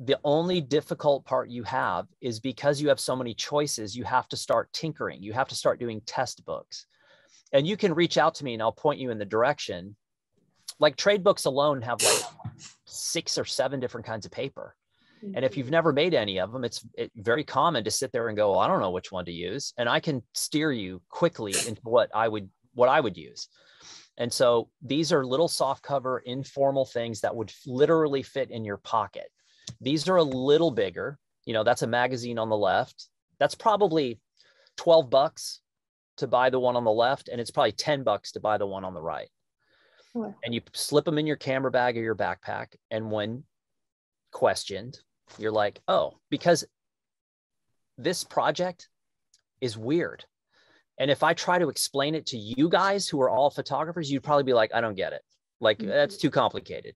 the only difficult part you have is because you have so many choices, you have to start tinkering. You have to start doing test books. And you can reach out to me and I'll point you in the direction. Like trade books alone have like 6 or 7 different kinds of paper. And if you've never made any of them, it's very common to sit there and go, well, I don't know which one to use. And I can steer you quickly into what I would use. And so these are little soft cover, informal things that would literally fit in your pocket. These are a little bigger. You know, that's a magazine on the left. That's probably $12 to buy the one on the left. And it's probably $10 to buy the one on the right. Sure. And you slip them in your camera bag or your backpack. And when questioned, you're like, oh, because this project is weird. And if I try to explain it to you guys who are all photographers, you'd probably be like, I don't get it. Like, that's too complicated.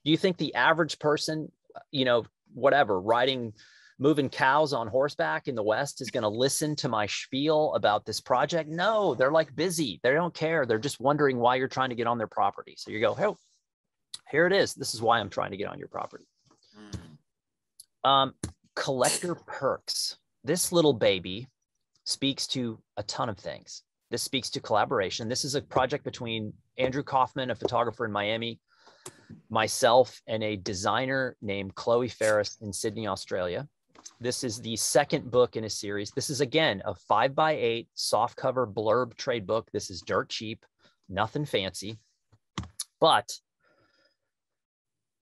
Do you think the average person, you know, whatever, moving cows on horseback in the West is going to listen to my spiel about this project? No, they're like busy. They don't care. They're just wondering why you're trying to get on their property. So you go, hey, here it is. This is why I'm trying to get on your property. Collector perks. This little baby speaks to a ton of things. This speaks to collaboration. This is a project between Andrew Kaufman, a photographer in Miami, myself, and a designer named Chloe Ferris in Sydney, Australia. This is the second book in a series. This is, again, a 5x8 softcover blurb trade book. This is dirt cheap, nothing fancy. But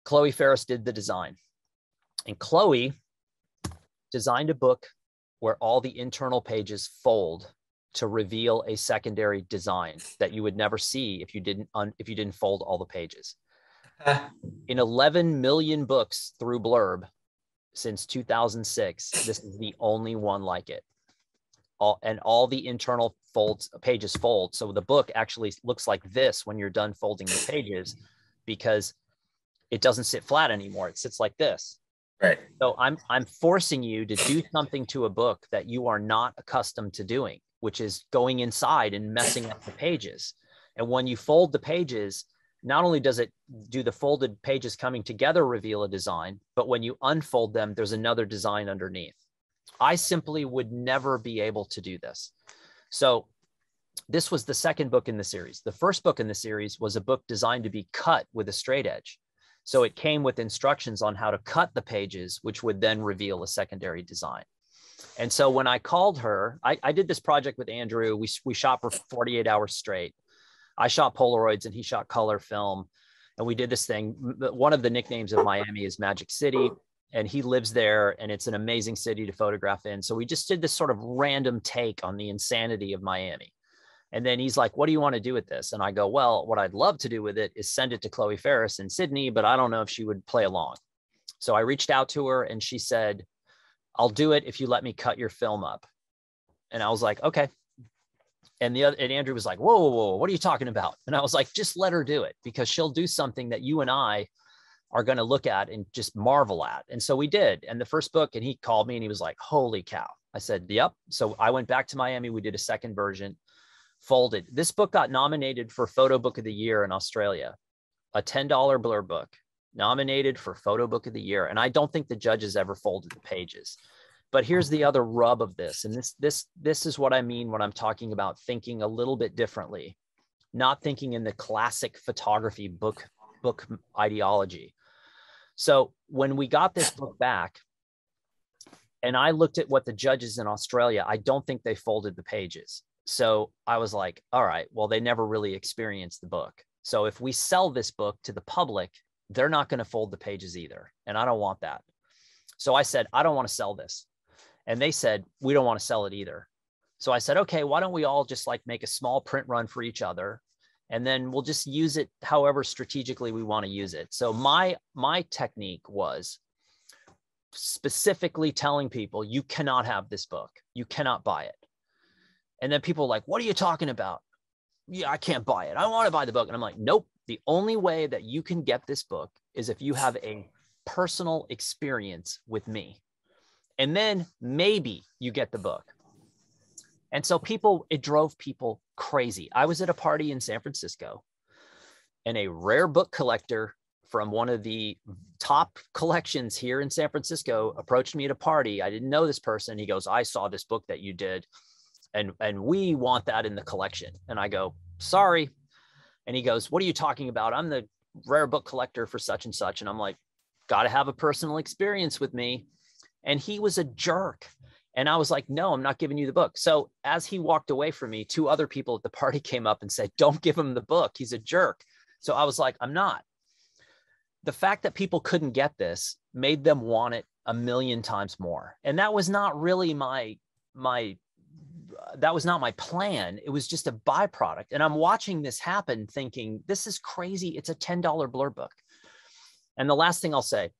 Chloe Ferris did the design. And Chloe designed a book where all the internal pages fold to reveal a secondary design that you would never see if you didn't fold all the pages. In 11 million books through Blurb since 2006, this is the only one like it. All the internal pages fold. So the book actually looks like this when you're done folding the pages, because it doesn't sit flat anymore. It sits like this. Right. So I'm forcing you to do something to a book that you are not accustomed to doing, which is going inside and messing up the pages. And when you fold the pages, not only does it do the folded pages coming together reveal a design, but when you unfold them, there's another design underneath. I simply would never be able to do this. So this was the second book in the series. The first book in the series was a book designed to be cut with a straight edge. So it came with instructions on how to cut the pages, which would then reveal a secondary design. And so when I called her, I did this project with Andrew. We shot for 48 hours straight. I shot Polaroids and he shot color film. And we did this thing. One of the nicknames of Miami is Magic City. And he lives there, and it's an amazing city to photograph in. So we just did this sort of random take on the insanity of Miami. And then he's like, what do you want to do with this? And I go, well, what I'd love to do with it is send it to Chloe Ferris in Sydney, but I don't know if she would play along. So I reached out to her and she said, I'll do it if you let me cut your film up. And I was like, okay. And Andrew was like, whoa, what are you talking about? And I was like, just let her do it, because she'll do something that you and I are going to look at and just marvel at. And so we did. And the first book, and he called me and he was like, holy cow. I said, yep. So I went back to Miami. We did a second version, folded. This book got nominated for Photo Book of the Year in Australia, a $10 Blurb book, nominated for Photo Book of the Year. And I don't think the judges ever folded the pages. But here's the other rub of this. And this is what I mean when I'm talking about thinking a little bit differently, not thinking in the classic photography book ideology. So when we got this book back and I looked at what the judges in Australia, I don't think they folded the pages. So I was like, all right, well, they never really experienced the book. So if we sell this book to the public, they're not going to fold the pages either. And I don't want that. So I said, I don't want to sell this. And they said, we don't want to sell it either. So I said, okay, why don't we all just like make a small print run for each other? And then we'll just use it however strategically we want to use it. So my technique was specifically telling people, you cannot have this book. You cannot buy it. And then people were like, what are you talking about? Yeah, I can't buy it. I want to buy the book. And I'm like, nope. The only way that you can get this book is if you have a personal experience with me. And then maybe you get the book. And so it drove people crazy. I was at a party in San Francisco and a rare book collector from one of the top collections here in San Francisco approached me at a party. I didn't know this person. He goes, I saw this book that you did and we want that in the collection. And I go, sorry. And he goes, what are you talking about? I'm the rare book collector for such and such. And I'm like, got to have a personal experience with me. And he was a jerk. And I was like, no, I'm not giving you the book. So as he walked away from me, two other people at the party came up and said, don't give him the book. He's a jerk. So I was like, I'm not. The fact that people couldn't get this made them want it a million times more. And that was not really that was not my plan. It was just a byproduct. And I'm watching this happen thinking, this is crazy. It's a $10 Blurb book. And the last thing I'll say,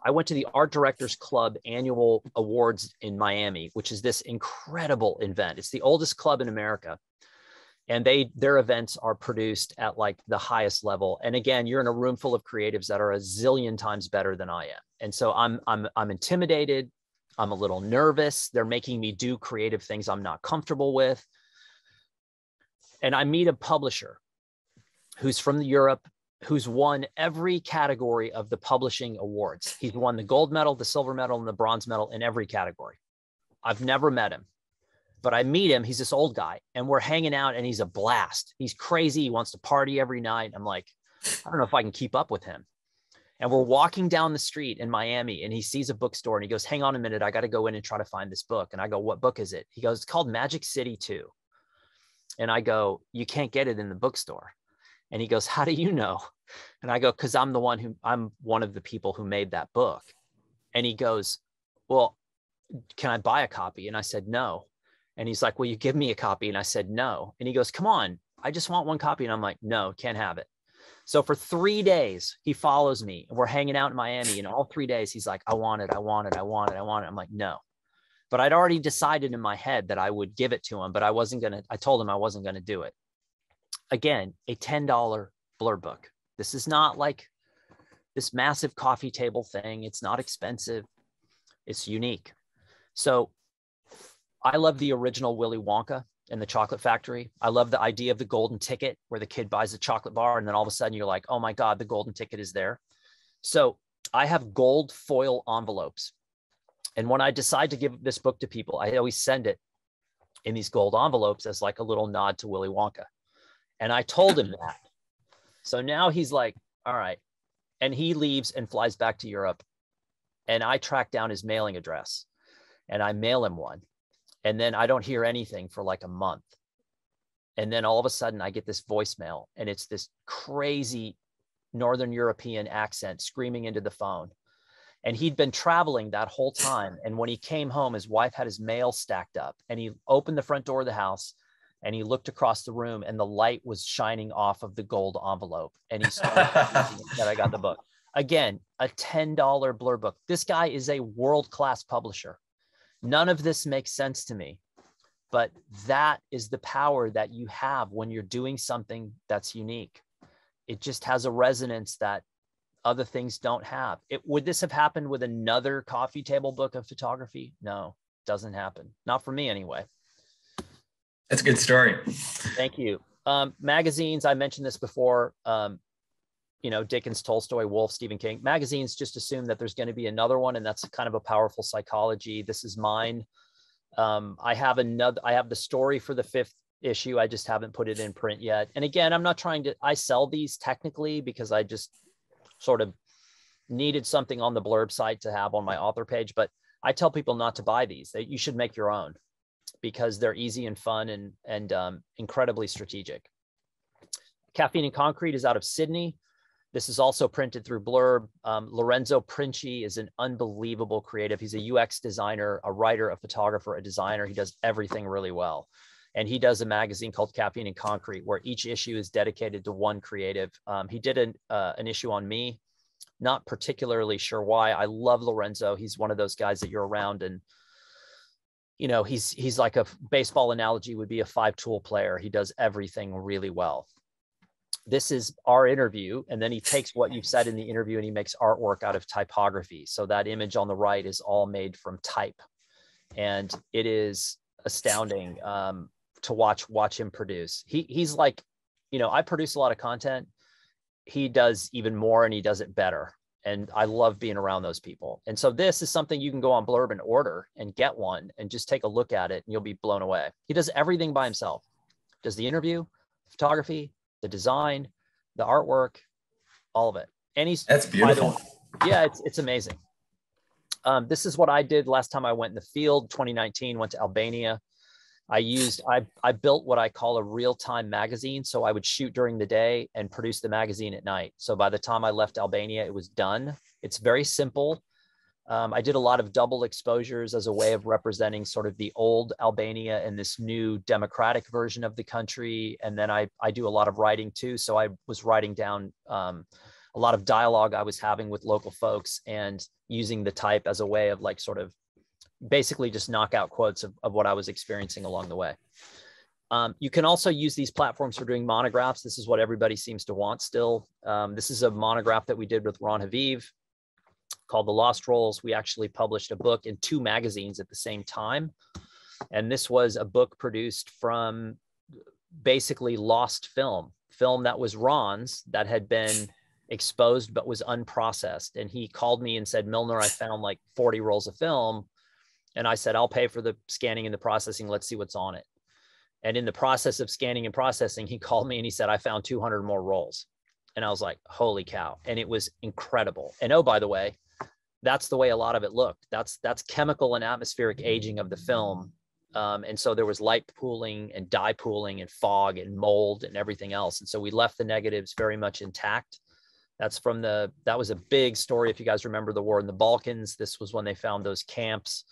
I went to the Art Directors Club annual awards in Miami, which is this incredible event. It's the oldest club in America. And their events are produced at like the highest level. And again, you're in a room full of creatives that are a zillion times better than I am. And so I'm intimidated. I'm a little nervous. They're making me do creative things I'm not comfortable with. And I meet a publisher who's from Europe, who's won every category of the publishing awards. He's won the gold medal, the silver medal, and the bronze medal in every category. I've never met him, but I meet him. He's this old guy and we're hanging out and he's a blast. He's crazy. He wants to party every night. I'm like, I don't know if I can keep up with him. And we're walking down the street in Miami and he sees a bookstore and he goes, hang on a minute. I got to go in and try to find this book. And I go, what book is it? He goes, it's called Magic City 2. And I go, you can't get it in the bookstore. And he goes, how do you know? And I go, because I'm one of the people who made that book. And he goes, well, can I buy a copy? And I said, no. And he's like, well, you give me a copy. And I said, no. And he goes, come on, I just want one copy. And I'm like, no, can't have it. So for 3 days, he follows me and we're hanging out in Miami. And all 3 days, he's like, I want it, I want it, I want it, I want it. I'm like, no. But I'd already decided in my head that I would give it to him, but I told him I wasn't going to do it. Again, a $10 Blurb book. This is not like this massive coffee table thing. It's not expensive. It's unique. So I love the original Willy Wonka and the Chocolate Factory. I love the idea of the golden ticket where the kid buys a chocolate bar and then all of a sudden you're like, oh my God, the golden ticket is there. So I have gold foil envelopes. And when I decide to give this book to people, I always send it in these gold envelopes as like a little nod to Willy Wonka. And I told him that. So now he's like, all right. And he leaves and flies back to Europe. And I track down his mailing address and I mail him one. And then I don't hear anything for like a month. And then all of a sudden I get this voicemail and it's this crazy Northern European accent screaming into the phone. And he'd been traveling that whole time. And when he came home, his wife had his mail stacked up and he opened the front door of the house and he looked across the room and the light was shining off of the gold envelope. And he started that I got the book. Again, a $10 Blurb book. This guy is a world-class publisher. None of this makes sense to me, but that is the power that you have when you're doing something that's unique. It just has a resonance that other things don't have. Would this have happened with another coffee table book of photography? No, doesn't happen. Not for me anyway. That's a good story. Thank you. Magazines, I mentioned this before, Dickens, Tolstoy, Woolf, Stephen King. Magazines just assume that there's going to be another one, and that's kind of a powerful psychology. This is mine. I have the story for the 5th issue. I just haven't put it in print yet. And again, I'm not trying to, I sell these technically because I just sort of needed something on the Blurb site to have on my author page, but I tell people not to buy these. You should make your own because they're easy and fun and incredibly strategic. Caffeine and Concrete is out of Sydney. This is also printed through Blurb. Lorenzo Princi is an unbelievable creative. He's a UX designer, a writer, a photographer, a designer. He does everything really well. And he does a magazine called Caffeine and Concrete, where each issue is dedicated to one creative. He did an issue on me. Not particularly sure why. I love Lorenzo. He's one of those guys that you're around and, he's like a baseball analogy would be a 5-tool player. He does everything really well. This is our interview. And then he takes what you've said in the interview and he makes artwork out of typography. So that image on the right is all made from type. And it is astounding to watch him produce. He's like, I produce a lot of content. He does even more and he does it better. And I love being around those people. And so this is something you can go on Blurb and order and get one and just take a look at it and you'll be blown away. He does everything by himself. Does the interview, photography, the design, the artwork, all of it. And that's beautiful. Yeah, it's amazing. This is what I did last time I went in the field, 2019, went to Albania. I built what I call a real-time magazine. So I would shoot during the day and produce the magazine at night. So by the time I left Albania, it was done. It's very simple. I did a lot of double exposures as a way of representing sort of the old Albania and this new democratic version of the country. And then I do a lot of writing too. So I was writing down a lot of dialogue I was having with local folks and using the type as a way of like sort of basically just knock out quotes of what I was experiencing along the way. You can also use these platforms for doing monographs. This is what everybody seems to want still. This is a monograph that we did with Ron Haviv called The Lost Rolls. We actually published a book in 2 magazines at the same time. And this was a book produced from basically lost film that was Ron's that had been exposed but was unprocessed. And he called me and said, Milnor, I found like 40 rolls of film. And I said, I'll pay for the scanning and the processing. Let's see what's on it. And in the process of scanning and processing, he called me and he said, I found 200 more rolls. And I was like, holy cow. And it was incredible. And oh, by the way, that's the way a lot of it looked. That's chemical and atmospheric aging of the film And so there was light pooling and dye pooling and fog and mold and everything else. And so we left the negatives very much intact. That was a big story. If you guys remember the war in the Balkans, this was when they found those camps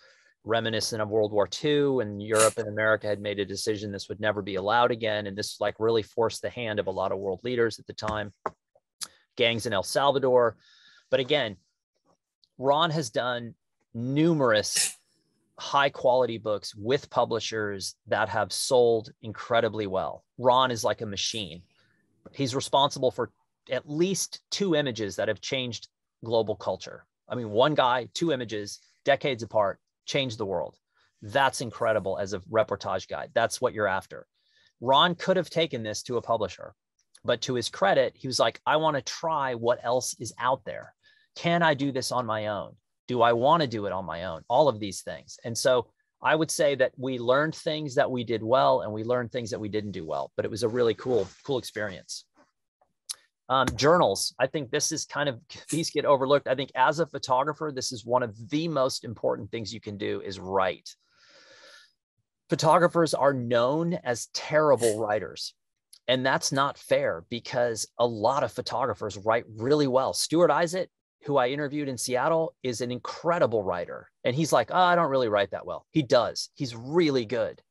reminiscent of World War II, and Europe and America had made a decision this would never be allowed again. And this like really forced the hand of a lot of world leaders at the time, gangs in El Salvador. But again, Ron has done numerous high quality books with publishers that have sold incredibly well. Ron is like a machine. He's responsible for at least 2 images that have changed global culture. I mean, one guy, 2 images, decades apart, changed the world. That's incredible as a reportage guide. That's what you're after. Ron could have taken this to a publisher, but to his credit, he was like, I want to try what else is out there. Can I do this on my own? Do I want to do it on my own? All of these things. And so I would say that we learned things that we did well, and we learned things that we didn't do well, but it was a really cool experience. Journals. I think this is kind of, these get overlooked. I think as a photographer, this is one of the most important things you can do is write. Photographers are known as terrible writers. And that's not fair because a lot of photographers write really well. Stuart Isaac, who I interviewed in Seattle, is an incredible writer. And he's like, oh, I don't really write that well. He does. He's really good.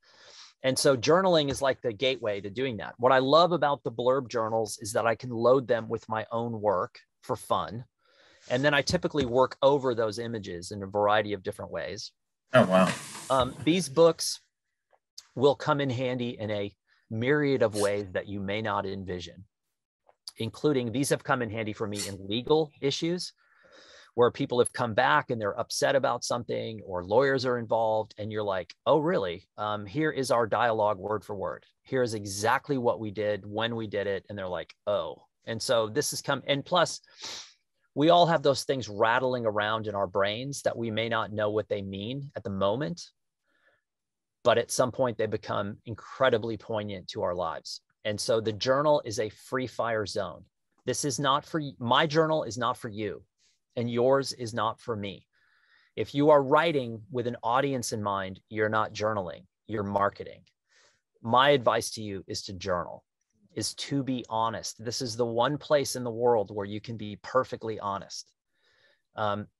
And so journaling is like the gateway to doing that. What I love about the Blurb journals is that I can load them with my own work for fun. And then I typically work over those images in a variety of different ways. Oh, wow. These books will come in handy in a myriad of ways that you may not envision, including these have come in handy for me in legal issues where people have come back and they're upset about something or lawyers are involved and you're like, oh, really? Here is our dialogue word for word. Here's exactly what we did when we did it. And they're like, oh. And so this has come, and plus we all have those things rattling around in our brains that we may not know what they mean at the moment, but at some point they become incredibly poignant to our lives. And so the journal is a free fire zone. This is not for my journal is not for you, and yours is not for me. If you are writing with an audience in mind, you're not journaling, you're marketing. My advice to you is to journal, is to be honest. This is the one place in the world where you can be perfectly honest.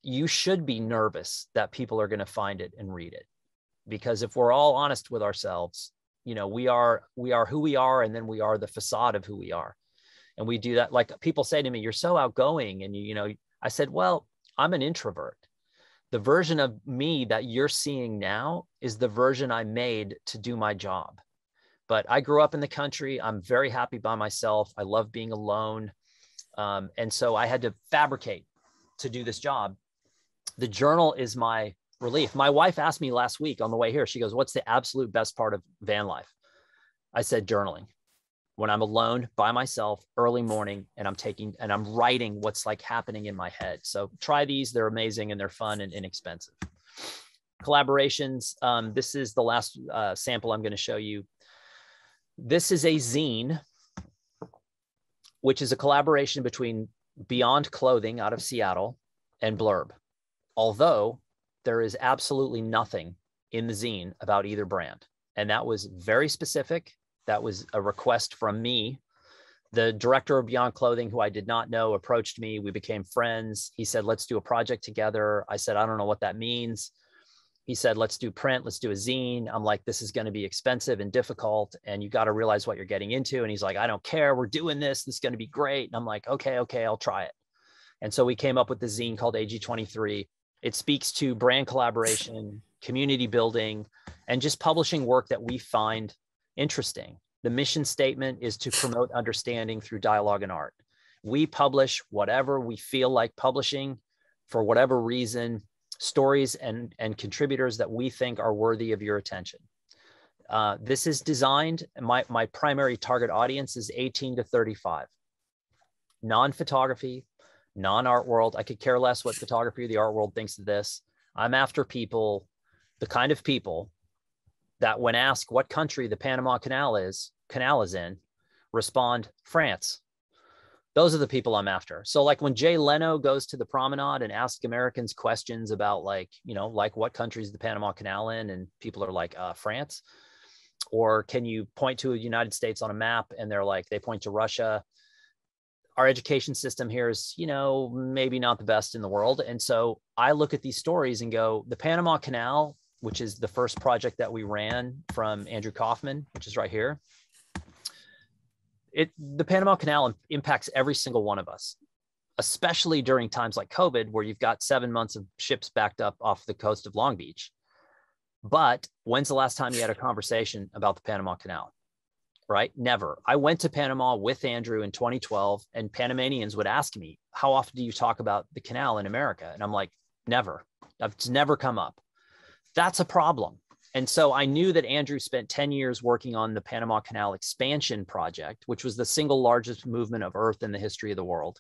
You should be nervous that people are going to find it and read it, because if we're all honest with ourselves, you know, we are who we are, and then we are the facade of who we are. And we do that. Like people say to me, you're so outgoing. And you know, I said, well, I'm an introvert. The version of me that you're seeing now is the version I made to do my job. But I grew up in the country. I'm very happy by myself. I love being alone. And so I had to fabricate to do this job. The journal is my relief. My wife asked me last week on the way here, she goes, what's the absolute best part of van life? I said, journaling. When I'm alone by myself early morning and I'm writing what's like happening in my head. So try these. They're amazing and they're fun and inexpensive. Collaborations. This is the last sample I'm going to show you. This is a zine, which is a collaboration between Beyond Clothing out of Seattle and Blurb. Although there is absolutely nothing in the zine about either brand. And that was very specific. That was a request from me. The director of Beyond Clothing, who I did not know, approached me. We became friends. He said, let's do a project together. I said, I don't know what that means. He said, let's do print. Let's do a zine. I'm like, this is going to be expensive and difficult. And you got to realize what you're getting into. And he's like, I don't care. We're doing this. This is going to be great. And I'm like, okay, I'll try it. And so we came up with the zine called AG23. It speaks to brand collaboration, community building, and just publishing work that we find interesting. The mission statement is to promote understanding through dialogue and art. We publish whatever we feel like publishing for whatever reason, stories and contributors that we think are worthy of your attention. This is designed, my primary target audience is 18 to 35. Non-photography, non-art world. I could care less what photography or the art world thinks of this. I'm after people, the kind of people that when asked what country the Panama Canal is in, respond, France. Those are the people I'm after. So like when Jay Leno goes to the promenade and asks Americans questions about like, you know, like what country is the Panama Canal in? And people are like, France. Or can you point to the United States on a map? And they're like, they point to Russia. Our education system here is, you know, maybe not the best in the world. And so I look at these stories and go, the Panama Canal, which is the first project that we ran from Andrew Kaufman, which is right here. The Panama Canal impacts every single one of us, especially during times like COVID, where you've got 7 months of ships backed up off the coast of Long Beach. But when's the last time you had a conversation about the Panama Canal? Right? Never. I went to Panama with Andrew in 2012, and Panamanians would ask me, how often do you talk about the canal in America? And I'm like, never. It's never come up. That's a problem. And so I knew that Andrew spent 10 years working on the Panama Canal expansion project, which was the single largest movement of Earth in the history of the world.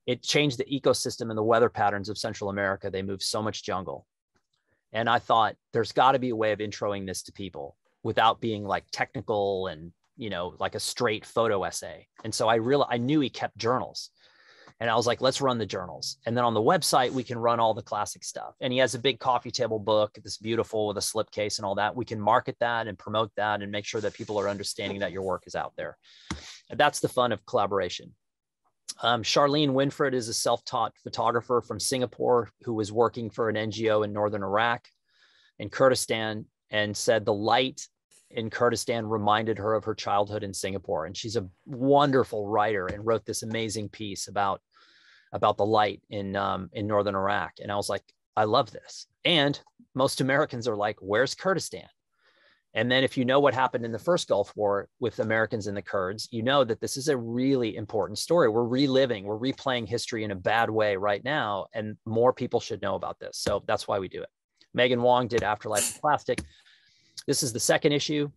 It changed the ecosystem and the weather patterns of Central America. They moved so much jungle. And I thought there's got to be a way of introing this to people without being like technical and, you know, like a straight photo essay. And so I knew he kept journals, and I was like, let's run the journals. And then on the website, we can run all the classic stuff. And he has a big coffee table book, this beautiful with a slipcase and all that. We can market that and promote that and make sure that people are understanding that your work is out there. And that's the fun of collaboration. Charlene Winfred is a self-taught photographer from Singapore who was working for an NGO in Northern Iraq in Kurdistan, and said the light in Kurdistan reminded her of her childhood in Singapore. And she's a wonderful writer and wrote this amazing piece about the light in Northern Iraq. And I was like, I love this. And most Americans are like, where's Kurdistan? And then if you know what happened in the first Gulf War with Americans and the Kurds, you know that this is a really important story. We're replaying history in a bad way right now, and more people should know about this. So that's why we do it. Megan Wong did Afterlife of Plastic. This is the second issue.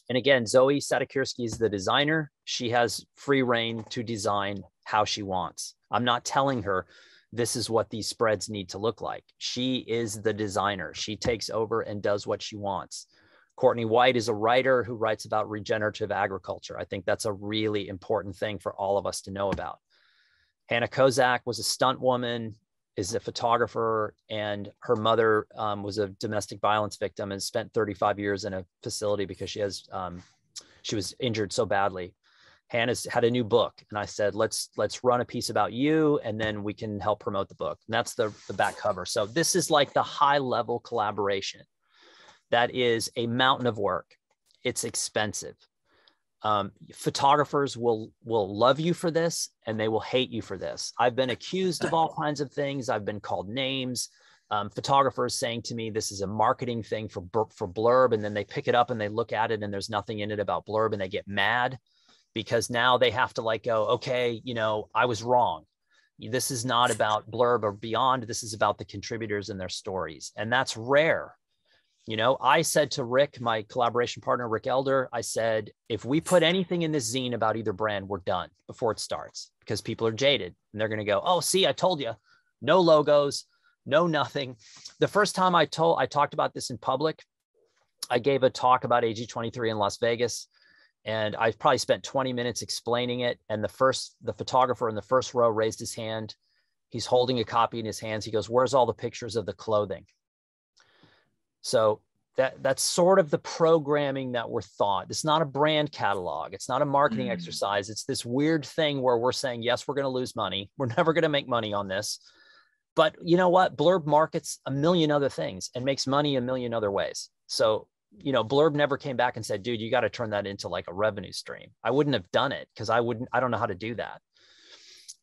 And again, Zoe Sadakirski is the designer. She has free reign to design how she wants. I'm not telling her this is what these spreads need to look like. She is the designer. She takes over and does what she wants. Courtney White is a writer who writes about regenerative agriculture. I think that's a really important thing for all of us to know about. Hannah Kozak was a stunt woman, is a photographer, and her mother was a domestic violence victim and spent 35 years in a facility because she was injured so badly. Hannah's had a new book, and I said, let's run a piece about you, and then we can help promote the book. And that's the back cover. So this is like the high level collaboration. That is a mountain of work. It's expensive. Photographers will love you for this, and they will hate you for this. I've been accused of all kinds of things. I've been called names. Photographers saying to me, this is a marketing thing for Blurb. And then they pick it up and they look at it and there's nothing in it about Blurb, and they get mad because now they have to like go, okay, you know, I was wrong. This is not about Blurb or Beyond. This is about the contributors and their stories. And that's rare. You know, I said to Rick, my collaboration partner, Rick Elder, I said, if we put anything in this zine about either brand, we're done before it starts, because people are jaded and they're going to go, oh, see, I told you, no logos, no nothing. The first time I talked about this in public, I gave a talk about AG23 in Las Vegas, and I probably spent 20 minutes explaining it. And the photographer in the first row raised his hand. He's holding a copy in his hands. He goes, where's all the pictures of the clothing? So that's sort of the programming that we're thought. It's not a brand catalog. It's not a marketing exercise. It's this weird thing where we're saying, yes, we're going to lose money. We're never going to make money on this. But you know what? Blurb markets a million other things and makes money a million other ways. So, you know, Blurb never came back and said, dude, you got to turn that into like a revenue stream. I wouldn't have done it because I don't know how to do that.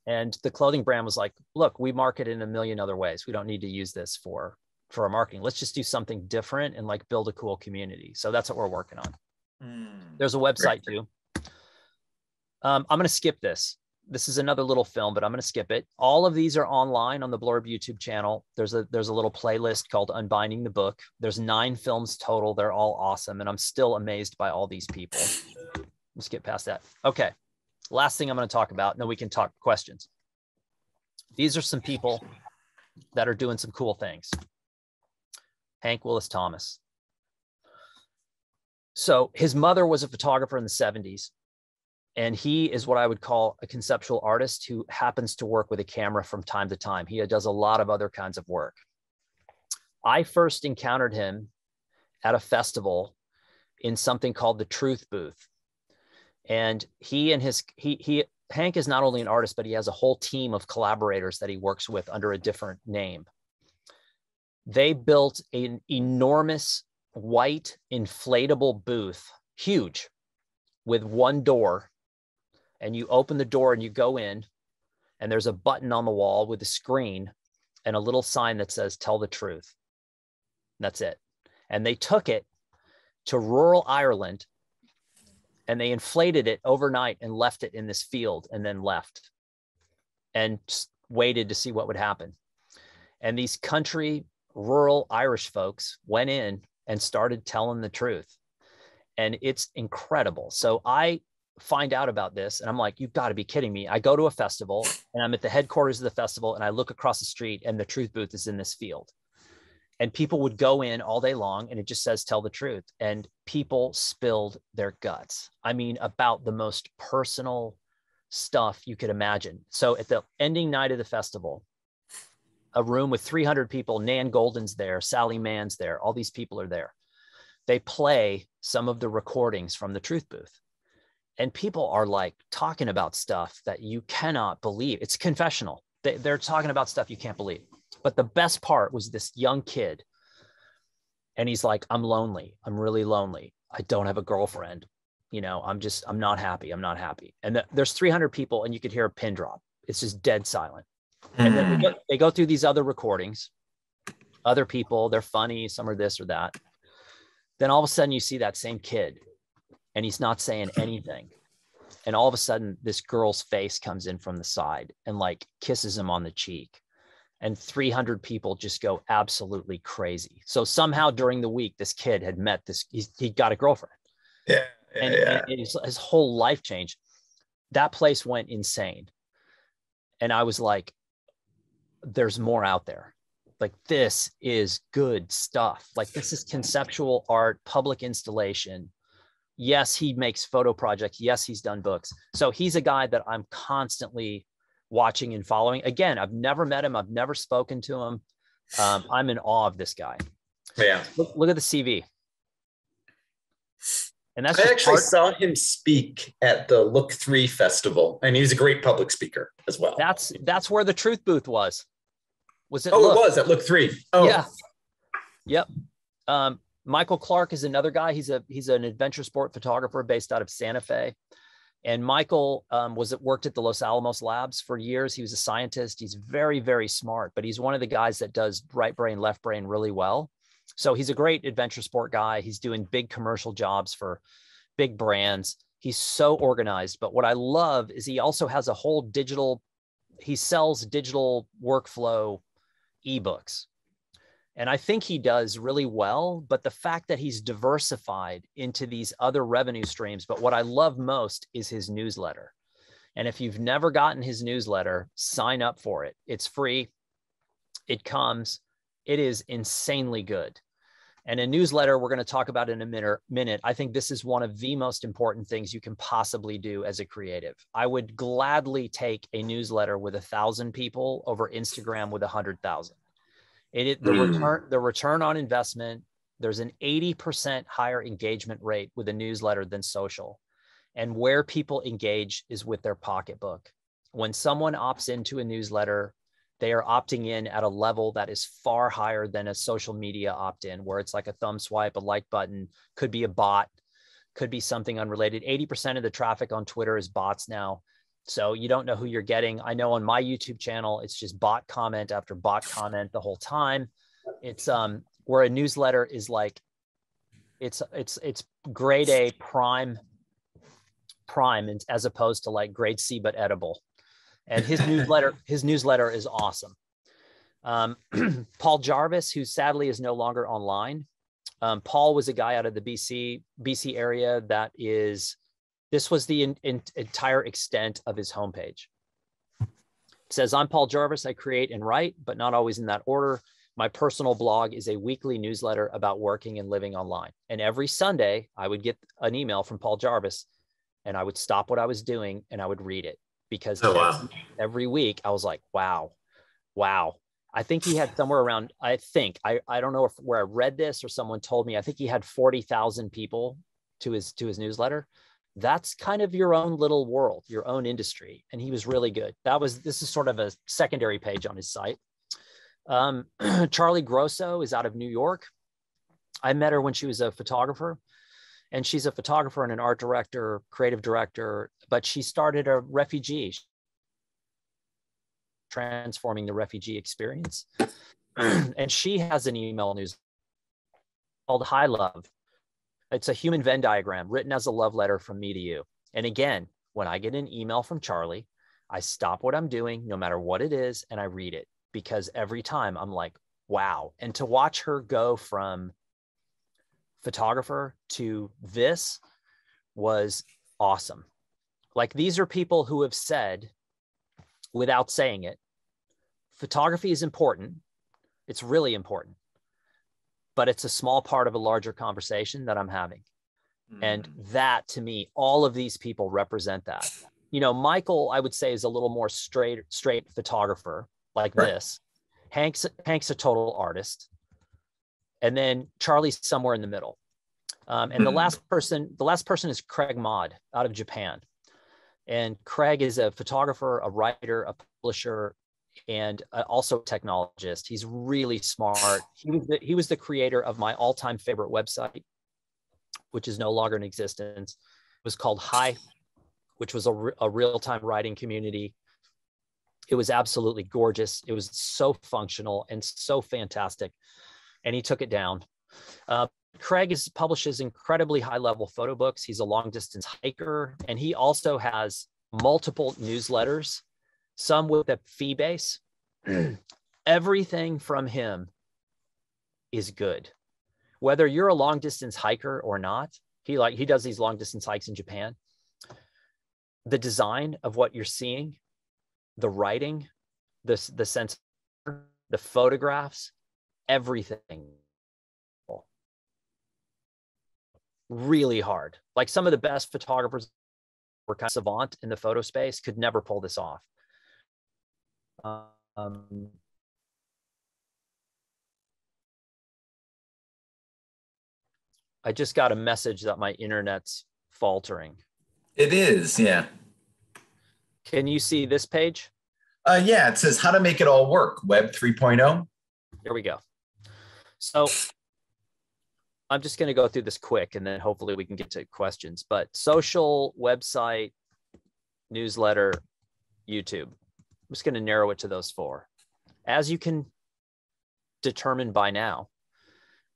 And the clothing brand was like, look, we market in a million other ways. We don't need to use this for our marketing. Let's just do something different and like build a cool community. So that's what we're working on. There's a website too. I'm going to skip this. This is another little film, but I'm going to skip it. All of these are online on the Blurb YouTube channel. There's a little playlist called Unbinding the Book. There's 9 films total. They're all awesome. And I'm still amazed by all these people. Let's get past that. Okay. Last thing I'm going to talk about, and then we can talk questions. These are some people that are doing some cool things. Hank Willis Thomas. So his mother was a photographer in the 70s. And he is what I would call a conceptual artist who happens to work with a camera from time to time. He does a lot of other kinds of work. I first encountered him at a festival in something called the Truth Booth. And Hank is not only an artist, but he has a whole team of collaborators that he works with under a different name. They built an enormous white inflatable booth, huge, with one door. And you open the door and you go in, and there's a button on the wall with a screen and a little sign that says, "Tell the truth." That's it. And they took it to rural Ireland and they inflated it overnight and left it in this field and then left and just waited to see what would happen. And these country, rural Irish folks went in and started telling the truth. And it's incredible. So I find out about this and I'm like, you've got to be kidding me. I go to a festival and I'm at the headquarters of the festival and I look across the street and the Truth Booth is in this field. And people would go in all day long and it just says, "Tell the truth." And people spilled their guts. I mean, about the most personal stuff you could imagine. So at the ending night of the festival, a room with 300 people, Nan Golden's there, Sally Mann's there, all these people are there. They play some of the recordings from the Truth Booth. And people are like talking about stuff that you cannot believe. It's confessional. They're talking about stuff you can't believe. But the best part was this young kid. And he's like, "I'm lonely. I'm really lonely. I don't have a girlfriend. You know, I'm not happy. I'm not happy." And there's 300 people and you could hear a pin drop. It's just dead silent. And then they go through these other recordings, other people, they're funny. Some are this or that. Then all of a sudden you see that same kid and he's not saying anything. And all of a sudden this girl's face comes in from the side and like kisses him on the cheek. And 300 people just go absolutely crazy. So somehow during the week, this kid had met he got a girlfriend. And his whole life changed. That place went insane. And I was like, there's more out there. Like, this is good stuff. Like, this is conceptual art, public installation. Yes, he makes photo projects. Yes, he's done books. So he's a guy that I'm constantly watching and following. Again, I've never met him. I've never spoken to him. I'm in awe of this guy. Yeah. Look at the CV. And that's I actually saw him speak at the Look 3 festival, and he's a great public speaker as well. That's where the Truth Booth was. Was it? Oh, it was at Look 3. Oh, yeah. Yep. Michael Clark is another guy. He's an adventure sport photographer based out of Santa Fe. And Michael worked at the Los Alamos labs for years. He was a scientist. He's very, very smart, but he's one of the guys that does right brain, left brain really well. So he's a great adventure sport guy. He's doing big commercial jobs for big brands. He's so organized. But what I love is he also has a whole he sells digital workflow ebooks. And I think he does really well, but the fact that he's diversified into these other revenue streams. But what I love most is his newsletter. And if you've never gotten his newsletter, sign up for it. It's free. It comes. It is insanely good. And a newsletter we're going to talk about in a minute. I think this is one of the most important things you can possibly do as a creative. I would gladly take a newsletter with 1,000 people over Instagram with 100,000. The return on investment, there's an 80% higher engagement rate with a newsletter than social. And where people engage is with their pocketbook. When someone opts into a newsletter, they are opting in at a level that is far higher than a social media opt-in, where it's like a thumb swipe, a like button, could be a bot, could be something unrelated. 80% of the traffic on Twitter is bots now. So you don't know who you're getting. I know on my YouTube channel, it's just bot comment after bot comment the whole time. It's where a newsletter is like, it's grade A prime, as opposed to like grade C, but edible. And his newsletter is awesome. Paul Jarvis, who sadly is no longer online. Paul was a guy out of the BC area this was the entire extent of his homepage. It says, "I'm Paul Jarvis. I create and write, but not always in that order. My personal blog is a weekly newsletter about working and living online. And every Sunday, I would get an email from Paul Jarvis and I would stop what I was doing and I would read it, because Oh, wow. every week I was like, wow. I think he had somewhere around, I don't know where I read this or someone told me, I think he had 40,000 people to his newsletter. That's kind of your own little world, your own industry. And he was really good. This is sort of a secondary page on his site. Charlie Grosso is out of New York. I met her when she was a photographer, and she's a photographer and an art director, creative director, but she started a refugee, transforming the refugee experience. And she has an email news called Hi Love. It's a human Venn diagram written as a love letter from me to you. And again, when I get an email from Charlie, I stop what I'm doing, no matter what it is, and I read it, because every time I'm like, wow. And to watch her go from photographer to this was awesome. Like, these are people who have said, without saying it, photography is important. It's really important, but it's a small part of a larger conversation that I'm having. And that, to me, all of these people represent that. You know, Michael, I would say, is a little more straight photographer like this. Hank's a total artist. And then Charlie's somewhere in the middle. And the last person is Craig Maud out of Japan. And Craig is a photographer, a writer, a publisher, and also a technologist. He's really smart. He was the creator of my all-time favorite website, which is no longer in existence. It was called Hi, which was a real-time writing community. It was absolutely gorgeous. It was so functional and so fantastic. And he took it down. Craig publishes incredibly high-level photo books. He's a long-distance hiker, and he also has multiple newsletters, some with a fee base. Everything from him is good. Whether you're a long-distance hiker or not, he does these long-distance hikes in Japan. The design of what you're seeing, the writing, the sense, the photographs, everything. Really hard. Like, some of the best photographers were kind of savant in the photo space, could never pull this off. I just got a message that my internet's faltering. It is, yeah. Can you see this page? Yeah, it says how to make it all work, Web 3.0. Here we go. So I'm just going to go through this quick, and then hopefully we can get to questions. But social, website, newsletter, YouTube. I'm just going to narrow it to those four. As you can determine by now,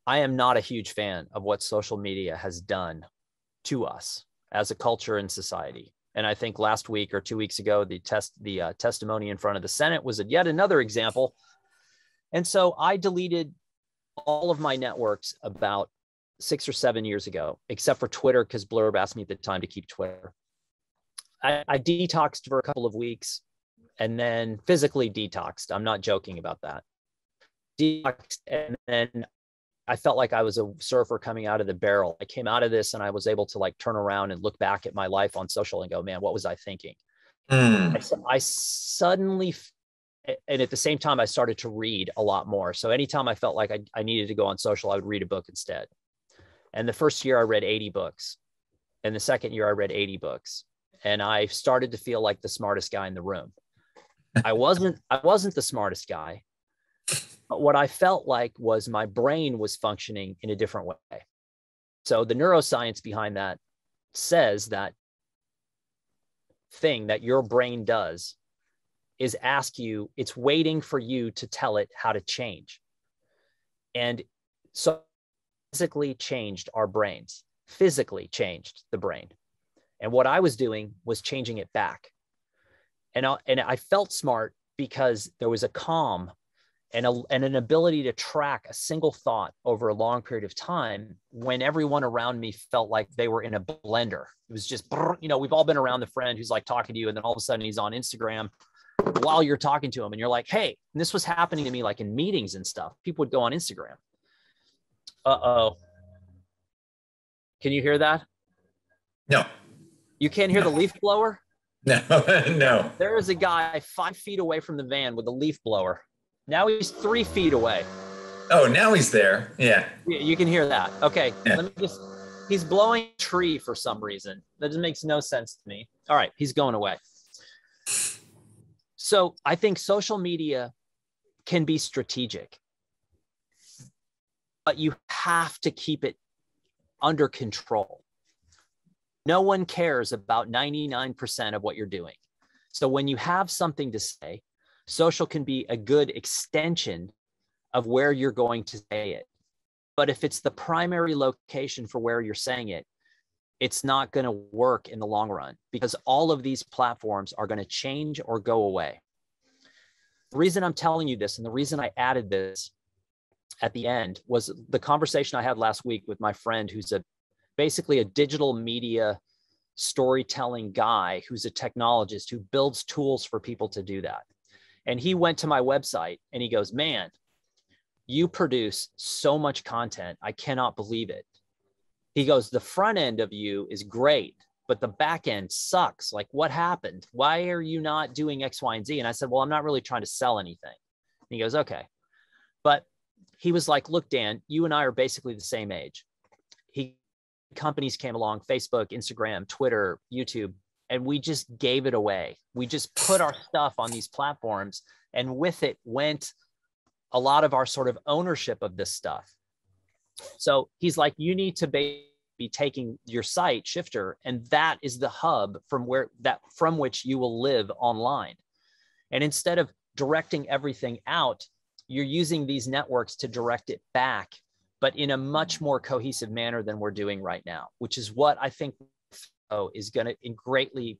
I am not a huge fan of what social media has done to us as a culture and society. And I think last week or 2 weeks ago, the testimony in front of the Senate was yet another example. And so I deleted all of my networks about 6 or 7 years ago, except for Twitter, because Blurb asked me at the time to keep Twitter. I detoxed for a couple of weeks and then physically detoxed. I'm not joking about that. Detoxed, and then I felt like I was a surfer coming out of the barrel. I came out of this and I was able to like turn around and look back at my life on social and go, man, what was I thinking? I suddenly, and at the same time, I started to read a lot more. So anytime I felt like I needed to go on social, I would read a book instead. And the first year I read 80 books. And the second year I read 80 books. And I started to feel like the smartest guy in the room. I wasn't the smartest guy. But what I felt like was my brain was functioning in a different way. So the neuroscience behind that says that thing that your brain does is it's waiting for you to tell it how to change. And so physically changed our brains, physically changed the brain. And what I was doing was changing it back. And I felt smart because there was a calm and an ability to track a single thought over a long period of time when everyone around me felt like they were in a blender. It was just, we've all been around the friend who's like talking to you, and then all of a sudden he's on Instagram while you're talking to him, and you're like, hey, and this was happening to me like in meetings and stuff. People would go on Instagram. Uh-oh. Can you hear that? No. You can't hear the leaf blower? No, no. There is a guy 5 feet away from the van with a leaf blower. Now he's 3 feet away. Oh, now he's there. Yeah. You can hear that. Okay, Yeah. let me just, he's blowing a tree for some reason. That just makes no sense to me. All right, he's going away. So I think social media can be strategic, but you have to keep it under control. No one cares about 99% of what you're doing. So when you have something to say, social can be a good extension of where you're going to say it. But if it's the primary location for where you're saying it, it's not going to work in the long run, because all of these platforms are going to change or go away. The reason I'm telling you this, and the reason I added this at the end, was the conversation I had last week with my friend who's basically a digital media storytelling guy who's a technologist who builds tools for people to do that. And he went to my website and he goes, man, you produce so much content. I cannot believe it. He goes, the front end of you is great, but the back end sucks. Like, what happened? Why are you not doing X, Y, and Z? And I said, well, I'm not really trying to sell anything. And he goes, okay. But he was like, look, Dan, you and I are basically the same age. Companies came along, Facebook, Instagram, Twitter, YouTube, and we just gave it away. We just put our stuff on these platforms, and with it went a lot of our sort of ownership of this stuff. So he's like, you need to be taking your site, Shifter, and that is the hub from which you will live online. And instead of directing everything out, you're using these networks to direct it back, but in a much more cohesive manner than we're doing right now, which is what I think is going to greatly,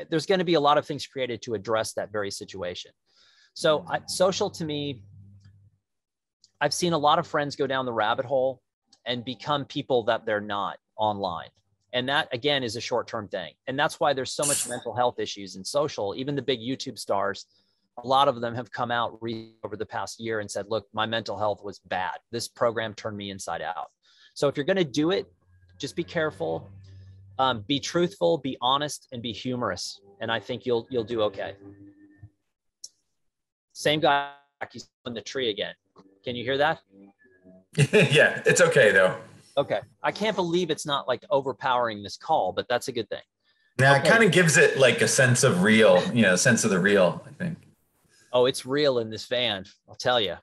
there's going to be a lot of things created to address that very situation. So social, to me, I've seen a lot of friends go down the rabbit hole and become people that they're not online. And that, again, is a short-term thing. And that's why there's so much mental health issues in social. Even the big YouTube stars, a lot of them have come out over the past year and said, look, my mental health was bad. This program turned me inside out. So if you're going to do it, just be careful, be truthful, be honest, and be humorous. And I think you'll do okay. Same guy, he's on the tree again. Can you hear that? Yeah, it's okay though. Okay. I can't believe it's not like overpowering this call, but that's a good thing. Yeah, okay. It kind of gives it like a sense of real, sense of the real, I think. Oh, it's real in this van, I'll tell you.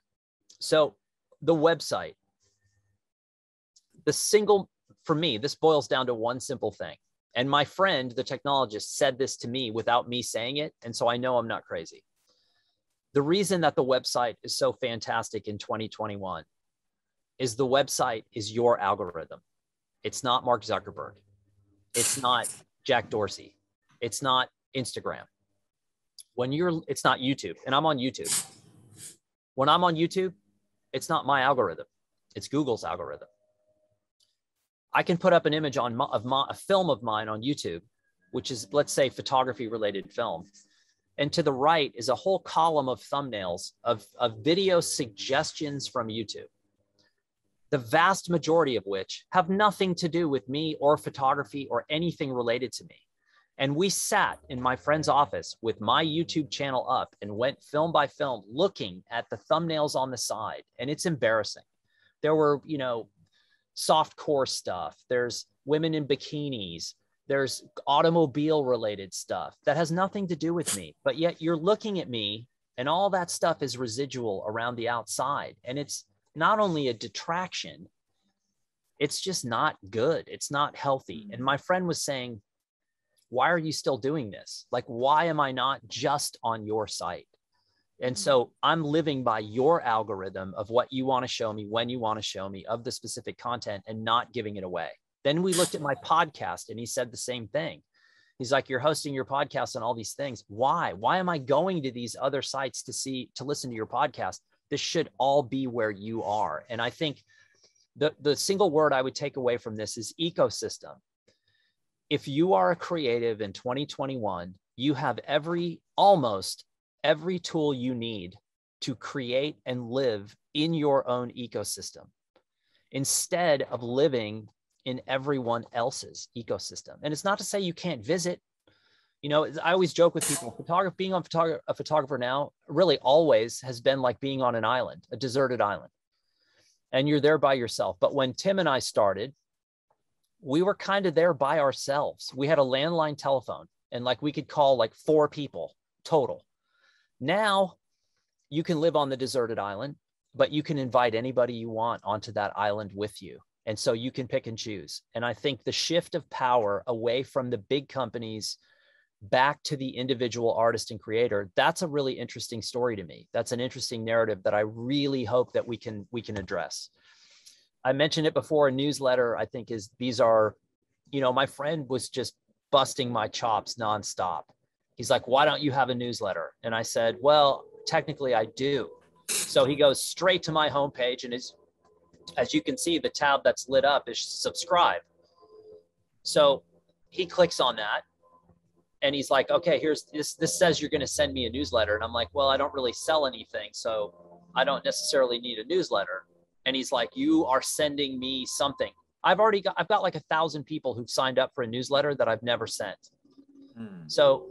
So the website, for me, this boils down to one simple thing. And my friend, the technologist, said this to me without me saying it. And so I know I'm not crazy. The reason that the website is so fantastic in 2021 is the website is your algorithm. It's not Mark Zuckerberg. It's not Jack Dorsey. It's not Instagram. It's not YouTube, and I'm on YouTube. When I'm on YouTube, it's not my algorithm. It's Google's algorithm. I can put up an image of a film of mine on YouTube, which is, let's say, photography related film. And to the right is a whole column of thumbnails of video suggestions from YouTube, the vast majority of which have nothing to do with me or photography or anything related to me. And we sat in my friend's office with my YouTube channel up and went film by film looking at the thumbnails on the side. And it's embarrassing. There were, soft core stuff. There's women in bikinis. There's automobile related stuff that has nothing to do with me, but yet you're looking at me and all that stuff is residual around the outside. And it's not only a detraction, it's just not good. It's not healthy. And my friend was saying, why are you still doing this? Like, why am I not just on your site? And so I'm living by your algorithm of what you want to show me, when you want to show me of the specific content and not giving it away. Then we looked at my podcast and he said the same thing. He's like, you're hosting your podcast on all these things. Why? Why am I going to these other sites to listen to your podcast? This should all be where you are. And I think the single word I would take away from this is ecosystem. If you are a creative in 2021, you have almost every tool you need to create and live in your own ecosystem, instead of living in everyone else's ecosystem. And it's not to say you can't visit. You know, I always joke with people, being a photographer now really always has been like being on an island, a deserted island. And you're there by yourself. But when Tim and I started, we were kind of there by ourselves. We had a landline telephone and like we could call like 4 people total. Now you can live on the deserted island, but you can invite anybody you want onto that island with you. And so you can pick and choose. And I think the shift of power away from the big companies back to the individual artist and creator, that's a really interesting story to me. That's an interesting narrative that I really hope that we can address. I mentioned it before, a newsletter, I think these are, you know, my friend was just busting my chops nonstop. He's like, why don't you have a newsletter? And I said, well, technically I do. So he goes straight to my homepage, and as you can see, the tab that's lit up is subscribe. So he clicks on that and he's like, okay, here's this says you're going to send me a newsletter. And I'm like, well, I don't really sell anything, so I don't necessarily need a newsletter. And he's like, you are sending me something. I've got like 1,000 people who've signed up for a newsletter that I've never sent. So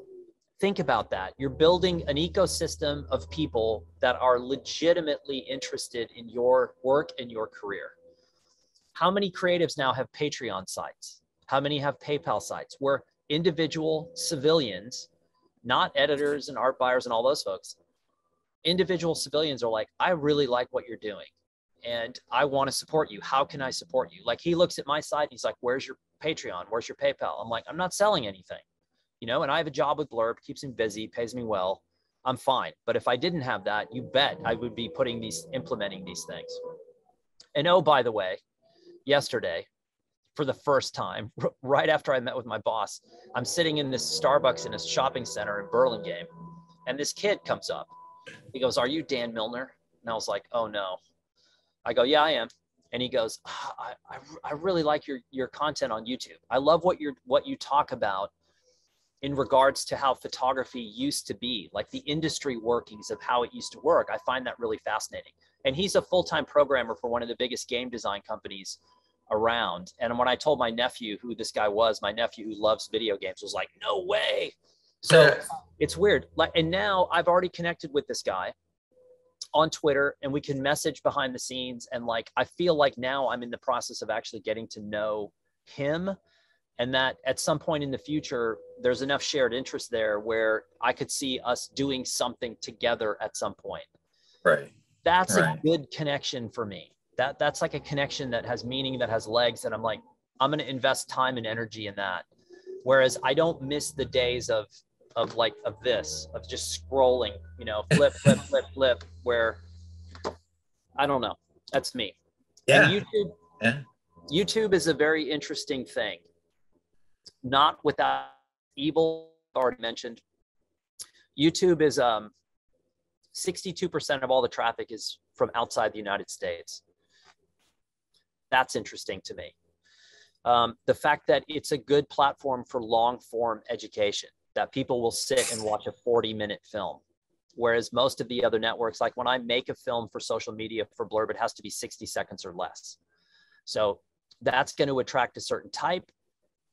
think about that. You're building an ecosystem of people that are legitimately interested in your work and your career. How many creatives now have Patreon sites? How many have PayPal sites where individual civilians, not editors and art buyers and all those folks, individual civilians are like, I really like what you're doing and I want to support you. How can I support you? Like he looks at my site and he's like, where's your Patreon? Where's your PayPal? I'm like, I'm not selling anything. You know, and I have a job with Blurb, keeps me busy, pays me well. I'm fine. But if I didn't have that, you bet I would be implementing these things. And oh, by the way, yesterday, for the first time, right after I met with my boss, I'm sitting in this Starbucks in a shopping center in Burlingame, and this kid comes up. He goes, are you Dan Milnor? And I was like, oh no. I go, yeah, I am. And he goes, I really like your content on YouTube. I love what you talk about in regards to how photography used to be, like the industry workings of how it used to work. I find that really fascinating. And he's a full-time programmer for one of the biggest game design companies around. And when I told my nephew who this guy was, my nephew who loves video games was like, no way. So it's weird. And now I've already connected with this guy on Twitter and we can message behind the scenes. And like, I feel like now I'm in the process of actually getting to know him, and that at some point in the future, there's enough shared interest there where I could see us doing something together at some point. Right. That's a good connection for me. That's like a connection that has meaning, that has legs, and I'm like, I'm going to invest time and energy in that. Whereas I don't miss the days of just scrolling, you know, flip, where I don't know. That's me. Yeah. And YouTube is a very interesting thing. Not without evil, already mentioned. YouTube is 62% of all the traffic is from outside the United States. That's interesting to me. The fact that it's a good platform for long form education, that people will sit and watch a 40-minute film. Whereas most of the other networks, like when I make a film for social media for Blurb, it has to be 60 seconds or less. So that's going to attract a certain type,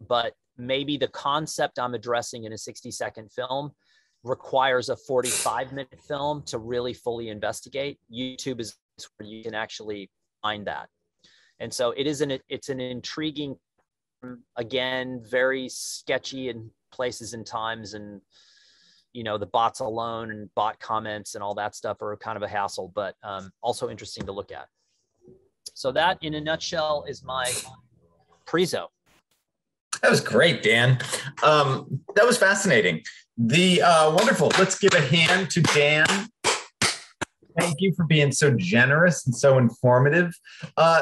but maybe the concept I'm addressing in a 60-second film requires a 45-minute film to really fully investigate. YouTube is where you can actually find that. And so it's an intriguing, again, very sketchy in places and times, and you know, the bots alone and bot comments and all that stuff are kind of a hassle, but also interesting to look at. So that in a nutshell is my prezo. That was great, Dan. That was fascinating. Wonderful. Let's give a hand to Dan. Thank you for being so generous and so informative.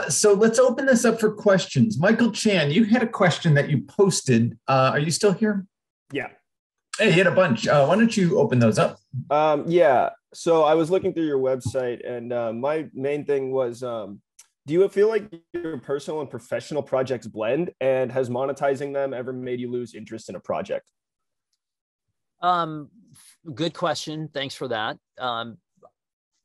So let's open this up for questions. Michael Chan, you had a question that you posted. Are you still here? Yeah. Hey, you had a bunch. Why don't you open those up? Yeah. So I was looking through your website, and my main thing was, do you feel like your personal and professional projects blend, and has monetizing them ever made you lose interest in a project? Good question. Thanks for that.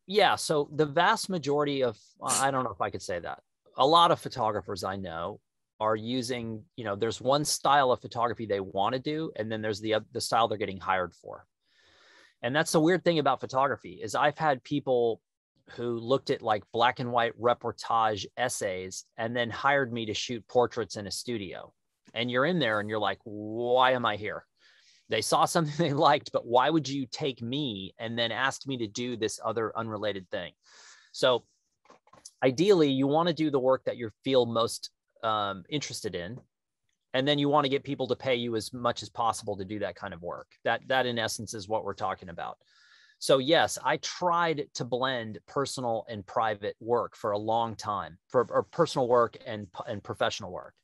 Yeah. So the vast majority of, I don't know if I could say that. A lot of photographers I know are using, there's one style of photography they want to do, and then there's the style they're getting hired for. And that's the weird thing about photography is I've had people who looked at like black and white reportage essays and then hired me to shoot portraits in a studio. And you're in there and you're like, why am I here? They saw something they liked, but why would you take me and then ask me to do this other unrelated thing? So ideally, you want to do the work that you feel most interested in. And then you want to get people to pay you as much as possible to do that kind of work. That in essence is what we're talking about. So yes, I tried to blend personal and private work for a long time, or personal work and professional work.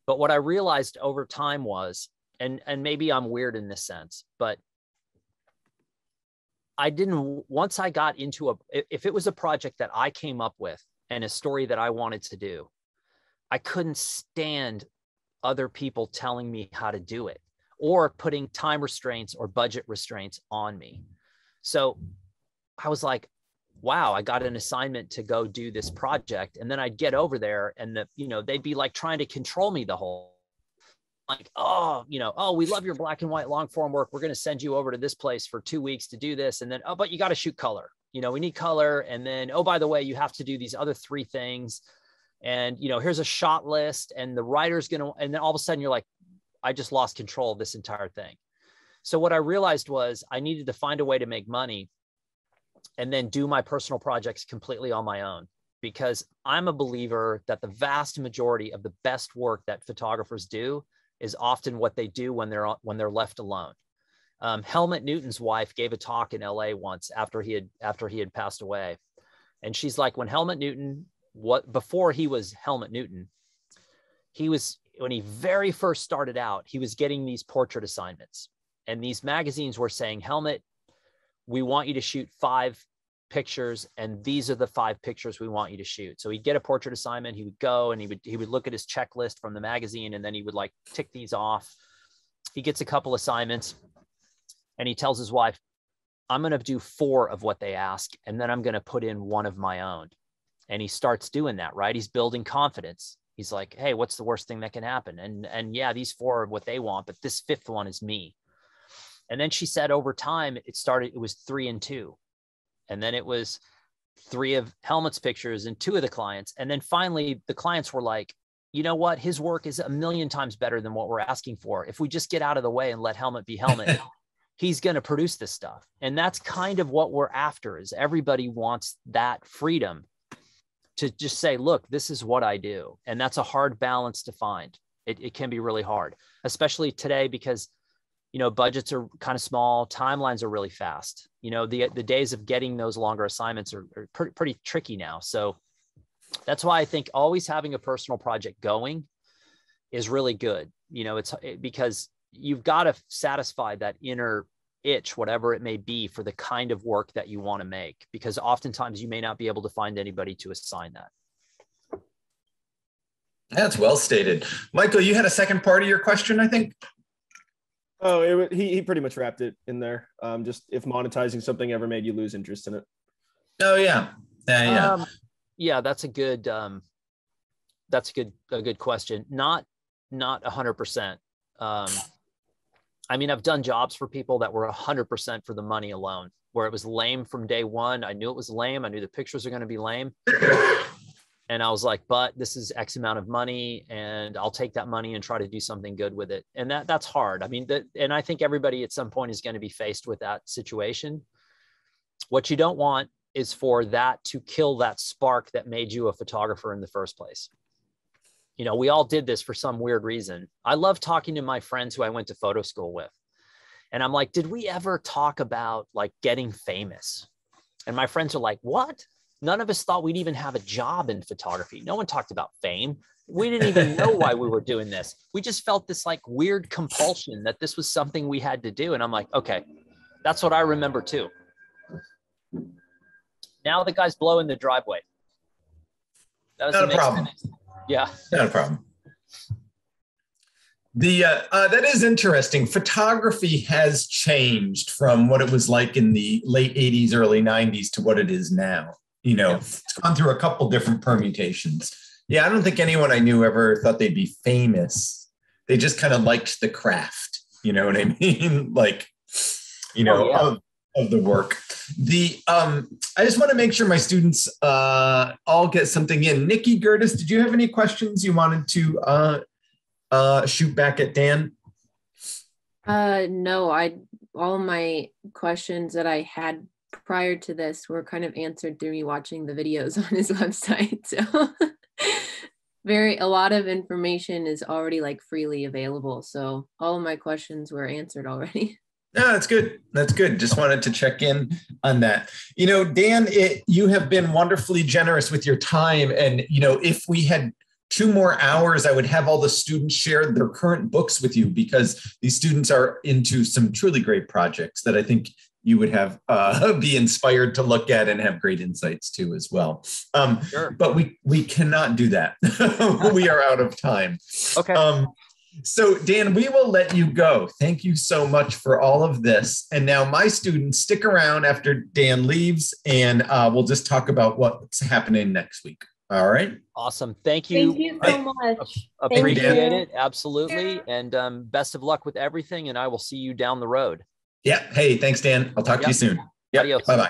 But what I realized over time was, and maybe I'm weird in this sense, but once I got into if it was a project that I came up with and a story that I wanted to do, I couldn't stand other people telling me how to do it or putting time restraints or budget restraints on me. So I was like, wow, I got an assignment to go do this project. And then I'd get over there and they'd be like trying to control me the whole, like, oh, we love your black and white long form work. We're going to send you over to this place for 2 weeks to do this. And then, oh, but you got to shoot color. We need color. And then, oh, by the way, you have to do these other 3 things. And, here's a shot list and the writer's going to, and then all of a sudden you're like, I just lost control of this entire thing. So what I realized was I needed to find a way to make money and then do my personal projects completely on my own, because I'm a believer that the vast majority of the best work that photographers do is often what they do when they're left alone. Helmut Newton's wife gave a talk in LA once after he had passed away. And she's like, when Helmut Newton, before he was Helmut Newton, when he very first started out, he was getting these portrait assignments. And these magazines were saying, Helmut, we want you to shoot 5 pictures, and these are the 5 pictures we want you to shoot. So he'd get a portrait assignment, he would go and he would look at his checklist from the magazine, and then he would like tick these off. He gets a couple assignments and he tells his wife, I'm going to do 4 of what they ask, and then I'm going to put in 1 of my own. And he starts doing that, right? He's building confidence. He's like, hey, what's the worst thing that can happen? And yeah, these 4 are what they want, but this 5th one is me. And then she said over time, it was 3 and 2. And then it was 3 of Helmut's pictures and 2 of the clients. And then finally the clients were like, you know what? His work is a million times better than what we're asking for. If we just get out of the way and let Helmut be Helmut, he's going to produce this stuff. And that's kind of what we're after, is everybody wants that freedom to just say, look, this is what I do. And that's a hard balance to find. It can be really hard, especially today, because budgets are kind of small, timelines are really fast. The days of getting those longer assignments are pretty tricky now. So that's why I think always having a personal project going is really good. Because you've got to satisfy that inner itch, whatever it may be, for the kind of work that you want to make, because oftentimes you may not be able to find anybody to assign that. That's well stated. Michael, you had a second part of your question, I think. Oh, he pretty much wrapped it in there. Just if monetizing something ever made you lose interest in it. Oh yeah, yeah. That's a good question. Not 100%. I mean, I've done jobs for people that were 100% for the money alone, where it was lame from day one. I knew it was lame. I knew the pictures are going to be lame. And I was like, but this is X amount of money, and I'll take that money and try to do something good with it. And that's hard. I mean, and I think everybody at some point is going to be faced with that situation. What you don't want is for that to kill that spark that made you a photographer in the first place. We all did this for some weird reason. I love talking to my friends who I went to photo school with. And I'm like, did we ever talk about like getting famous? And my friends are like, what? None of us thought we'd even have a job in photography. No one talked about fame. We didn't even know why we were doing this. We just felt this like weird compulsion that this was something we had to do. And I'm like, okay, that's what I remember too. Now the guy's blowing the driveway. That was not a problem. Yeah. Not a problem. That is interesting. Photography has changed from what it was like in the late 80s, early 90s to what it is now. It's gone through a couple different permutations. Yeah, I don't think anyone I knew ever thought they'd be famous. They just kind of liked the craft. You know what I mean? Like, of the work. I just want to make sure my students all get something in. Nikki Gertis, did you have any questions you wanted to shoot back at Dan? No, all my questions that I had prior to this were kind of answered through me watching the videos on his website. So a lot of information is already like freely available. So all of my questions were answered already. No, that's good. That's good. Just wanted to check in on that. You know, Dan, you have been wonderfully generous with your time. And, you know, if we had 2 more hours, I would have all the students share their current books with you, because these students are into some truly great projects that I think you would have be inspired to look at and have great insights to as well. Sure. But we cannot do that. We are out of time. Okay. So Dan, we will let you go. Thank you so much for all of this. And now my students, stick around after Dan leaves, and we'll just talk about what's happening next week. All right. Awesome. Thank you. Thank you so much. Appreciate it. Absolutely. And best of luck with everything. And I will see you down the road. Yeah. Hey, thanks, Dan. I'll talk to you soon. Yeah. Bye-bye.